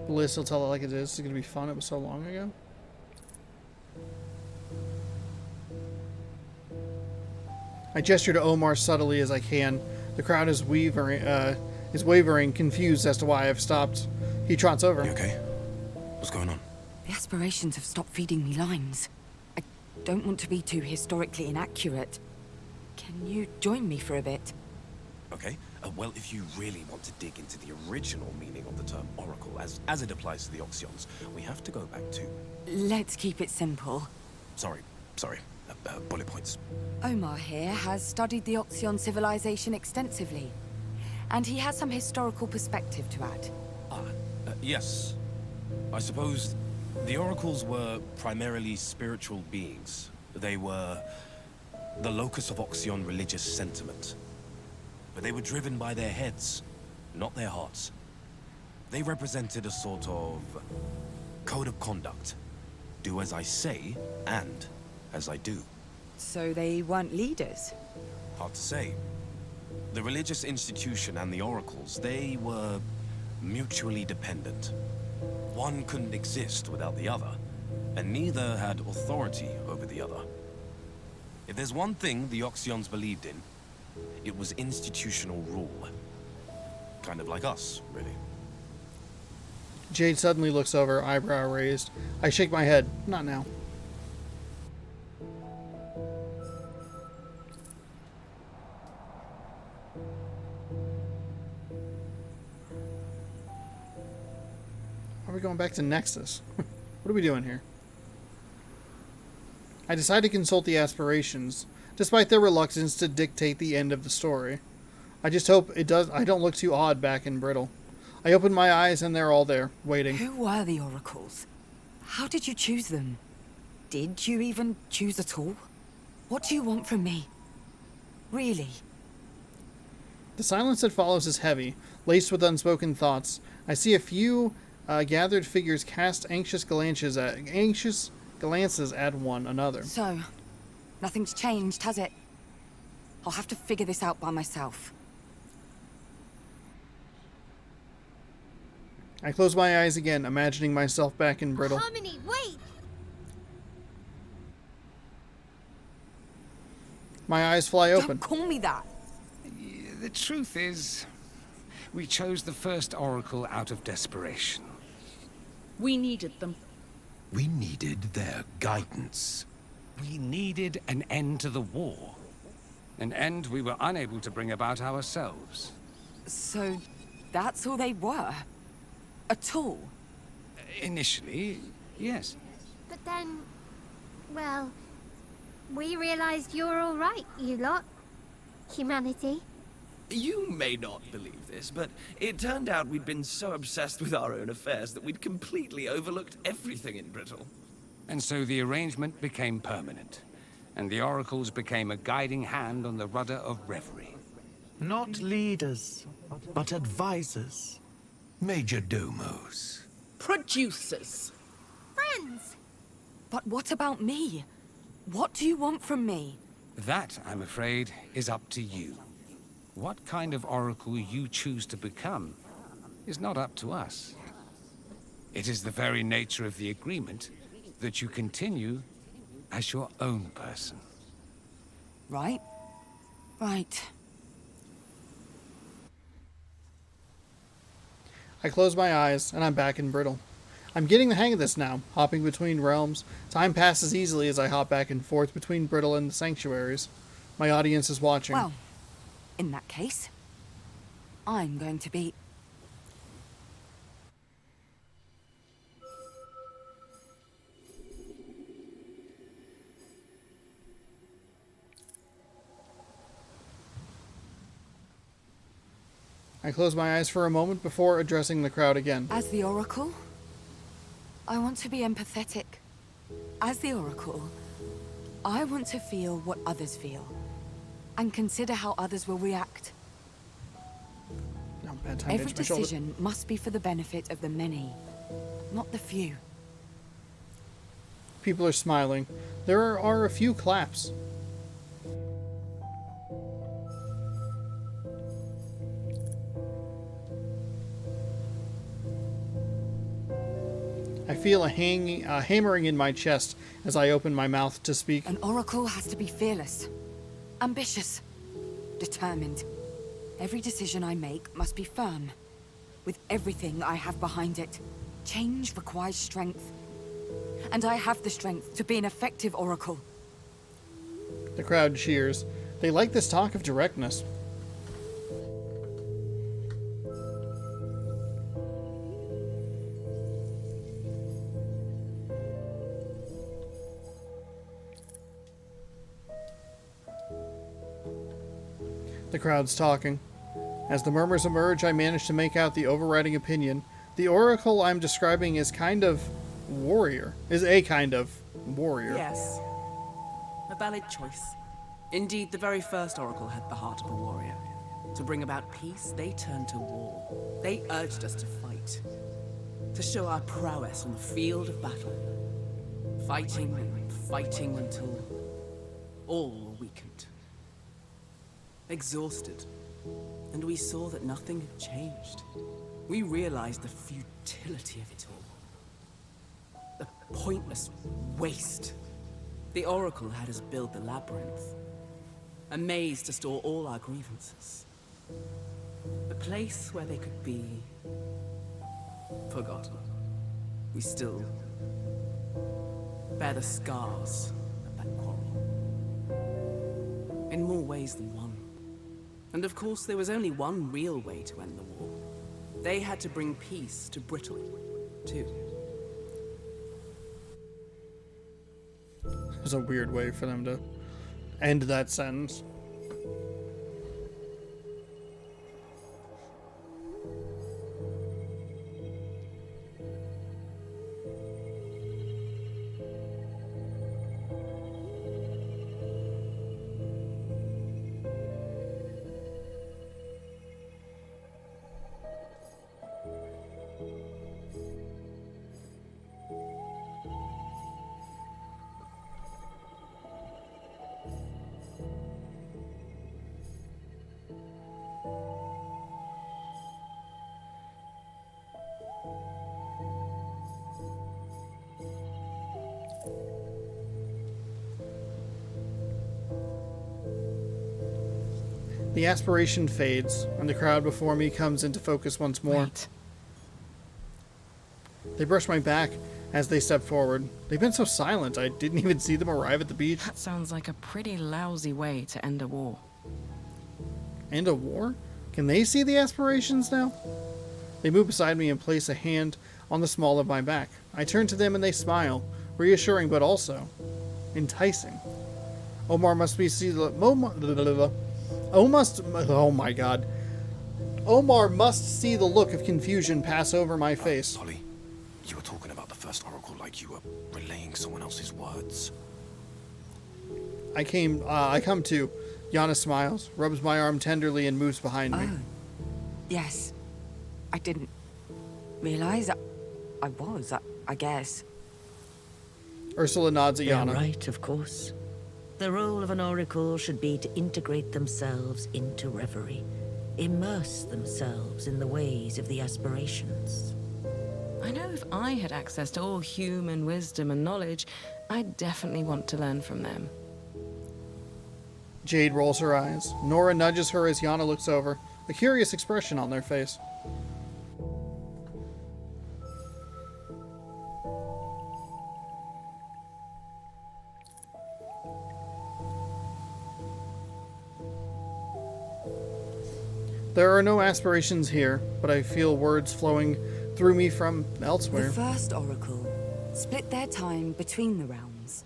Bliss will tell it like it is. It's gonna be fun. It was so long ago. I gesture to Omar subtly as I can. The crowd is wavering, confused as to why I've stopped. He trots over. You okay? What's going on? The aspirations have stopped feeding me lines. I don't want to be too historically inaccurate. Can you join me for a bit? Okay. Well, if you really want to dig into the original meaning of the term oracle, as it applies to the Oxyons, we have to go back to... Let's keep it simple. Sorry. Bullet points. Omar here has studied the Oxyon civilization extensively, and he has some historical perspective to add. Yes. I suppose the oracles were primarily spiritual beings. They were the locus of Oxyon religious sentiment. But they were driven by their heads, not their hearts. They represented a sort of code of conduct. Do as I say, and as I do. So they weren't leaders? Hard to say. The religious institution and the oracles, they were mutually dependent. One couldn't exist without the other, and neither had authority over the other. If there's one thing the Oxyons believed in, it was institutional rule. Kind of like us, really. Jade suddenly looks over, eyebrow raised. I shake my head. Not now. Are we going back to Nexus? What are we doing here? I decide to consult the aspirations, despite their reluctance to dictate the end of the story. I just hope I don't look too odd back in Brittle. I open my eyes and they're all there, waiting. Who were the oracles? How did you choose them? Did you even choose at all? What do you want from me? Really? The silence that follows is heavy, laced with unspoken thoughts. I see a few gathered figures cast anxious glances at one another. So, nothing's changed, has it? I'll have to figure this out by myself. I close my eyes again, imagining myself back in Brittle. Harmony, wait! My eyes fly open. Don't call me that! The truth is, we chose the first oracle out of desperation. We needed them. We needed their guidance. We needed an end to the war. An end we were unable to bring about ourselves. So, that's all they were? At all? Initially, yes. But then, well, we realized you're all right, you lot. Humanity. You may not believe this, but it turned out we'd been so obsessed with our own affairs that we'd completely overlooked everything in Brittle. And so the arrangement became permanent, and the oracles became a guiding hand on the rudder of reverie. Not leaders, but advisors. Major domos. Producers. Friends! But what about me? What do you want from me? That, I'm afraid, is up to you. What kind of oracle you choose to become is not up to us. It is the very nature of the agreement that you continue as your own person. Right. Right. I close my eyes, and I'm back in Brittle. I'm getting the hang of this now, hopping between realms. Time passes easily as I hop back and forth between Brittle and the sanctuaries. My audience is watching. Well, in that case, I'm going to be... I close my eyes for a moment before addressing the crowd again. As the Oracle, I want to be empathetic. As the Oracle, I want to feel what others feel, and consider how others will react. No, bad time Every to hit my shoulder. decision must be for the benefit of the many, not the few. People are smiling. There are a few claps. I feel a hammering in my chest as I open my mouth to speak. An oracle has to be fearless. ambitious, determined. Every decision I make must be firm, with everything I have behind it. Change requires strength, and I have the strength to be an effective oracle. The crowd cheers. They like this talk of directness. The crowd's talking. As the murmurs emerge, I manage to make out the overriding opinion. The oracle I'm describing is a kind of warrior. Yes. A valid choice. Indeed, the very first oracle had the heart of a warrior. To bring about peace, they turned to war. They urged us to fight. To show our prowess on the field of battle. Fighting and fighting until all were weakened. Exhausted. And we saw that nothing had changed. We realized the futility of it all. The pointless waste. The Oracle had us build the labyrinth. A maze to store all our grievances. A place where they could be forgotten. We still bear the scars of that quarrel. In more ways than one. And of course, there was only one real way to end the war. They had to bring peace to Brittle, too. There's a weird way for them to end that sentence. The aspiration fades, and the crowd before me comes into focus once more. Wait. They brush my back as they step forward. They've been so silent, I didn't even see them arrive at the beach. That sounds like a pretty lousy way to end a war. End a war? Can they see the aspirations now? They move beside me and place a hand on the small of my back. I turn to them and they smile, reassuring but also enticing. Omar must be see the oh my god. Omar must see the look of confusion pass over my face. Polly, you were talking about the first oracle like you were relaying someone else's words. I come to. Yana smiles, rubs my arm tenderly, and moves behind me. Oh, yes. I didn't realize I guess. Ursula nods at They're Yana. right, of course. The role of an oracle should be to integrate themselves into Reverie, immerse themselves in the ways of the aspirations. I know if I had access to all human wisdom and knowledge, I'd definitely want to learn from them. Jade rolls her eyes. Nora nudges her as Yana looks over, a curious expression on their face. There are no aspirations here, but I feel words flowing through me from elsewhere. The first oracle split their time between the realms.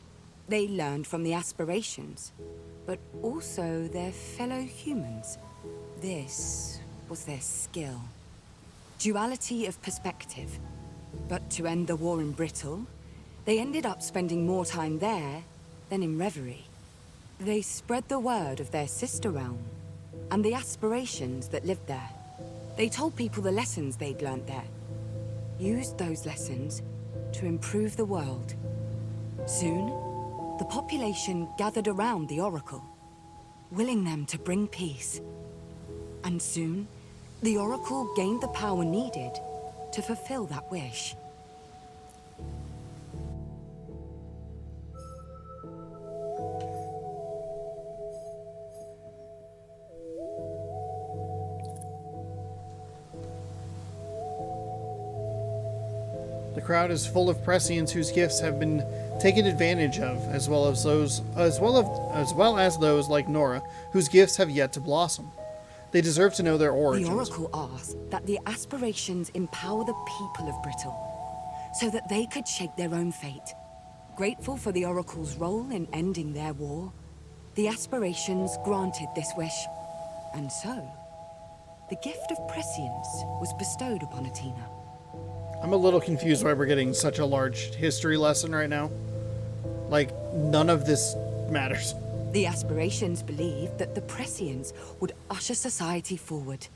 They learned from the aspirations, but also their fellow humans. This was their skill. Duality of perspective. But to end the war in Brittle, they ended up spending more time there than in Reverie. They spread the word of their sister realm and the aspirations that lived there. They told people the lessons they'd learnt there. Used those lessons to improve the world. Soon, the population gathered around the Oracle, willing them to bring peace. And soon, the Oracle gained the power needed to fulfill that wish. The crowd is full of prescients whose gifts have been taken advantage of, as well as those like Nora, whose gifts have yet to blossom. They deserve to know their origins. The Oracle asked that the aspirations empower the people of Brittle, so that they could shape their own fate. Grateful for the Oracle's role in ending their war, the aspirations granted this wish. And so, the gift of prescience was bestowed upon Athena. I'm a little confused why we're getting such a large history lesson right now. Like, none of this matters. The aspirations believed that the prescience would usher society forward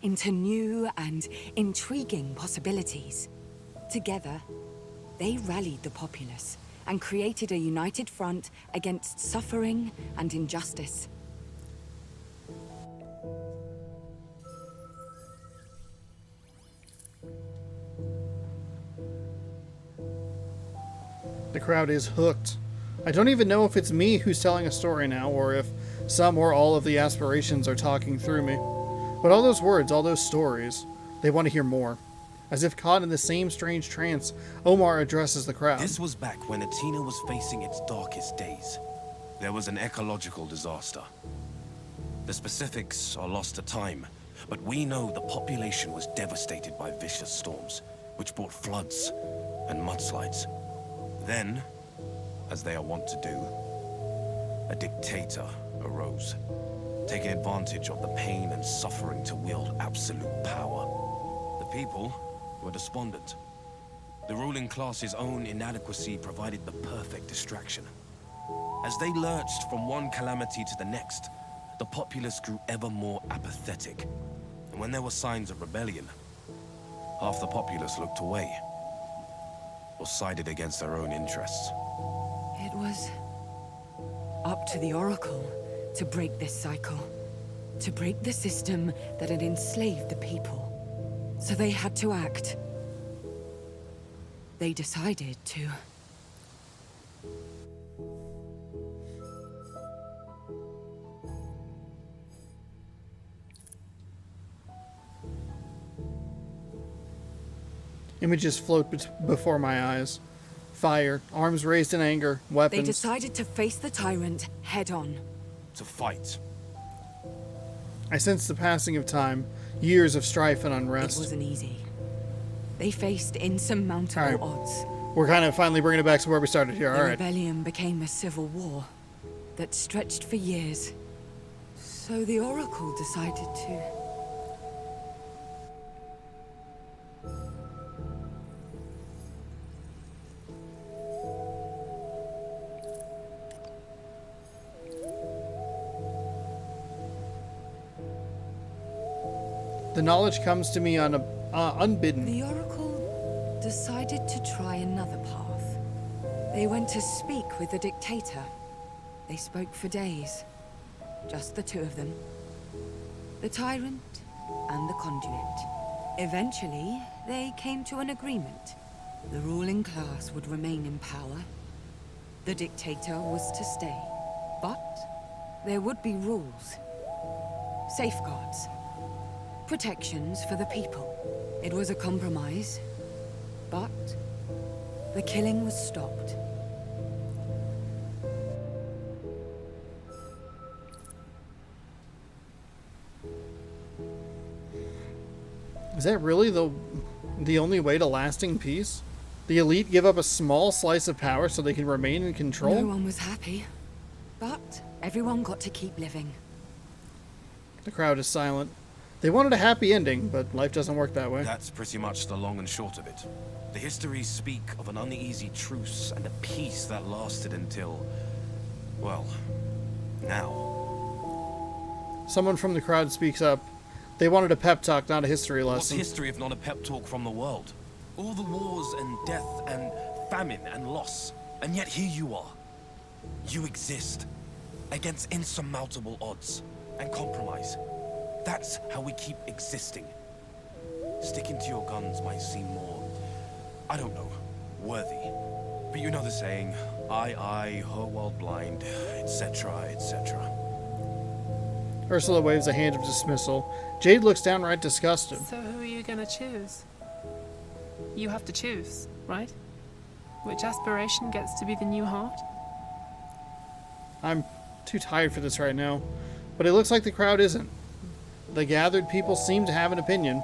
into new and intriguing possibilities. Together, they rallied the populace and created a united front against suffering and injustice. The crowd is hooked. I don't even know if it's me who's telling a story now, or if some or all of the aspirations are talking through me. But all those words, all those stories, they want to hear more. As if caught in the same strange trance, Omar addresses the crowd. This was back when Athena was facing its darkest days. There was an ecological disaster. The specifics are lost to time, but we know the population was devastated by vicious storms, which brought floods and mudslides. Then, as they are wont to do, a dictator arose, taking advantage of the pain and suffering to wield absolute power. The people were despondent. The ruling class's own inadequacy provided the perfect distraction. As they lurched from one calamity to the next, the populace grew ever more apathetic. And when there were signs of rebellion, half the populace looked away, or sided against their own interests. It was up to the Oracle to break this cycle, to break the system that had enslaved the people. So they had to act. They decided to. Images float before my eyes. Fire, arms raised in anger, weapons. They decided to face the tyrant head on. To fight. I sense the passing of time, years of strife and unrest. It wasn't easy. They faced insurmountable odds. We're kind of finally bringing it back to where we started here. The rebellion became a civil war that stretched for years. So the Oracle decided to. The knowledge comes to me unbidden. The Oracle decided to try another path. They went to speak with the dictator. They spoke for days. Just the two of them. The tyrant and the conduit. Eventually, they came to an agreement. The ruling class would remain in power. The dictator was to stay. But there would be rules. Safeguards. Protections for the people. It was a compromise, but the killing was stopped. Is that really the only way to lasting peace? The elite give up a small slice of power so they can remain in control? No one was happy, but everyone got to keep living. The crowd is silent. They wanted a happy ending, but life doesn't work that way. That's pretty much the long and short of it. The histories speak of an uneasy truce and a peace that lasted until, well, now. Someone from the crowd speaks up. They wanted a pep talk, not a history lesson. What's history if not a pep talk from the world? All the wars and death and famine and loss. And yet here you are. You exist. Against insurmountable odds and compromise. That's how we keep existing. Sticking to your guns might seem more, I don't know, worthy. But you know the saying, I, her world blind, etc., etc. Ursula waves a hand of dismissal. Jade looks downright disgusted. So who are you gonna choose? You have to choose. right? Which aspiration gets to be the new heart? I'm too tired for this right now, but it looks like the crowd isn't. The gathered people seem to have an opinion.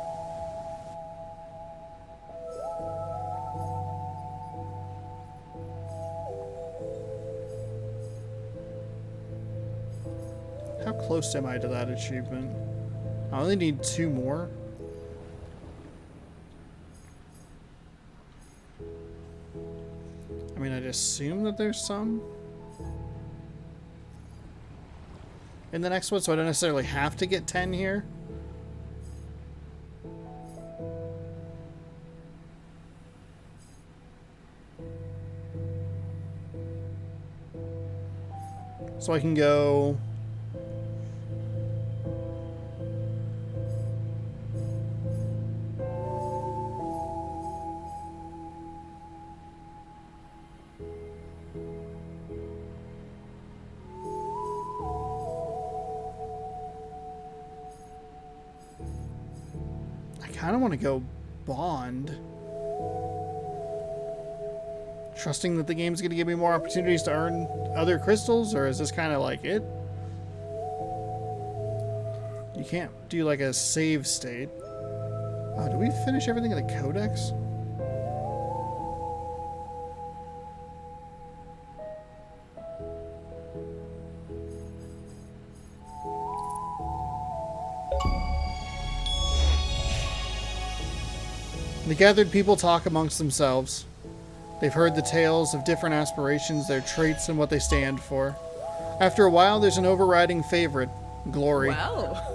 How close am I to that achievement? I only need 2 more. I mean, I'd assume that there's some in the next one, so I don't necessarily have to get 10 here. So I can go... I kind of want to go Bond. Trusting that the game's going to give me more opportunities to earn other crystals, or is this kind of like it? You can't do like a save state. Oh, did we finish everything in the codex? The gathered people talk amongst themselves. They've heard the tales of different aspirations, their traits, and what they stand for. After a while, there's an overriding favorite, glory. Well,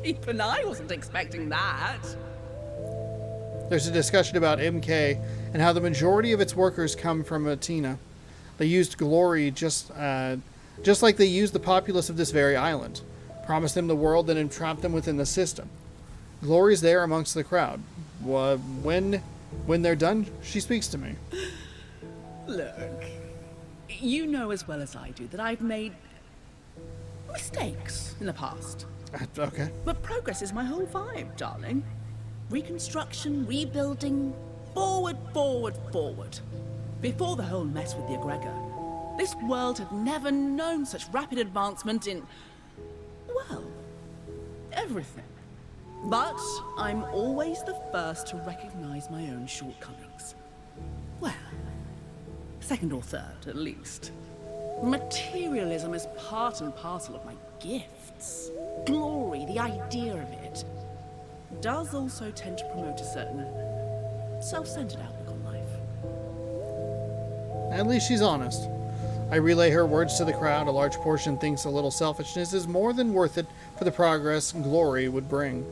even I wasn't expecting that. There's a discussion about MK and how the majority of its workers come from Athena. They used glory just like they used the populace of this very island. Promised them the world, then entrapped them within the system. Glory's there amongst the crowd. When they're done, she speaks to me. Look, you know as well as I do that I've made mistakes in the past. Okay. But progress is my whole vibe, darling. Reconstruction, rebuilding, forward, forward, forward. Before the whole mess with the egregor, this world had never known such rapid advancement in, well, everything. But I'm always the first to recognize my own shortcomings. Well, second or third, at least. Materialism is part and parcel of my gifts. Glory, the idea of it, does also tend to promote a certain self-centered outlook on life. At least she's honest. I relay her words to the crowd. A large portion thinks a little selfishness is more than worth it for the progress glory would bring.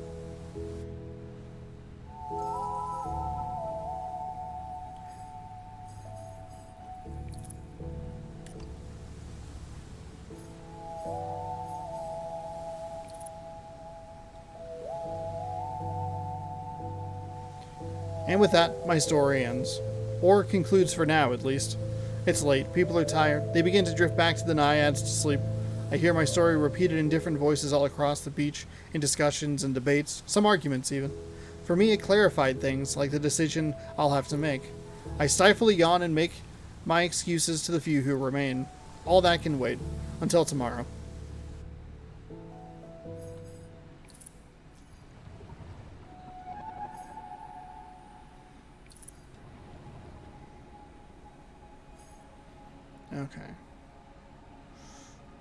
And with that, my story ends. Or concludes for now, at least. It's late, people are tired, they begin to drift back to the Naiads to sleep. I hear my story repeated in different voices all across the beach, in discussions and debates, some arguments even. For me, it clarified things, like the decision I'll have to make. I stifle a yawn and make my excuses to the few who remain. All that can wait, until tomorrow. Okay.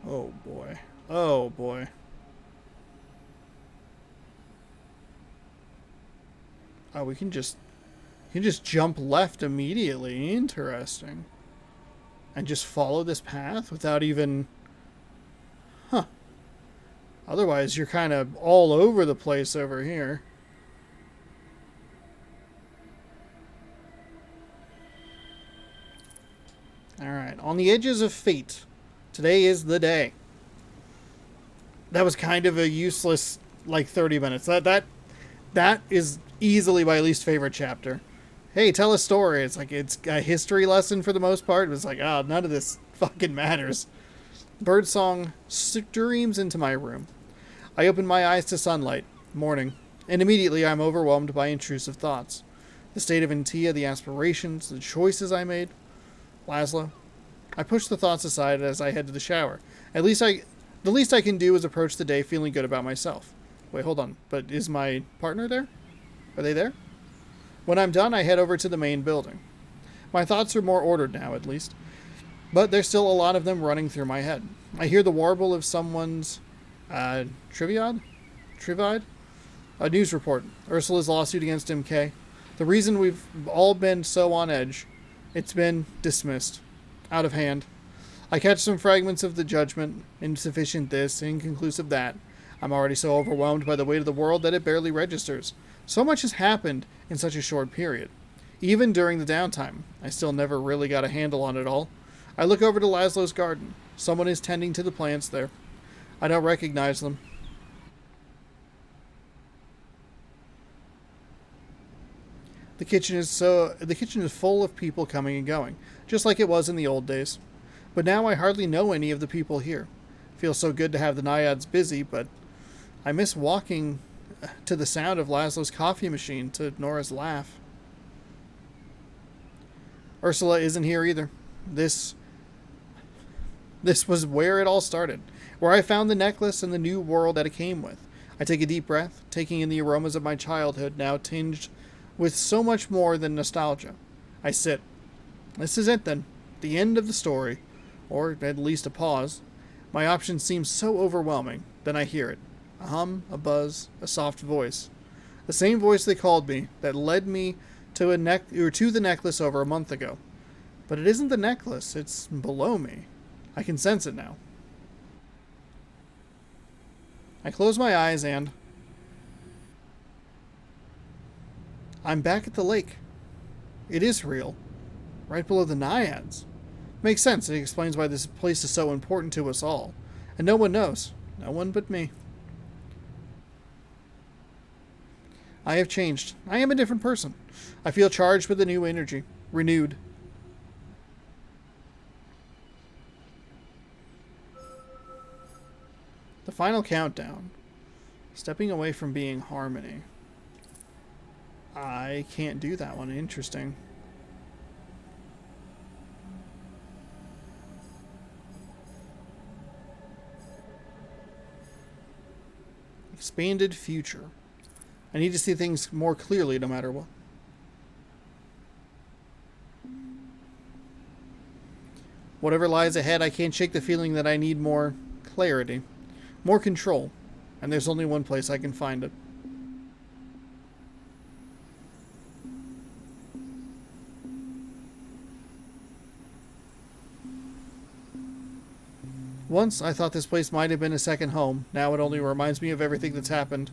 Oh boy. Oh boy. Oh, we can just jump left immediately. Interesting. And just follow this path without even... Huh. Otherwise, you're kind of all over the place over here. Alright, on the edges of fate. Today is the day. That was kind of a useless, like, 30 minutes. That is easily my least favorite chapter. Hey, tell a story. It's like, it's a history lesson for the most part. It was like, oh, none of this fucking matters. Birdsong streams into my room. I open my eyes to sunlight. Morning. And immediately I'm overwhelmed by intrusive thoughts. The state of Intia, the aspirations, the choices I made. Laszlo. I push the thoughts aside as I head to the shower. The least I can do is approach the day feeling good about myself. Wait, hold on. But is my partner there? Are they there? When I'm done, I head over to the main building. My thoughts are more ordered now, at least. But there's still a lot of them running through my head. I hear the warble of someone's... Trivide? A news report. Ursula's lawsuit against MK. The reason we've all been so on edge. It's been dismissed. Out of hand. I catch some fragments of the judgment. Insufficient this, inconclusive that. I'm already so overwhelmed by the weight of the world that it barely registers. So much has happened in such a short period. Even during the downtime, I still never really got a handle on it all. I look over to Laszlo's garden. Someone is tending to the plants there. I don't recognize them. The kitchen is full of people coming and going, just like it was in the old days. But now I hardly know any of the people here. Feels so good to have the naiads busy, but I miss walking to the sound of Laszlo's coffee machine, to Nora's laugh. Ursula isn't here either. This was where it all started, where I found the necklace and the new world that it came with. I take a deep breath, taking in the aromas of my childhood, now tinged with so much more than nostalgia. I sit. This is it then. The end of the story. Or at least a pause. My options seem so overwhelming. Then I hear it. A hum, a buzz, a soft voice. The same voice that called me, that led me to the necklace over a month ago. But it isn't the necklace, it's below me. I can sense it now. I close my eyes and... I'm back at the lake. It is real. Right below the naiads. Makes sense. It explains why this place is so important to us all. And no one knows. No one but me. I have changed. I am a different person. I feel charged with a new energy. Renewed. The final countdown. Stepping away from being harmony. I can't do that one. Interesting. Expanded future. I need to see things more clearly no matter what. Whatever lies ahead, I can't shake the feeling that I need more clarity, more control, and there's only one place I can find it. Once, I thought this place might have been a second home. Now it only reminds me of everything that's happened.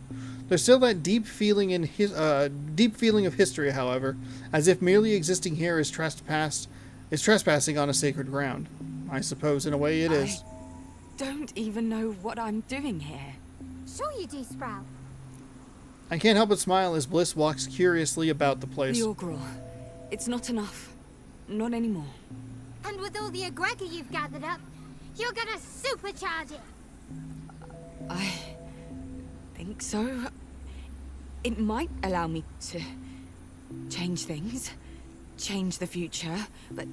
There's still that deep feeling of history, however, as if merely existing here is trespassing on a sacred ground. I suppose, in a way, it is. I don't even know what I'm doing here. Sure you do, Sprout. I can't help but smile as Bliss walks curiously about the place. The Orgrill. It's not enough. Not anymore. And with all the egregor you've gathered up, you're gonna supercharge it! I think so. It might allow me to change things, change the future, but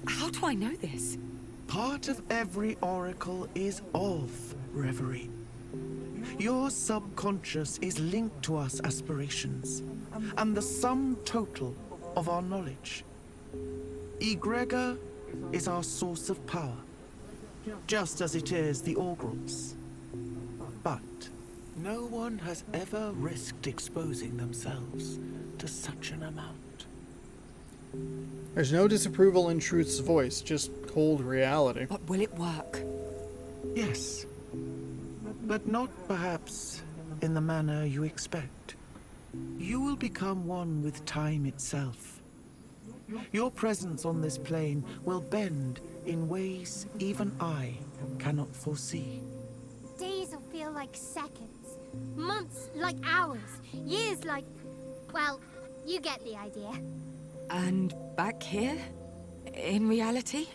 how do I know this? Part of every oracle is of reverie. Your subconscious is linked to us aspirations, and the sum total of our knowledge. Egregor is our source of power, just as it is the Orgrill's. But no one has ever risked exposing themselves to such an amount. There's no disapproval in Truth's voice, just cold reality. But will it work? Yes. But not perhaps in the manner you expect. You will become one with time itself. Your presence on this plane will bend in ways even I cannot foresee. Days will feel like seconds, months like hours, years like... well, you get the idea. And back here? In reality?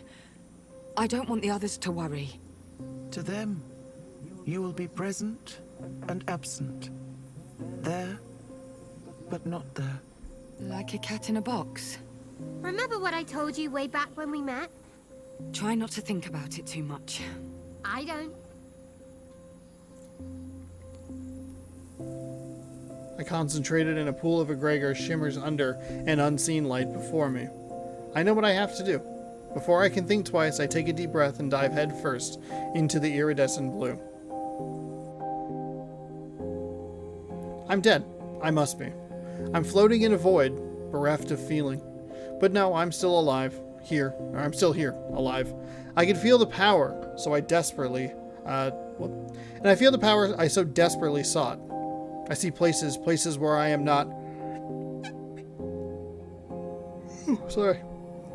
I don't want the others to worry. To them, you will be present and absent. There, but not there. Like a cat in a box. Remember what I told you way back when we met? Try not to think about it too much. I don't. I concentrated and a pool of egregor shimmers under an unseen light before me. I know what I have to do. Before I can think twice, I take a deep breath and dive head first into the iridescent blue. I'm dead. I must be. I'm floating in a void, bereft of feeling. But no, I'm still alive. Here. Or I'm still here, alive. I can feel the power, so I desperately... and I feel the power I so desperately sought. I see places where I am not... Sorry.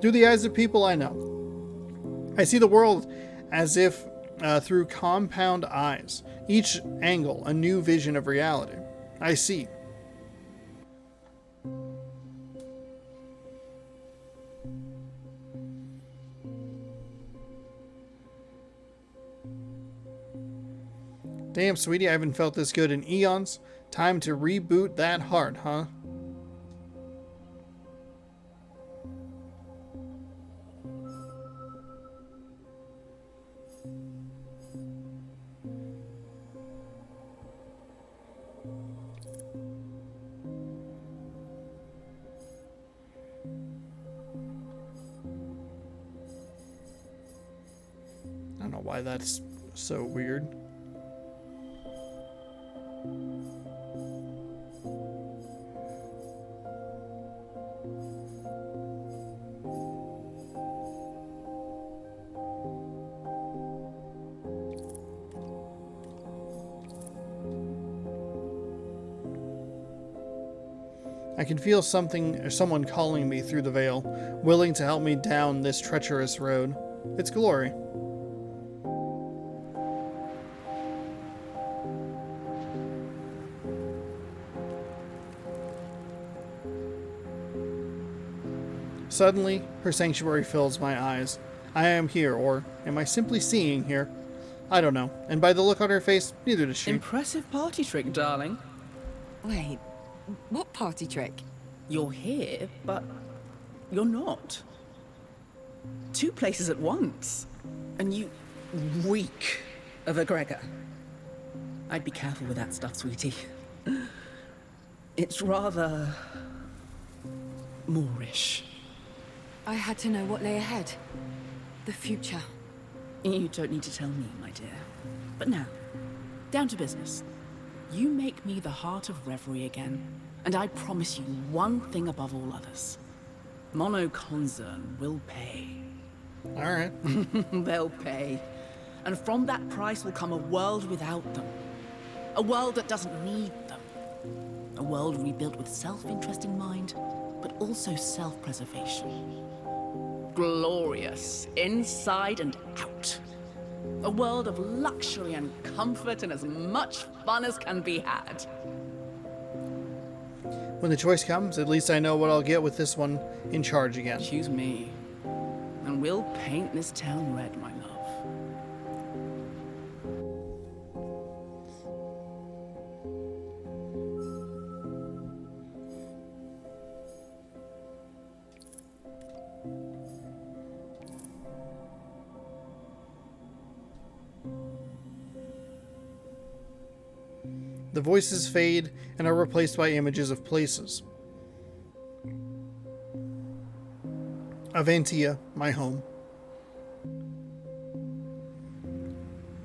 Through the eyes of people I know. I see the world as if through compound eyes. Each angle, a new vision of reality. I see. Damn, sweetie, I haven't felt this good in eons. Time to reboot that heart, huh? I don't know why that's so weird. I can feel something or someone calling me through the veil, willing to help me down this treacherous road. It's Glory. Suddenly, her sanctuary fills my eyes. I am here, or am I simply seeing here? I don't know, and by the look on her face, neither does she. Impressive party trick, darling. Wait, what party trick? You're here, but you're not. Two places at once. And you reek of egregor. I'd be careful with that stuff, sweetie. It's rather... Moorish. I had to know what lay ahead. The future. You don't need to tell me, my dear. But now, down to business. You make me the Heart of Reverie again, and I promise you one thing above all others. Mono Concern will pay. Alright. They'll pay. And from that price will come a world without them. A world that doesn't need them. A world rebuilt with self-interest in mind, but also self-preservation. Glorious, inside and out. A world of luxury and comfort and as much fun as can be had. When the choice comes, at least I know what I'll get with this one in charge again. Choose me. And we'll paint this town red, my love. The voices fade and are replaced by images of places. Aventia, my home.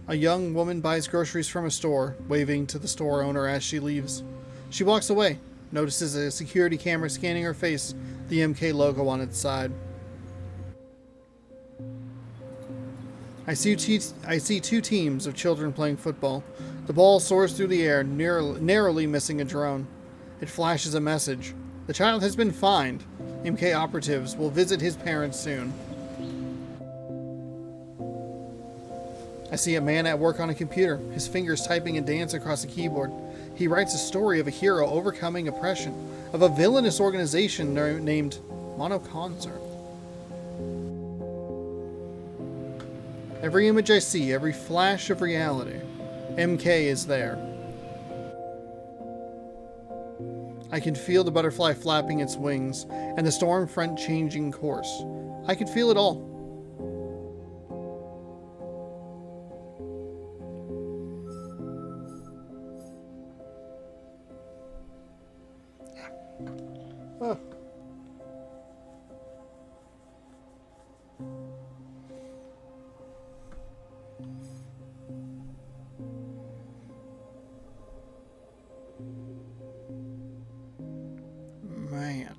A young woman buys groceries from a store, waving to the store owner as she leaves. She walks away, notices a security camera scanning her face, the MK logo on its side. I see two teams of children playing football. The ball soars through the air, narrowly missing a drone. It flashes a message. The child has been fined. MK operatives will visit his parents soon. I see a man at work on a computer, his fingers typing a dance across a keyboard. He writes a story of a hero overcoming oppression, of a villainous organization named Mono Concern. Every image I see, every flash of reality, MK is there. I can feel the butterfly flapping its wings and the storm front changing course. I can feel it all. Oh. Man.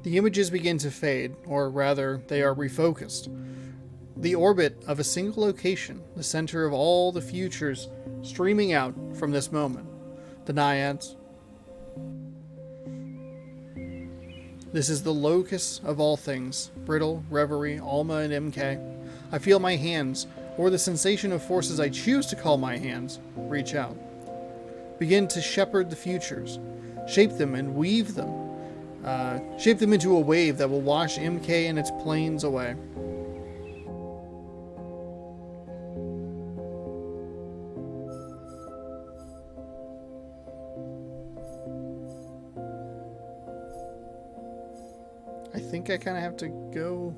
The images begin to fade, or rather, they are refocused. The orbit of a single location, the center of all the futures streaming out from this moment. The Naiads. This is the locus of all things. Brittle, Reverie, Alma, and MK. I feel my hands, or the sensation of forces I choose to call my hands, reach out. Begin to shepherd the futures. Shape them and weave them. Shape them into a wave that will wash MK and its planes away. I think I kind of have to go.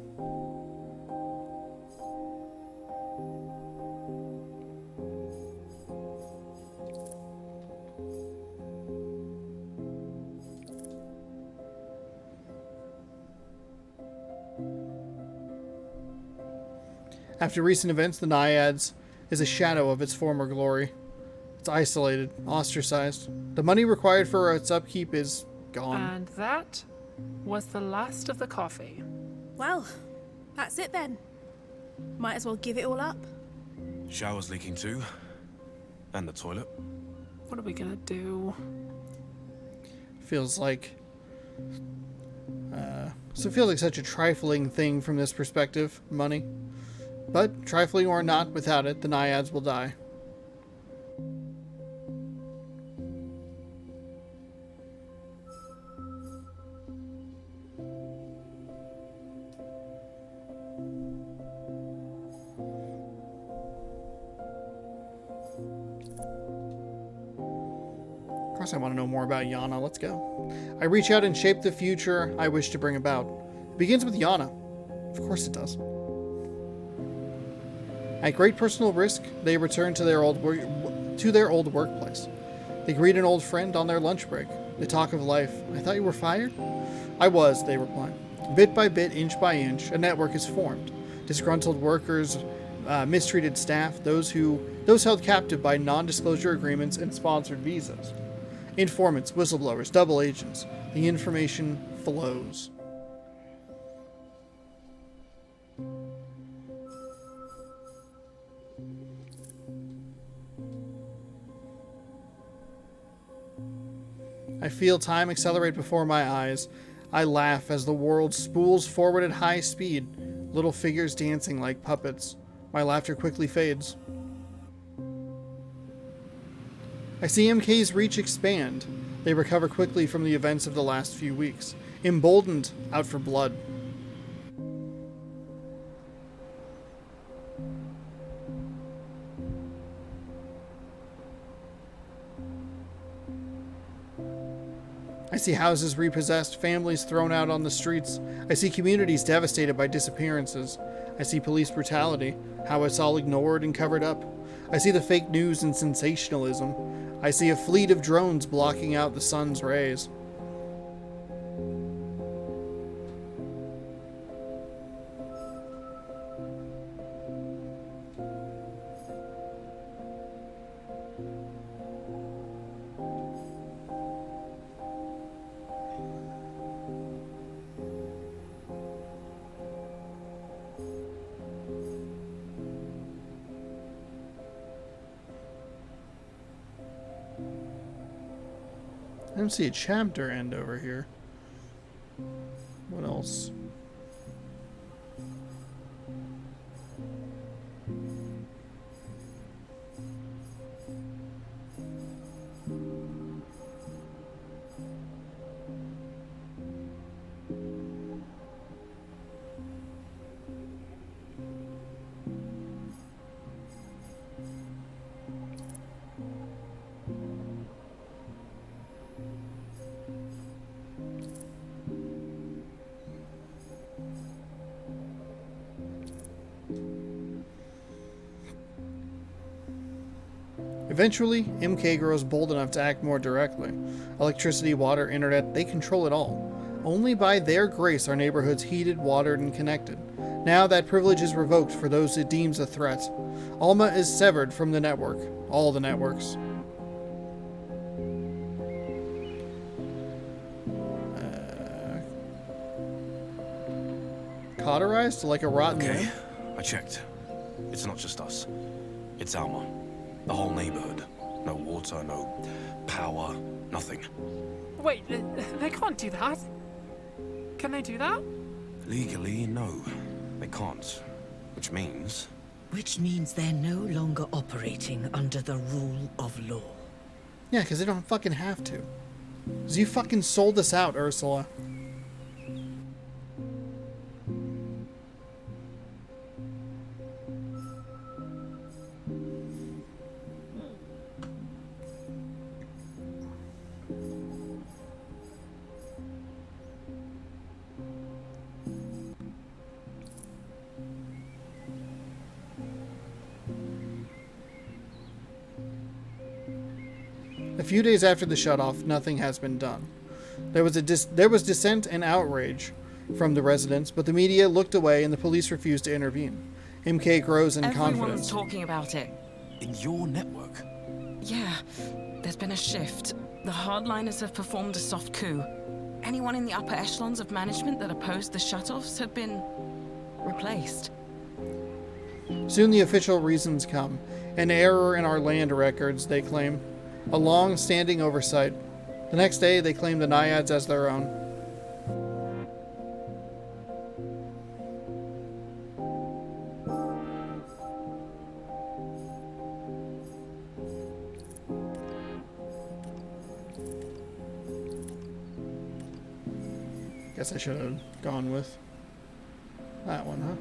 After recent events, the Naiads is a shadow of its former glory. It's isolated, ostracized. The money required for its upkeep is gone. And that was the last of the coffee. Well, that's it then. Might as well give it all up. Shower's leaking too. And the toilet. What are we gonna do? Feels like... so it feels like such a trifling thing from this perspective, money. But, trifling or not, without it, the Naiads will die. Of course I want to know more about Yana. Let's go. I reach out and shape the future I wish to bring about. It begins with Yana. Of course it does. At great personal risk, they return to their old workplace. They greet an old friend on their lunch break. They talk of life. I thought you were fired? I was, they reply. Bit by bit, inch by inch, a network is formed. Disgruntled workers, mistreated staff, those held captive by non-disclosure agreements and sponsored visas. Informants, whistleblowers, double agents. The information flows. I feel time accelerate before my eyes. I laugh as the world spools forward at high speed, little figures dancing like puppets. My laughter quickly fades. I see MK's reach expand. They recover quickly from the events of the last few weeks, emboldened, out for blood. I see houses repossessed, families thrown out on the streets. I see communities devastated by disappearances. I see police brutality, how it's all ignored and covered up. I see the fake news and sensationalism. I see a fleet of drones blocking out the sun's rays. I don't see a chapter end over here. What else? Eventually, MK grows bold enough to act more directly. Electricity, water, internet, they control it all. Only by their grace are neighborhoods heated, watered, and connected. Now that privilege is revoked for those it deems a threat. Alma is severed from the network. All the networks. Cauterized like a rotten limb? I checked. It's not just us. It's Alma. The whole neighborhood. No water, no power, nothing. Wait, they can't do that. Can they do that? Legally, no. They can't. Which means... Which means they're no longer operating under the rule of law. Yeah, because they don't fucking have to. Because you fucking sold us out, Ursula. A few days after the shutoff, nothing has been done. There was dissent and outrage from the residents, but the media looked away and the police refused to intervene. MK grows in confidence. Everyone's talking about it. In your network? Yeah, there's been a shift. The hardliners have performed a soft coup. Anyone in the upper echelons of management that opposed the shutoffs have been replaced. Soon the official reasons come. An error in our land records, they claim. A long-standing oversight. The next day, they claim the Naiads as their own. Guess I should have gone with that one, huh?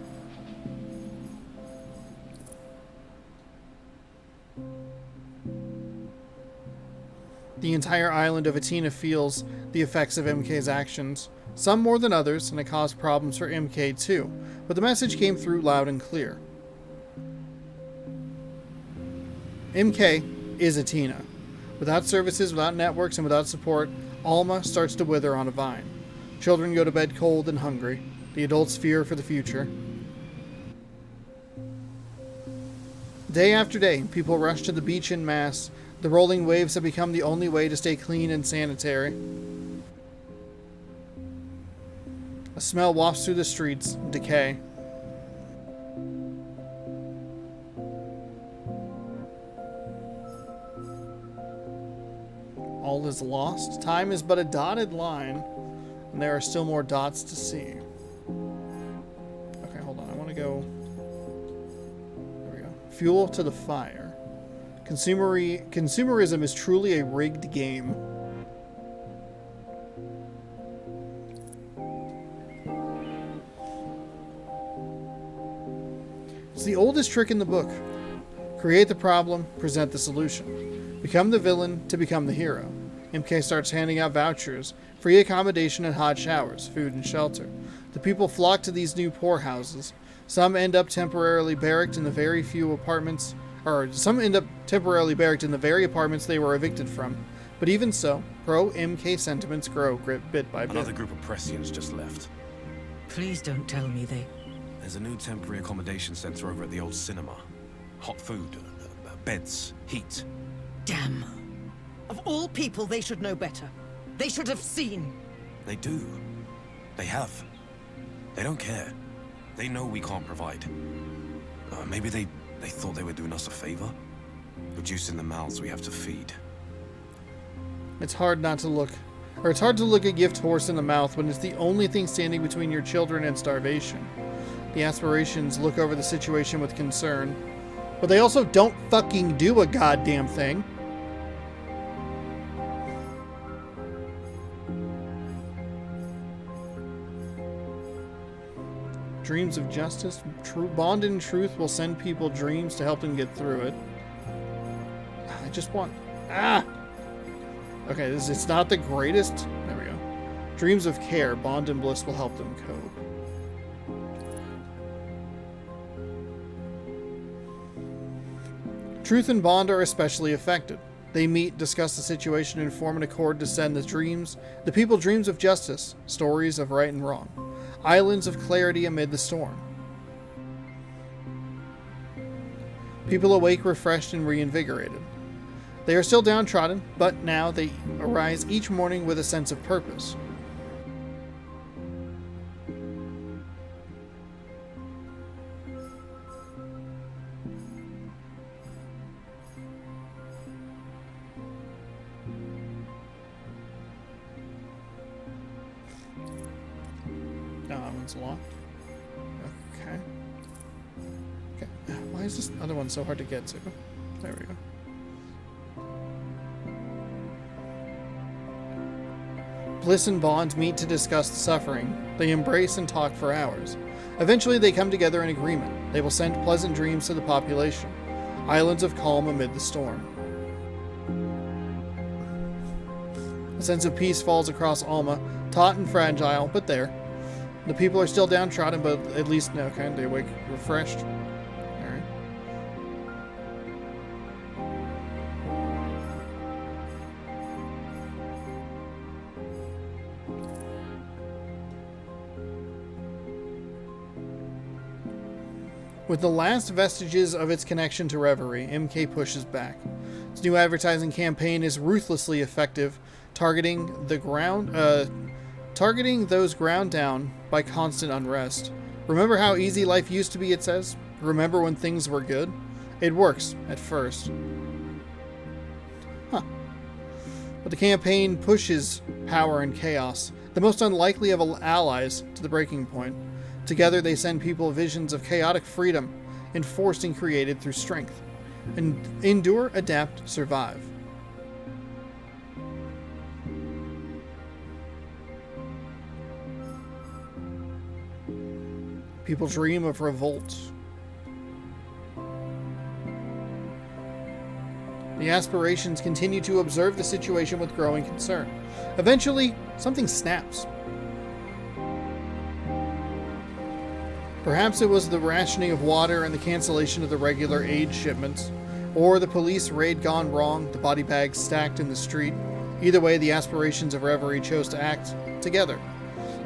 The entire island of Atina feels the effects of MK's actions, some more than others, and it caused problems for MK too, but the message came through loud and clear. MK is Atina. Without services, without networks, and without support, Alma starts to wither on a vine. Children go to bed cold and hungry. The adults fear for the future. Day after day, people rush to the beach en masse. The rolling waves have become the only way to stay clean and sanitary. A smell wafts through the streets, decay. All is lost. Time is but a dotted line, and there are still more dots to see. Okay, hold on. I want to go... There we go. Fuel to the fire. Consumerism is truly a rigged game. It's the oldest trick in the book. Create the problem, present the solution. Become the villain to become the hero. MK starts handing out vouchers, free accommodation and hot showers, food and shelter. The people flock to these new poorhouses. Some end up temporarily barracked in the very apartments they were evicted from. But even so, pro-MK sentiments grow bit by bit. Another group of Prescients just left. Please don't tell me they... There's a new temporary accommodation center over at the old cinema. Hot food, beds, heat. Damn. Of all people, they should know better. They should have seen. They do. They have. They don't care. They know we can't provide. Maybe they thought they were doing us a favor? Reducing the mouths we have to feed. It's hard not to look. Or it's hard to look a gift horse in the mouth when it's the only thing standing between your children and starvation. The aspirations look over the situation with concern. But they also don't fucking do a goddamn thing. Dreams of justice, bond and truth will send people dreams to help them get through it. I just want... Okay, it's not the greatest. There we go. Dreams of care, bond and bliss will help them cope. Truth and Bond are especially affected. They meet, discuss the situation, and form an accord to send the people dreams of justice, stories of right and wrong, islands of clarity amid the storm. People awake refreshed and reinvigorated. They are still downtrodden, but now they arise each morning with a sense of purpose. That one's locked. Okay. Okay. Why is this other one so hard to get to? There we go. Bliss and Bond meet to discuss the suffering. They embrace and talk for hours. Eventually, they come together in agreement. They will send pleasant dreams to the population. Islands of calm amid the storm. A sense of peace falls across Alma, taut and fragile, but there. The people are still downtrodden, but at least now they awake refreshed. Alright. With the last vestiges of its connection to Reverie, MK pushes back. Its new advertising campaign is ruthlessly effective, targeting those ground down by constant unrest. Remember how easy life used to be, it says? Remember when things were good? It works, at first. Huh. But the campaign pushes power and chaos, the most unlikely of allies, to the breaking point. Together they send people visions of chaotic freedom, enforced and created through strength. And endure, adapt, survive. People dream of revolt. The aspirations continue to observe the situation with growing concern. Eventually, something snaps. Perhaps it was the rationing of water and the cancellation of the regular aid shipments, or the police raid gone wrong, the body bags stacked in the street. Either way, the aspirations of Reverie chose to act together.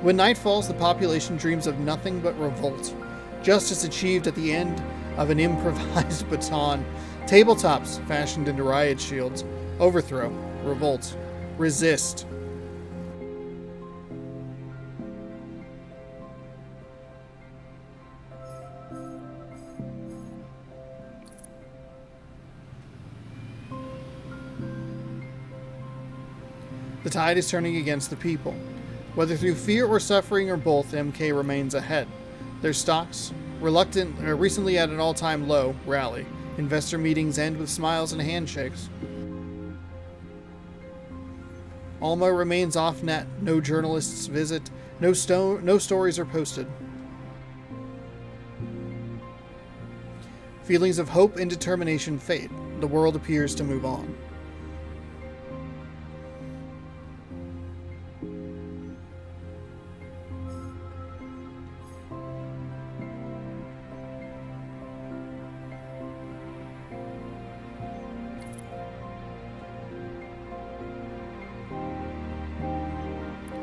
When night falls, the population dreams of nothing but revolt. Justice achieved at the end of an improvised baton. Tabletops fashioned into riot shields. Overthrow. Revolt. Resist. The tide is turning against the people. Whether through fear or suffering or both, MK remains ahead. Their stocks, recently at an all-time low, rally. Investor meetings end with smiles and handshakes. Alma remains off-net. No journalists visit. No stories are posted. Feelings of hope and determination fade. The world appears to move on.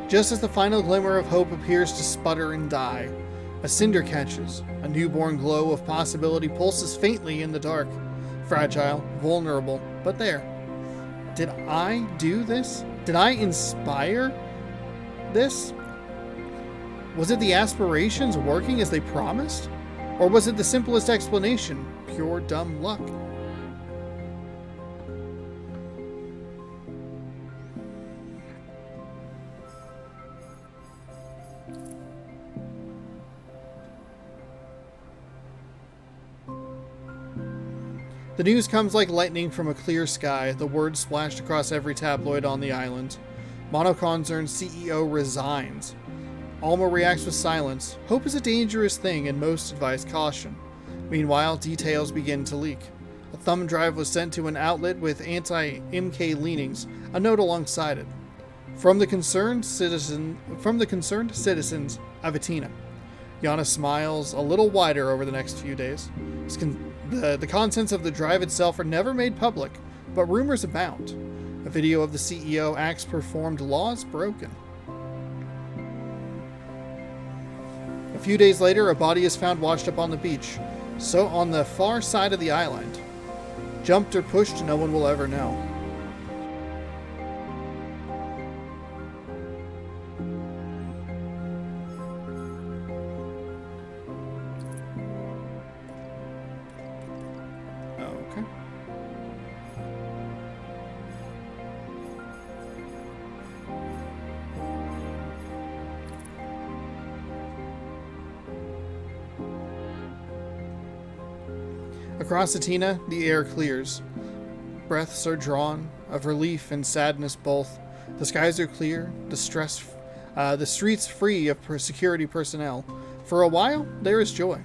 Just as the final glimmer of hope appears to sputter and die, a cinder catches. A newborn glow of possibility pulses faintly in the dark. Fragile, vulnerable, but there. Did I do this? Did I inspire this? Was it the aspirations working as they promised? Or was it the simplest explanation, pure dumb luck? The news comes like lightning from a clear sky, the words splashed across every tabloid on the island. Monoconcern's CEO resigns. Alma reacts with silence. Hope is a dangerous thing and most advise caution. Meanwhile, details begin to leak. A thumb drive was sent to an outlet with anti-MK leanings, a note alongside it. From the concerned citizens of Atina. Yana smiles a little wider over the next few days. The contents of the drive itself are never made public, but rumors abound. A video of the CEO acts performed, laws broken. A few days later, a body is found washed up on the beach, so on the far side of the island. Jumped or pushed, no one will ever know. Okay. Across Atina, the air clears. Breaths are drawn, of relief and sadness both. The skies are clear, the streets free of security personnel. For a while, there is joy.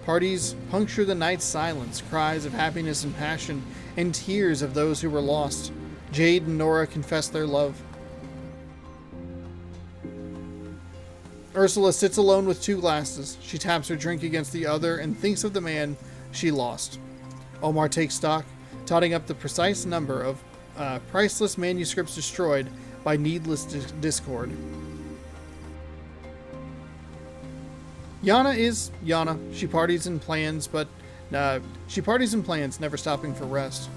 Parties puncture the night's silence, cries of happiness and passion, and tears of those who were lost. Jade and Nora confess their love. Ursula sits alone with two glasses. She taps her drink against the other and thinks of the man she lost. Omar takes stock, totting up the precise number of priceless manuscripts destroyed by needless discord. Yana is Yana. She parties and plans, never stopping for rest.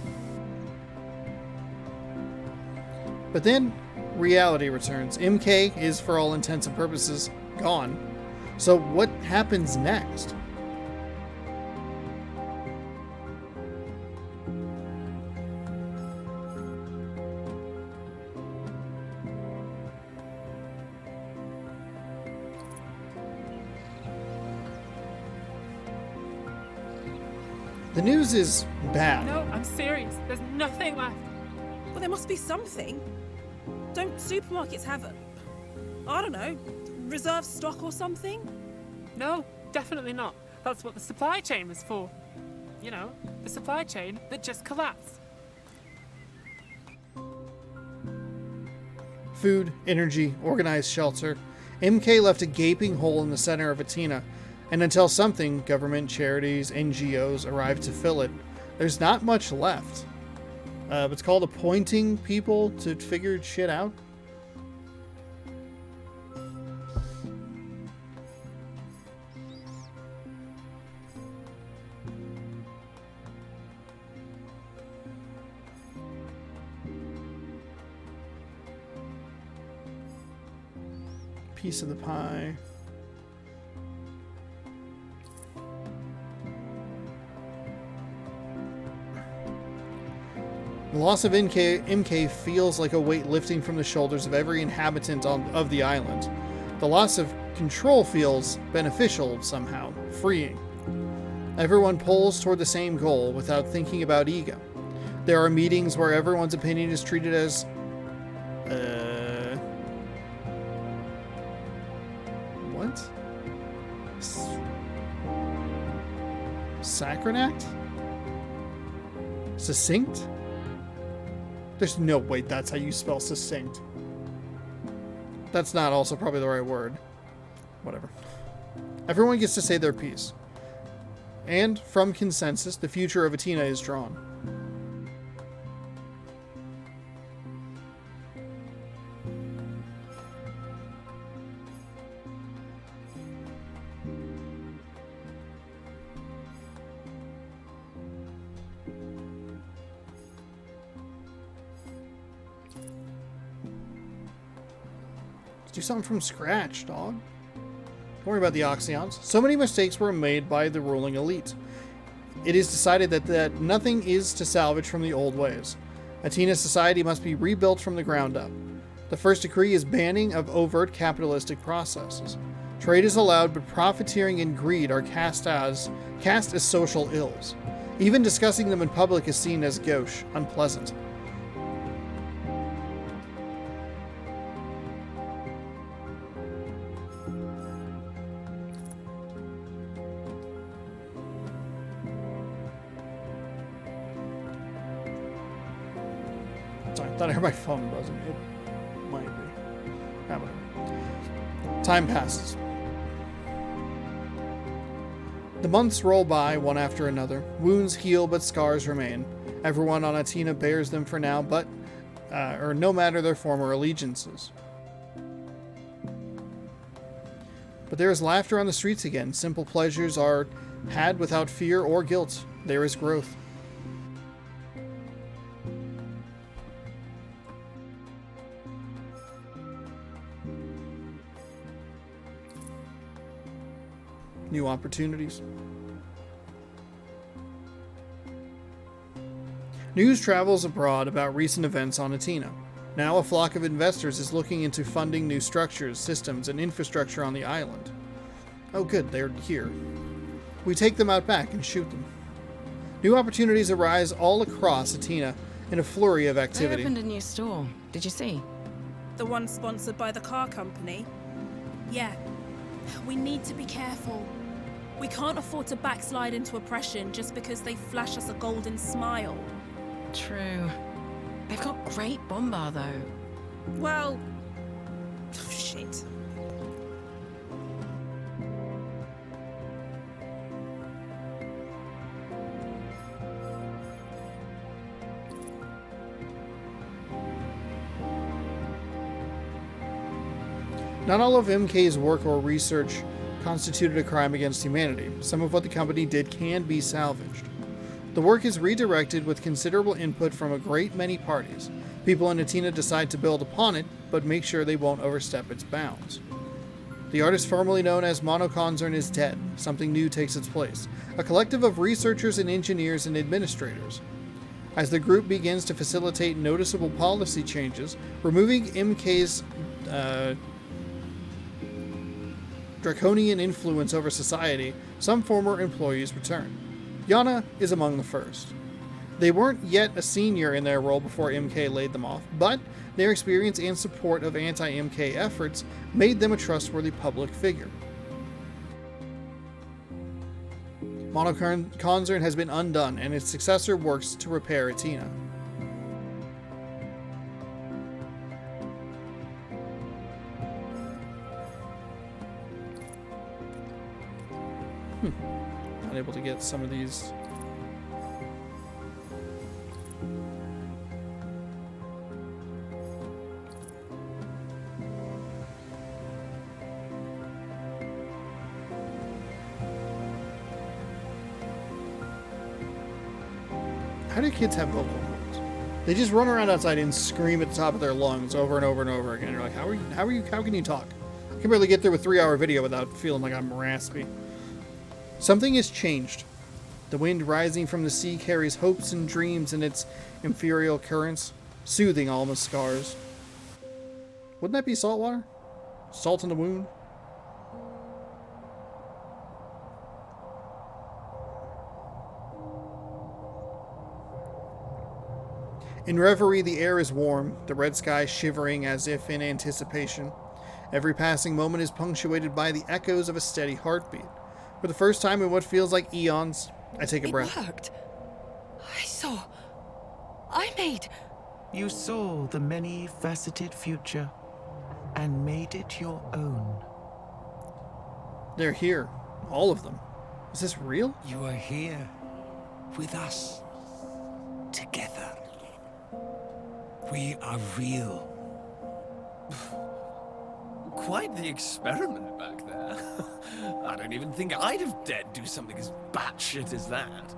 But then, reality returns. MK is, for all intents and purposes, gone. So what happens next? The news is bad. No, I'm serious. There's nothing left. Well, there must be something. Don't supermarkets have I don't know, reserve stock or something? No, definitely not. That's what the supply chain was for. You know, the supply chain that just collapsed. Food, energy, organized shelter. MK left a gaping hole in the center of Atina, and until something, government, charities, NGOs, arrive to fill it, there's not much left. It's called appointing people to figure shit out. Piece of the pie. The loss of MK feels like a weight lifting from the shoulders of every inhabitant of the island. The loss of control feels beneficial somehow, freeing. Everyone pulls toward the same goal without thinking about ego. There are meetings where everyone's opinion is treated as what? Sacronact? Succinct? There's no way that's how you spell succinct. That's not also probably the right word. Whatever. Everyone gets to say their piece. And, from consensus, the future of Atina is drawn. Do something from scratch, dog. Don't worry about the Oxyons. So many mistakes were made by the ruling elite. It is decided that nothing is to salvage from the old ways. Atina's society must be rebuilt from the ground up. The first decree is banning of overt capitalistic processes. Trade is allowed, but profiteering and greed are cast as social ills. Even discussing them in public is seen as gauche, unpleasant. Sorry, I thought I heard my phone buzzing. It might be. Whatever. Time passes. The months roll by, one after another. Wounds heal, but scars remain. Everyone on Atina bears them for now, but or no matter their former allegiances. But there is laughter on the streets again. Simple pleasures are had without fear or guilt. There is growth. New opportunities. News travels abroad about recent events on Atina. Now a flock of investors is looking into funding new structures, systems, and infrastructure on the island. Oh good, they're here. We take them out back and shoot them. New opportunities arise all across Atina in a flurry of activity. They opened a new store. Did you see? The one sponsored by the car company? Yeah. We need to be careful. We can't afford to backslide into oppression just because they flash us a golden smile. True. They've got great bombar, though. Well... shit. Not all of MK's work or research constituted a crime against humanity. Some of what the company did can be salvaged. The work is redirected with considerable input from a great many parties. People in Atina decide to build upon it, but make sure they won't overstep its bounds. The artist formerly known as Monoconzern is dead. Something new takes its place. A collective of researchers and engineers and administrators. As the group begins to facilitate noticeable policy changes, removing MK's draconian influence over society, some former employees return. Yana is among the first. They weren't yet a senior in their role before MK laid them off, but their experience and support of anti-MK efforts made them a trustworthy public figure. Monoconzern has been undone, and its successor works to repair Atina. Not able to get some of these. How do kids have vocal cords? They just run around outside and scream at the top of their lungs over and over and over again. You're like, how can you talk? I can barely get through a 3-hour video without feeling like I'm raspy. Something has changed. The wind rising from the sea carries hopes and dreams in its ethereal currents, soothing Alma's scars. Wouldn't that be salt water? Salt in the wound? In reverie, the air is warm, the red sky shivering as if in anticipation. Every passing moment is punctuated by the echoes of a steady heartbeat. For the first time in what feels like eons, I take a breath. It worked. I made... You saw the many-faceted future and made it your own. They're here. All of them. Is this real? You are here. With us. Together. We are real. Quite the experiment back there. I don't even think I'd have dared do something as batshit as that.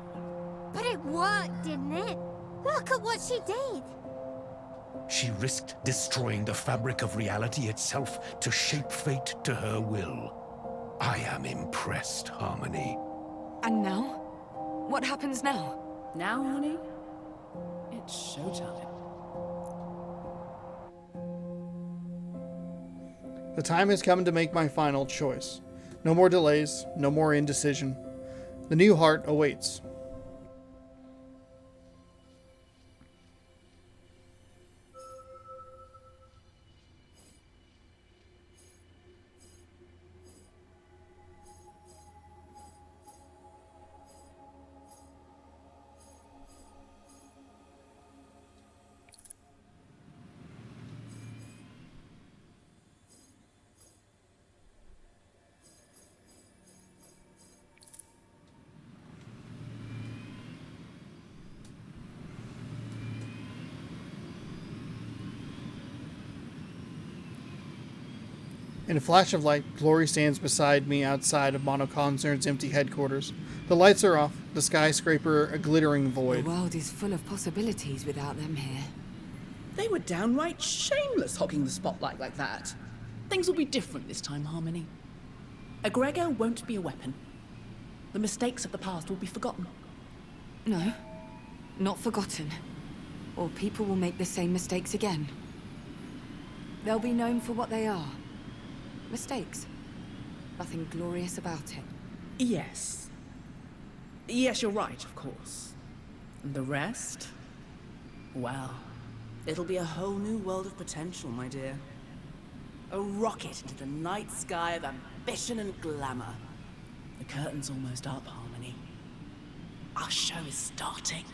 But it worked, didn't it? Look at what she did. She risked destroying the fabric of reality itself to shape fate to her will. I am impressed, Harmony. And now? What happens now? Now, honey, it's showtime. The time has come to make my final choice. No more delays, no more indecision. The new heart awaits. In a flash of light, Glory stands beside me outside of Monoconcern's empty headquarters. The lights are off, the skyscraper a glittering void. The world is full of possibilities without them here. They were downright shameless hogging the spotlight like that. Things will be different this time, Harmony. A Gregor won't be a weapon. The mistakes of the past will be forgotten. No, not forgotten. Or people will make the same mistakes again. They'll be known for what they are. Mistakes. Nothing glorious about it. Yes. Yes, you're right, of course. And the rest? Well, it'll be a whole new world of potential, my dear. A rocket into the night sky of ambition and glamour. The curtain's almost up, Harmony. Our show is starting.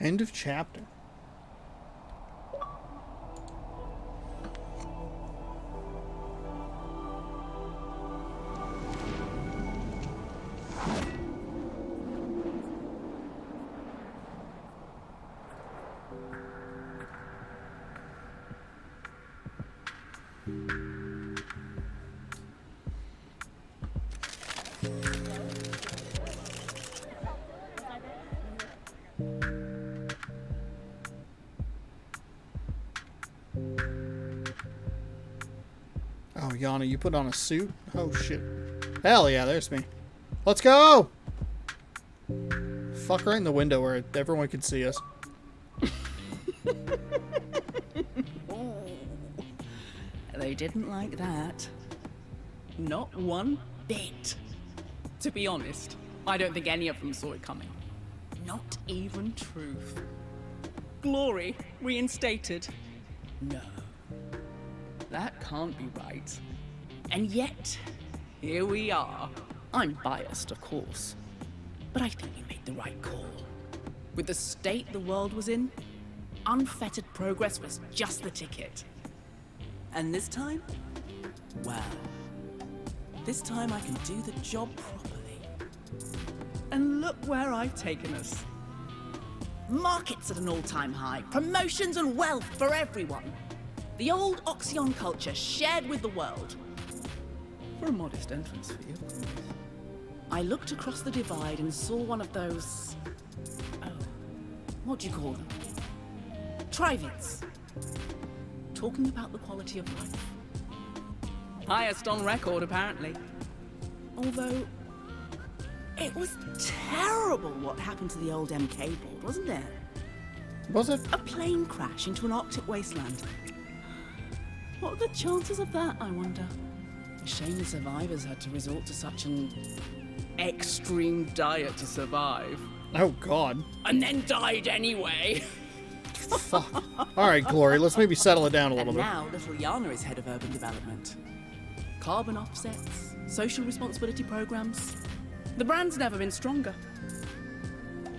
End of chapter. Oh, Yana, you put on a suit? Oh, shit. Hell yeah, there's me. Let's go! Fuck right in the window where everyone can see us. They didn't like that. Not one bit. To be honest, I don't think any of them saw it coming. Not even Truth. Glory reinstated. No. That can't be right. And yet, here we are. I'm biased, of course. But I think we made the right call. With the state the world was in, unfettered progress was just the ticket. And this time? Well, this time I can do the job properly. And look where I've taken us. Markets at an all-time high, promotions and wealth for everyone. The old Oxion culture shared with the world. For a modest entrance fee, of course. I looked across the divide and saw one of those... oh, what do you call them? Trivids. Talking about the quality of life. Highest on record, apparently. Although, it was terrible what happened to the old MK board, wasn't it? Was it? A plane crash into an Arctic wasteland. What are the chances of that, I wonder? A shame the survivors had to resort to such an extreme diet to survive. Oh, God. And then died anyway. Fuck. Alright, Glory, let's maybe settle it down a little bit. Now, little Yana is head of urban development. Carbon offsets, social responsibility programs. The brand's never been stronger.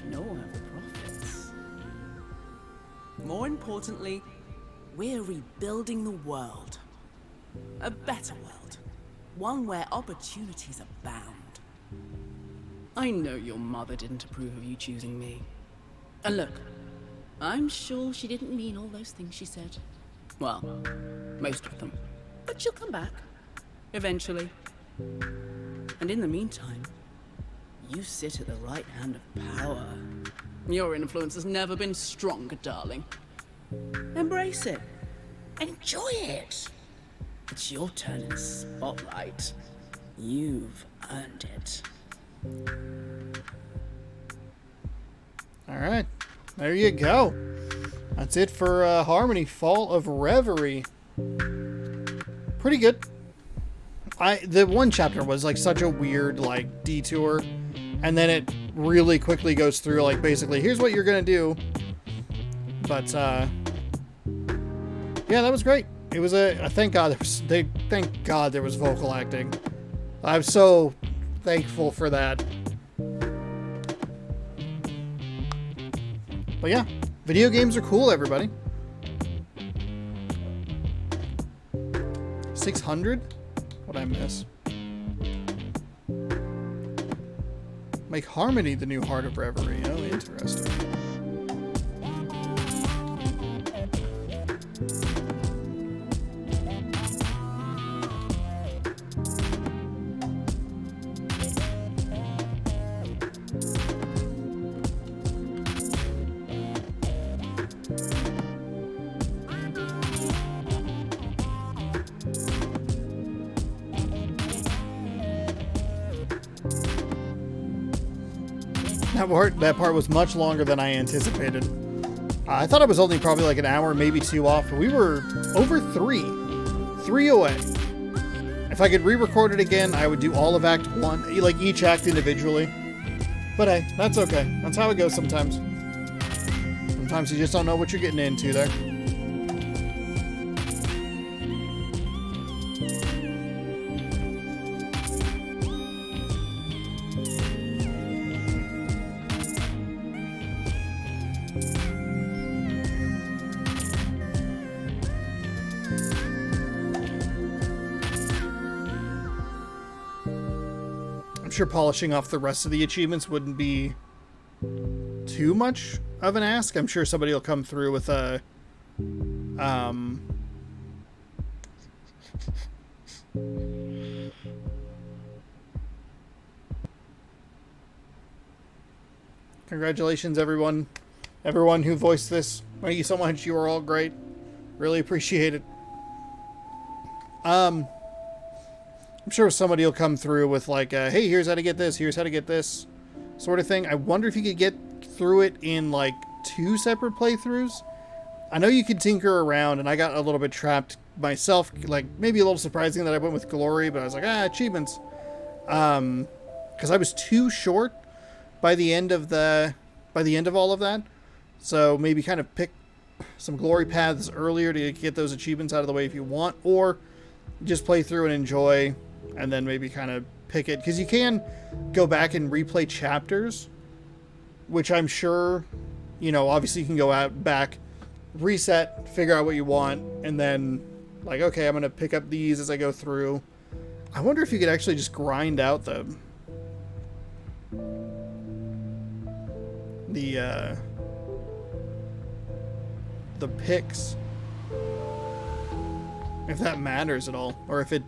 Nor have the profits. More importantly, we're rebuilding the world. A better world. One where opportunities abound. I know your mother didn't approve of you choosing me. And look, I'm sure she didn't mean all those things she said. Well, most of them. But she'll come back. Eventually. And in the meantime, you sit at the right hand of power. Your influence has never been stronger, darling. Embrace it. Enjoy it. It's your turn in the spotlight. You've earned it. Alright. There you go. That's it for Harmony Fall of Reverie. Pretty good. The one chapter was like such a weird like detour, and then it really quickly goes through like basically here's what you're gonna do. But yeah, that was great. It was thank God there was vocal acting. I'm so thankful for that. But yeah, video games are cool, everybody. 600? What'd I miss? Make Harmony the new Heart of Reverie. Oh, interesting. That part was much longer than I anticipated. I thought it was only probably like an hour, maybe 2 off, but we were over 3. 3 away. If I could re-record it again, I would do all of Act 1, like each act individually. But hey, that's okay. That's how it goes sometimes. Sometimes you just don't know what you're getting into there. I'm sure polishing off the rest of the achievements wouldn't be too much of an ask. I'm sure somebody will come through with a congratulations everyone who voiced this. Thank you so much. You are all great. Really appreciate it. I'm sure somebody will come through with like, hey, here's how to get this, here's how to get this sort of thing. I wonder if you could get through it in like 2 separate playthroughs. I know you could tinker around, and I got a little bit trapped myself, like maybe a little surprising that I went with Glory, but I was like, achievements. Because I was too short by the end of all of that. So maybe kind of pick some Glory paths earlier to get those achievements out of the way if you want, or just play through and enjoy, and then maybe kind of pick it, because you can go back and replay chapters, which I'm sure, you know, obviously you can go back, reset, figure out what you want, and then like, okay, I'm going to pick up these as I go through. I wonder if you could actually just grind out the picks, if that matters at all, or if it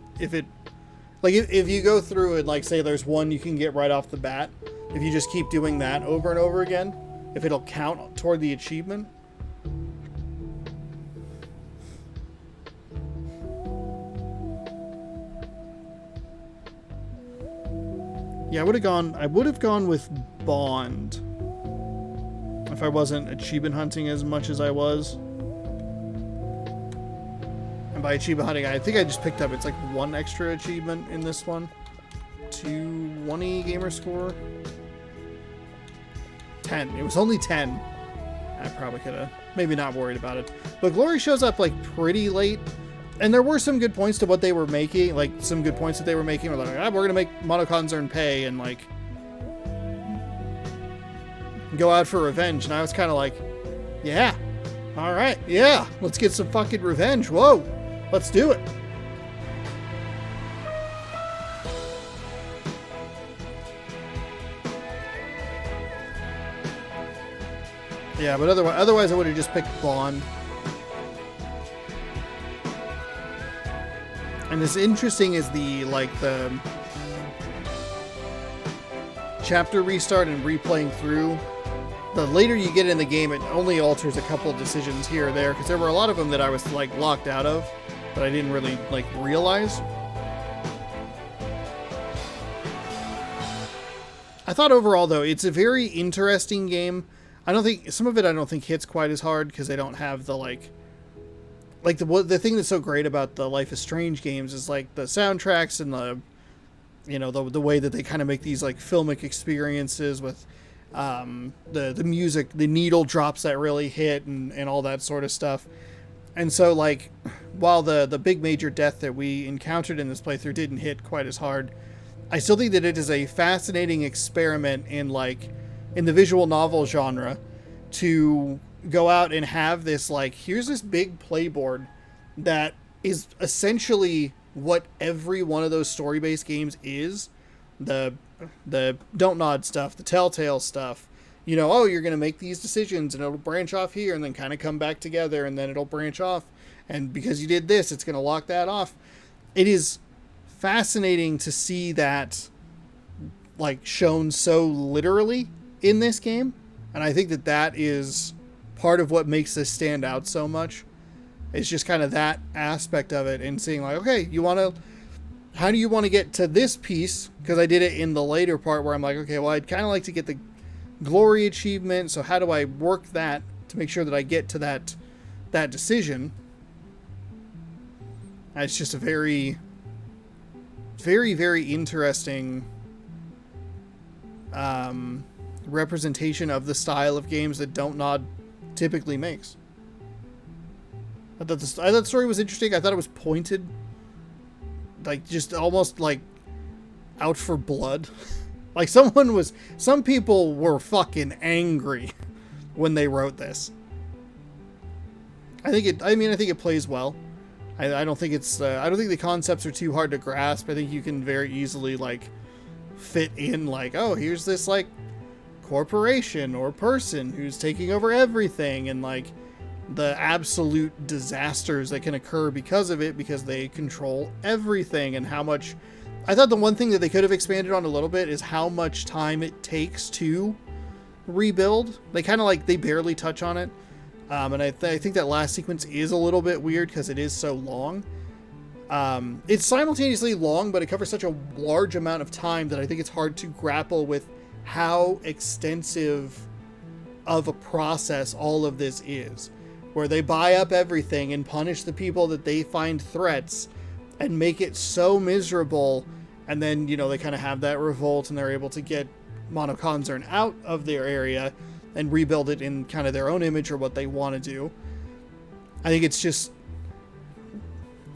like if you go through and like say there's one you can get right off the bat, if you just keep doing that over and over again, if it'll count toward the achievement. Yeah, I would have gone with Bond if I wasn't achievement hunting as much as I was. And by achievement hunting, I think I just picked up, it's like 1 extra achievement in this one. 220 gamer score. 10. It was only 10. I probably could have maybe not worried about it. But Glory shows up like pretty late. And there were some good points to what they were making. Like some good points that they were making. We're like, we're going to make Monocons earn pay and like go out for revenge. And I was kind of like, yeah. All right. Yeah. Let's get some fucking revenge. Whoa. Let's do it. Yeah, but otherwise I would have just picked Bond. And as interesting as the chapter restart and replaying through, the later you get in the game, it only alters a couple of decisions here or there, because there were a lot of them that I was like locked out of that I didn't really like realize. I thought overall though, it's a very interesting game. I don't think hits quite as hard because they don't have the the thing that's so great about the Life is Strange games is like the soundtracks and the way that they kind of make these like filmic experiences with the music, the needle drops that really hit and all that sort of stuff. And so like while the big major death that we encountered in this playthrough didn't hit quite as hard, I still think that it is a fascinating experiment in the visual novel genre to go out and have this here's this big playboard that is essentially what every one of those story-based games is. The the Don't Nod stuff, the Telltale stuff. You know, oh, you're going to make these decisions and it'll branch off here and then kind of come back together and then it'll branch off. And because you did this, it's going to lock that off. It is fascinating to see that like shown so literally in this game. And I think that that is part of what makes this stand out so much. It's just kind of that aspect of it and seeing like, okay, how do you want to get to this piece? Because I did it in the later part where I'm like, okay, well, I'd kind of like to get the glory achievement. So how do I work that to make sure that I get to that decision? And it's just a very, very, very interesting representation of the style of games that Don't Nod typically makes. I thought the story was interesting. I thought it was pointed, like just almost like out for blood. Like some people were fucking angry when they wrote this. I think it plays well. I don't think I don't think the concepts are too hard to grasp. I think you can very easily like fit in like, oh, here's this like corporation or person who's taking over everything and like the absolute disasters that can occur because of it, because they control everything, and how much. I thought the one thing that they could have expanded on a little bit is how much time it takes to rebuild. They kind of like, they barely touch on it. And I think that last sequence is a little bit weird because it is so long. It's simultaneously long, but it covers such a large amount of time that I think it's hard to grapple with how extensive of a process all of this is. Where they buy up everything and punish the people that they find threats and make it so miserable. And then, you know, they kind of have that revolt and they're able to get Monoconzern out of their area and rebuild it in kind of their own image or what they want to do. I think it's just,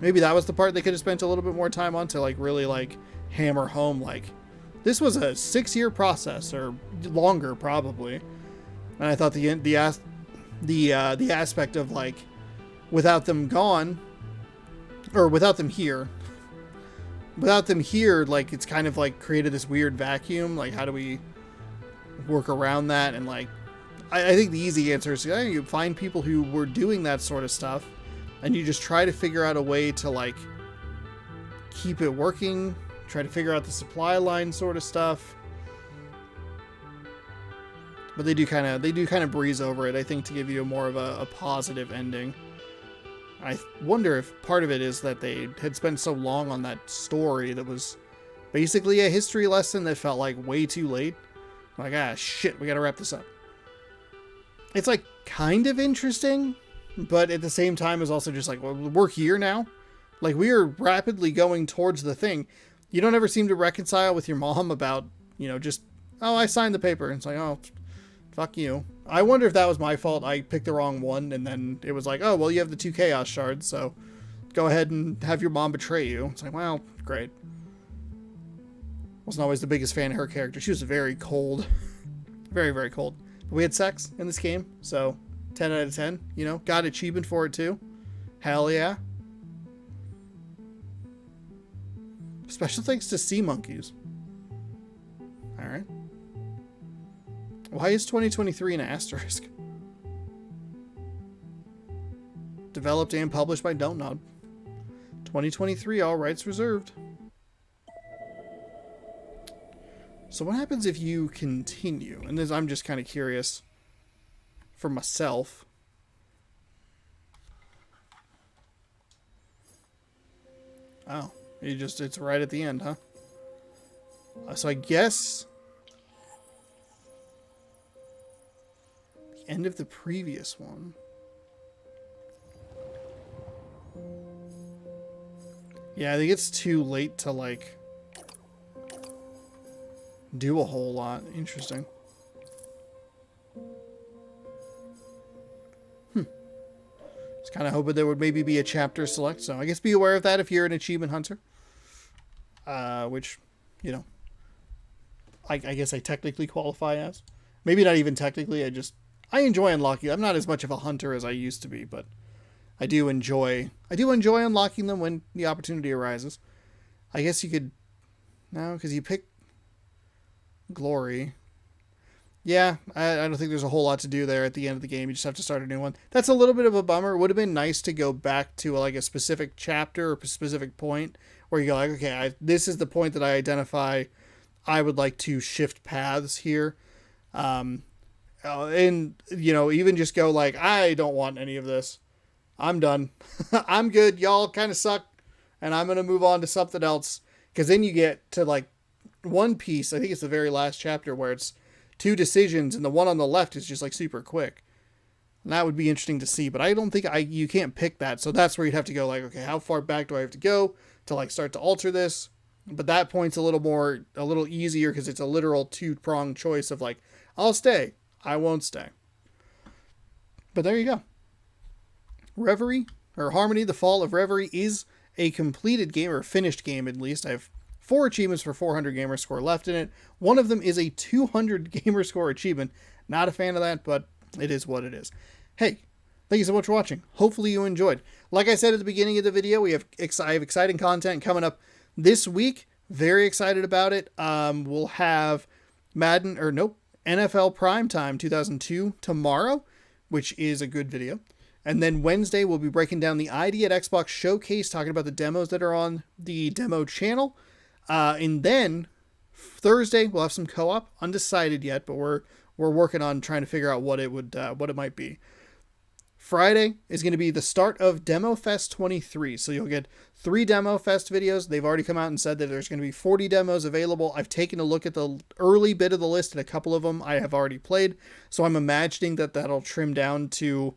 maybe that was the part they could have spent a little bit more time on to like really like hammer home. Like this was a 6-year process or longer probably. And I thought the aspect of like, without them gone, or without them here, like it's kind of like created this weird vacuum. Like, how do we work around that? And like, I think the easy answer is you find people who were doing that sort of stuff and you just try to figure out a way to like keep it working, try to figure out the supply line sort of stuff. But they do kind of breeze over it, I think, to give you more of a positive ending. I wonder if part of it is that they had spent so long on that story that was basically a history lesson that felt like way too late. Like, shit, we gotta wrap this up. It's like kind of interesting, but at the same time is also just like, well, we're here now. Like, we are rapidly going towards the thing. You don't ever seem to reconcile with your mom about, you know, just, oh, I signed the paper. It's like, oh, fuck you. I wonder if that was my fault. I picked the wrong one, and then it was like, oh, well, you have the 2 Chaos Shards, so go ahead and have your mom betray you. It's like, well, great. Wasn't always the biggest fan of her character. She was very cold. Very, very cold. But we had sex in this game, so 10 out of 10. You know, got achievement for it, too. Hell yeah. Special thanks to Sea Monkeys. Alright. Why is 2023 an asterisk? Developed and published by Don't Nod. 2023, all rights reserved. So what happens if you continue? And this, I'm just kind of curious for myself. Oh, it's right at the end, huh? So I guess the end of the previous one. Yeah, I think it's too late to like do a whole lot. Interesting. Just kind of hoping there would maybe be a chapter select. So I guess be aware of that if you're an achievement hunter. Which, you know, I guess I technically qualify as. Maybe not even technically. I enjoy unlocking. I'm not as much of a hunter as I used to be, but I do enjoy unlocking them when the opportunity arises. I guess you could, no, because you pick Glory. Yeah, I don't think there's a whole lot to do there at the end of the game. You just have to start a new one. That's a little bit of a bummer. It would have been nice to go back to like a specific chapter or a specific point where you go like, okay, this is the point that I identify. I would like to shift paths here. And, even just go like, I don't want any of this. I'm done. I'm good. Y'all kind of suck. And I'm going to move on to something else. Because then you get to like one piece. I think it's the very last chapter where it's 2 decisions, and the one on the left is just like super quick. And that would be interesting to see, but I don't think you can't pick that. So that's where you'd have to go like, okay, how far back do I have to go to like start to alter this? But that point's a little easier because it's a literal 2-pronged choice of like, I'll stay, I won't stay. But there you go. Reverie, or Harmony, the Fall of Reverie is a completed game, or a finished game at least. I have 4 achievements for 400 gamer score left in it. One of them is a 200 gamer score achievement. Not a fan of that, but it is what it is. Hey, thank you so much for watching. Hopefully you enjoyed. Like I said at the beginning of the video, I have exciting content coming up this week. Very excited about it. We'll have NFL Primetime 2002 tomorrow, which is a good video. And then Wednesday, we'll be breaking down the ID at Xbox Showcase, talking about the demos that are on the demo channel. And then Thursday, we'll have some co-op. Undecided yet, but we're working on trying to figure out what it might be. Friday is going to be the start of Demo Fest 23. So you'll get 3 Demo Fest videos. They've already come out and said that there's going to be 40 demos available. I've taken a look at the early bit of the list, and a couple of them I have already played. So I'm imagining that that'll trim down to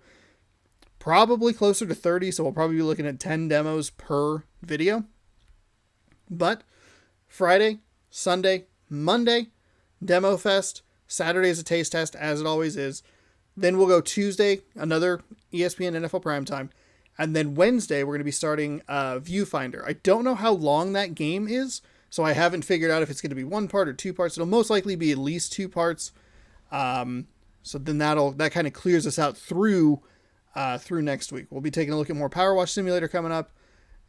probably closer to 30. So we'll probably be looking at 10 demos per video. But Friday, Sunday, Monday, Demo Fest. Saturday is a taste test, as it always is. Then we'll go Tuesday, another ESPN NFL Primetime. And then Wednesday, we're going to be starting Viewfinder. I don't know how long that game is, so I haven't figured out if it's going to be 1 part or 2 parts. It'll most likely be at least 2 parts. So then that kind of clears us out through next week. We'll be taking a look at more Power Wash Simulator coming up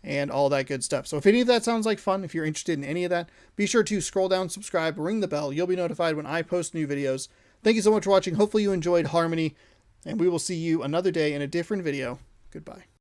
and all that good stuff. So if any of that sounds like fun, if you're interested in any of that, be sure to scroll down, subscribe, ring the bell. You'll be notified when I post new videos. Thank you so much for watching. Hopefully you enjoyed Harmony, and we will see you another day in a different video. Goodbye.